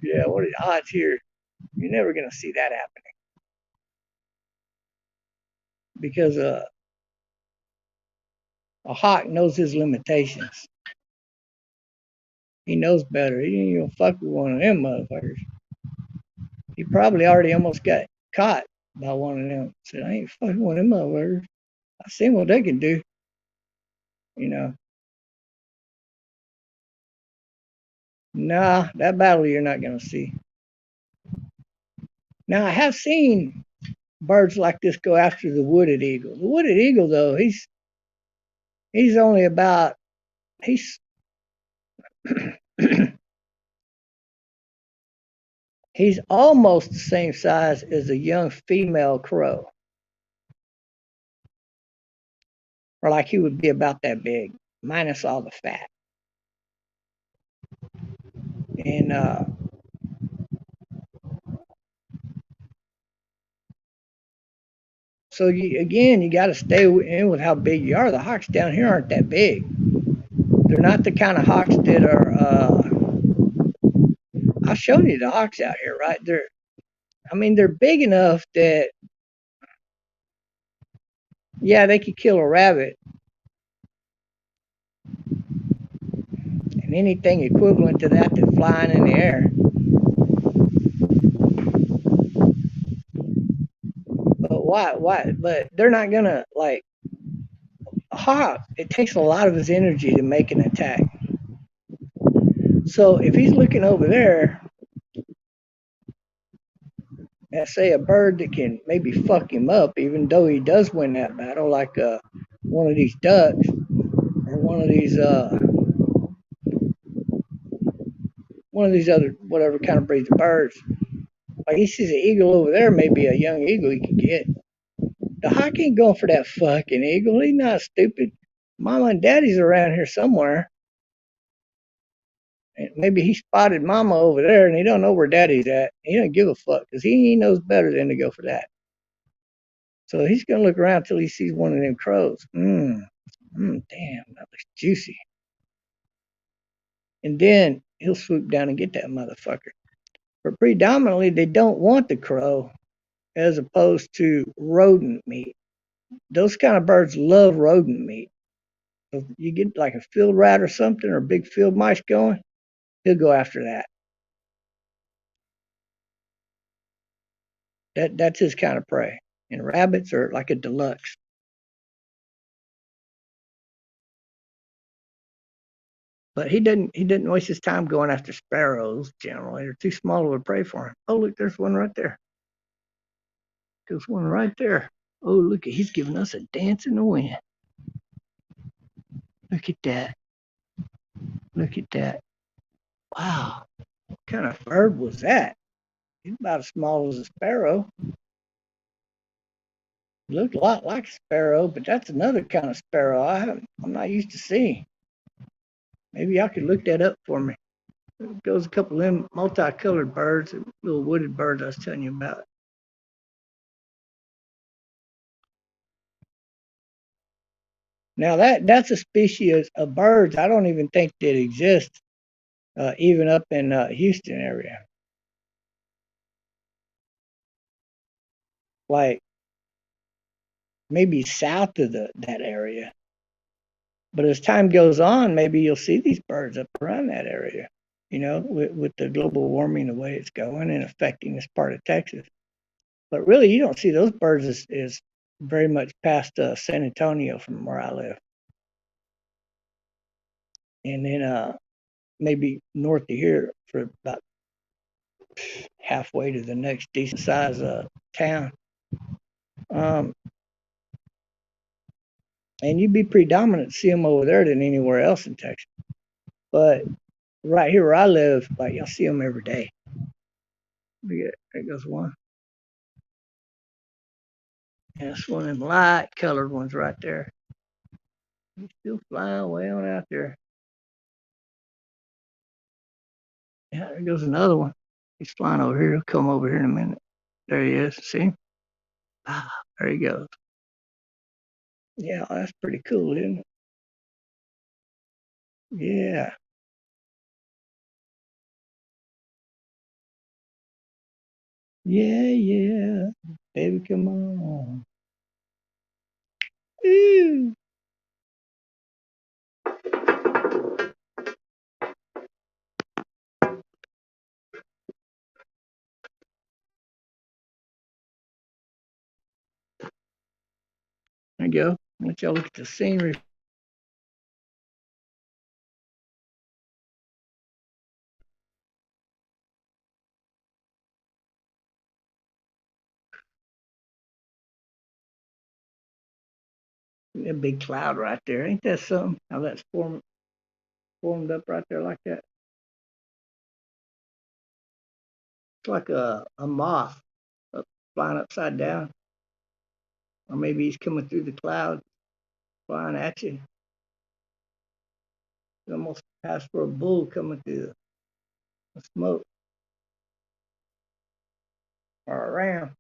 yeah, what are the odds here? You're never gonna see that happening because a hawk knows his limitations. He knows better. He ain't gonna fuck with one of them motherfuckers. He probably already almost got caught by one of them. Said, I ain't fucking one of them motherfuckers. I seen what they can do, you know. Nah, that battle you're not gonna see. Now I have seen birds like this go after the wooded eagle. The wooded eagle though, he's only about he's he's almost the same size as a young female crow. Or like he would be about that big, minus all the fat. And so you got to stay in with how big you are. The hawks down here aren't that big. They're not the kind of hawks that are. I've shown you the hawks out here, right? I mean, they're big enough that yeah, they could kill a rabbit and anything equivalent to that that's flying in the air. But why? Why? But they're not gonna like a hawk. It takes a lot of his energy to make an attack. So if he's looking over there at say a bird that can maybe fuck him up, even though he does win that battle, like one of these ducks or one of these other whatever kind of breeds of birds. Like he sees an eagle over there, maybe a young eagle he can get. The hawk ain't going for that fucking eagle. He's not stupid. Mama and daddy's around here somewhere. And maybe he spotted mama over there and he don't know where daddy's at. He don't give a fuck because he knows better than to go for that. So he's gonna look around till he sees one of them crows. Damn, that looks juicy. And then he'll swoop down and get that motherfucker. But predominantly, they don't want the crow as opposed to rodent meat. Those kind of birds love rodent meat. If you get like a field rat or something or big field mice going, he'll go after that. That's his kind of prey. And rabbits are like a deluxe. But he didn't waste his time going after sparrows. Generally, they're too small to prey for him. Oh, look, there's one right there. There's one right there. Oh, look, he's giving us a dance in the wind. Look at that. Look at that. Wow. What kind of bird was that? He's about as small as a sparrow. Looked a lot like a sparrow, but that's another kind of sparrow I'm not used to seeing. Maybe y'all could look that up for me. There goes a couple of them multicolored birds, little wooded birds I was telling you about. Now that's a species of birds I don't even think that exist even up in Houston area. Like maybe south of that area. But as time goes on, maybe you'll see these birds up around that area. With the global warming the way it's going and affecting this part of Texas. But really, you don't see those birds as very much past San Antonio from where I live. And then maybe north of here for about halfway to the next decent size town. Um, and you'd be predominant to see them over there than anywhere else in Texas. But right here where I live, like you'll see them every day. There goes one. And that's one of them light colored ones right there. He's still flying way on out there. Yeah, there goes another one. He's flying over here. He'll come over here in a minute. There he is. See? Ah, there he goes. Yeah, that's pretty cool, isn't it? Yeah. Yeah, yeah. Baby, come on. Ooh. There you go. Let y'all look at the scenery. That big cloud right there. Ain't that something? How that's formed up right there like that. It's like a moth flying upside down. Or maybe he's coming through the cloud, flying at you. You almost pass for a bull coming through the smoke or a ram.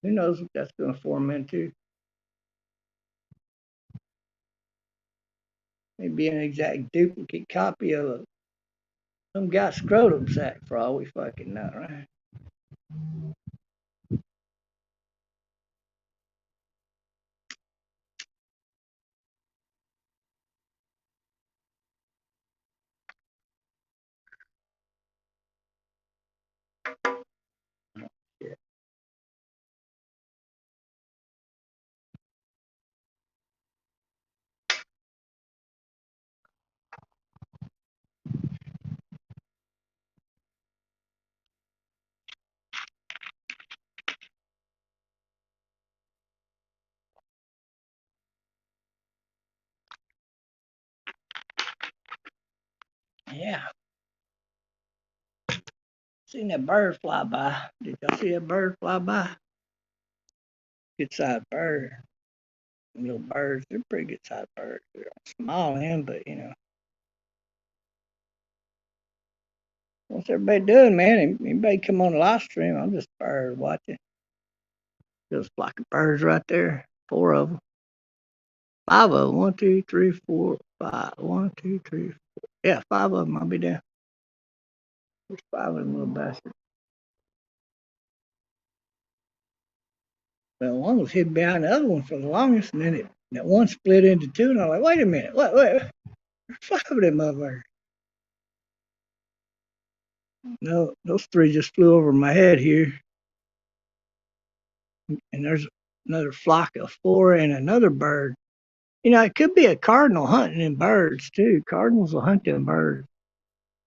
Who knows what that's going to form into? Maybe an exact duplicate copy of some guy's scrotum sack for all we fucking know, right? Yeah. Yeah. Seen that bird fly by. Did y'all see that bird fly by? Good sized bird. Little birds, they're pretty good sized birds. They're small in, but what's everybody doing, man? Anybody come on the live stream? I'm just bird watching. There's a flock of birds right there. Four of them. Five of them. One, two, three, four, five. One, two, three, four. Yeah, five of them. I'll be there. There's five of them little bastards. Well, one was hidden behind the other one for the longest, and then that one split into two, and I'm like, wait a minute, wait, there's five of them motherfuckers. No, those three just flew over my head here, and another flock of four, and another bird. It could be a cardinal hunting in birds too. Cardinals will hunt them birds.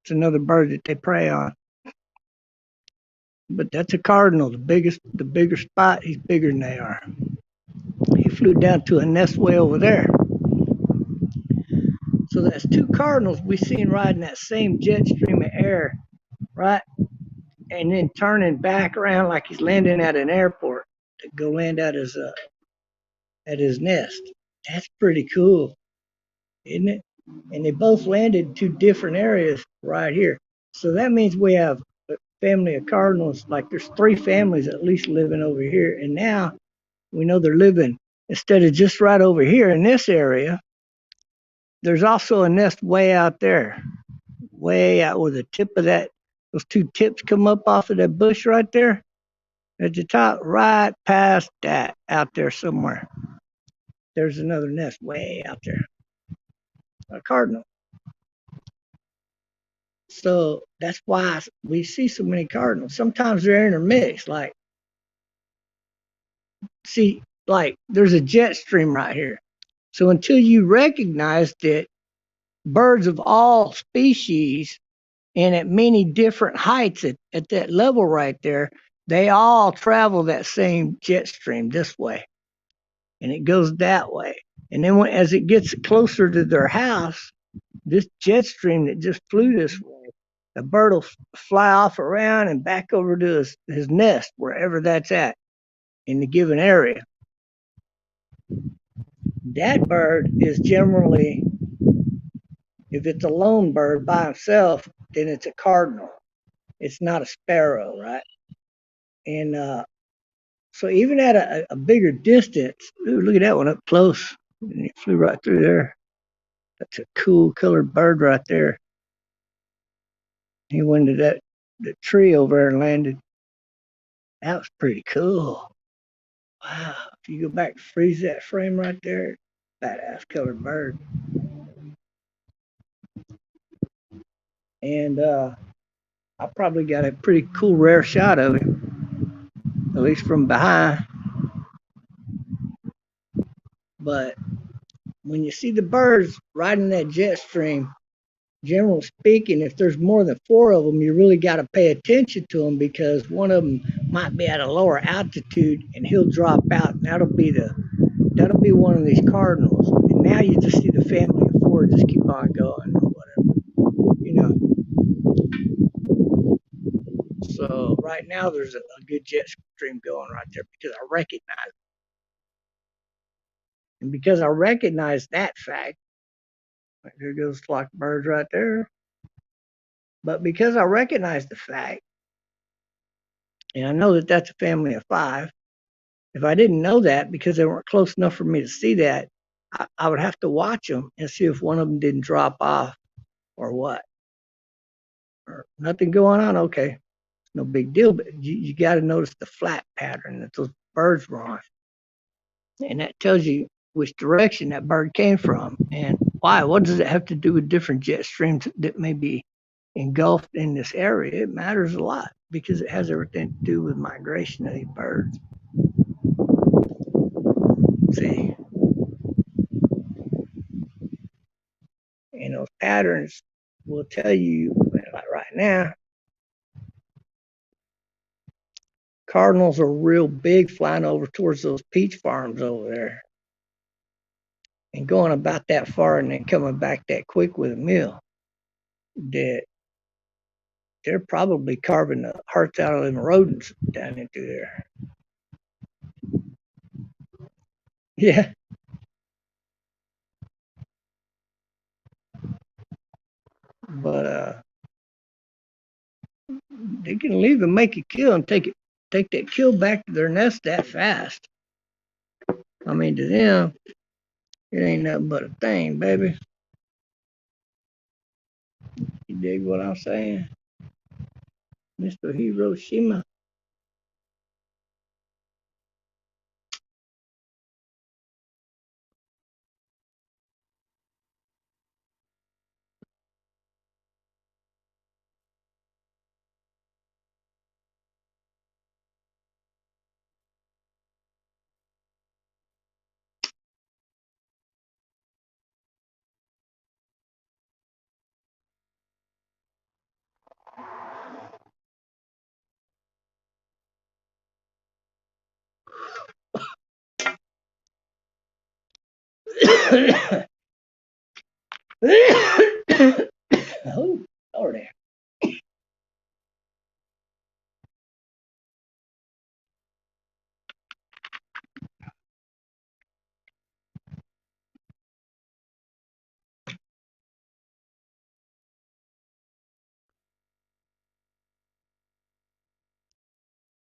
It's another bird that they prey on. But that's a cardinal, the bigger spot. He's bigger than they are. He flew down to a nest way over there. So that's two cardinals we seen riding that same jet stream of air, right? And then turning back around like he's landing at an airport to go land at his nest. That's pretty cool, isn't it? And they both landed in two different areas right here. So that means we have a family of cardinals. Like there's three families at least living over here. And now we know they're living instead of just right over here in this area. There's also a nest way out there, way out where the tip of those two tips come up off of that bush right there at the top, right past that out there somewhere. There's another nest way out there, a cardinal. So that's why we see so many cardinals. Sometimes they're intermixed. Like there's a jet stream right here. So until you recognize that birds of all species and at many different heights at that level right there, they all travel that same jet stream this way. And it goes that way. And then as it gets closer to their house, this jet stream that just flew this way, the bird will fly off around and back over to his nest, wherever that's at in the given area. That bird is generally, if it's a lone bird by himself, then it's a cardinal. It's not a sparrow, right? And so even at a bigger distance, ooh, look at that one up close. And it flew right through there. That's a cool colored bird right there. He went to the tree over there and landed. That was pretty cool. Wow. If you go back, freeze that frame right there, badass colored bird. And I probably got a pretty cool rare shot of him, at least from behind. But when you see the birds riding that jet stream, generally speaking, if there's more than four of them, you really got to pay attention to them because one of them might be at a lower altitude and he'll drop out. And that'll be one of these cardinals. And now you just see the family of four just keep on going or whatever, you know. So right now there's a good jet stream going right there because I recognize it. And because I recognize that fact, like there goes flock of birds right there. But because I recognize the fact, and I know that that's a family of five, if I didn't know that because they weren't close enough for me to see that, I would have to watch them and see if one of them didn't drop off or what. Or nothing going on. Okay, no big deal. But you got to notice the flat pattern that those birds were on, and that tells you which direction that bird came from and why. What does it have to do with different jet streams that may be engulfed in this area? It matters a lot because it has everything to do with migration of these birds. See, and those patterns will tell you, like right now, cardinals are real big flying over towards those peach farms over there and going about that far and then coming back that quick with a meal. That they're probably carving the hearts out of them rodents down into there. Yeah, but they can leave and make a kill and take that kill back to their nest that fast. I mean, to them, it ain't nothing but a thing, baby. You dig what I'm saying, Mr. Hiroshima? Oh, Lordy.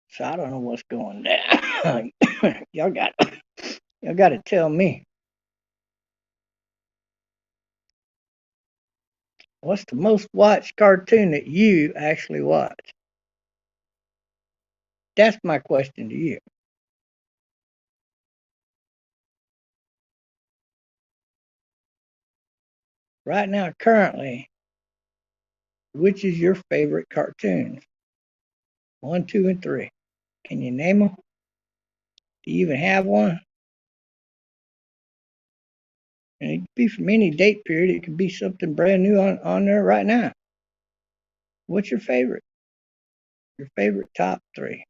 So I don't know what's going down. y'all got y'all got to tell me what's the most watched cartoon that you actually watch. That's my question to you. Right now, currently, which is your favorite cartoon? One, two, and three. Can you name them? Do you even have one? And it could be from any date period. It could be something brand new on there right now. What's your favorite? Your favorite top three.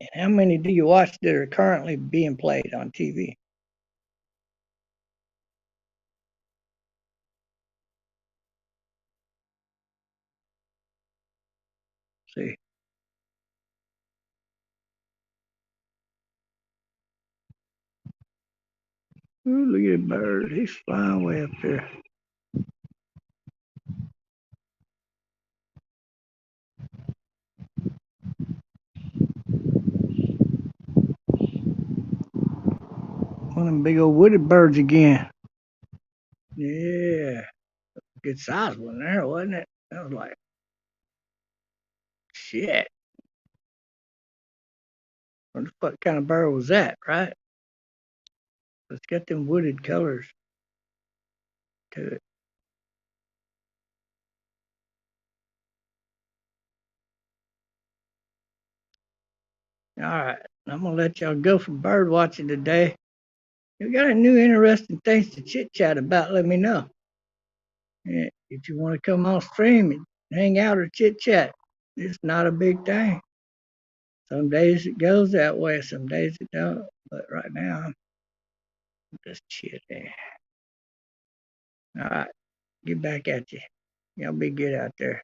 And how many do you watch that are currently being played on TV? See, ooh, look at that bird. He's flying way up there. One of them big old wooded birds again. Yeah, good size one there, wasn't it? I was like, shit. What kind of bird was that, right? It's got them wooded colors to it. All right, I'm gonna let y'all go for bird watching today. You got any new interesting things to chit chat about? Let me know. Yeah, if you want to come on stream and hang out or chit chat, it's not a big thing. Some days it goes that way, some days it don't. But right now, I'm just chitting. All right, get back at you. Y'all be good out there.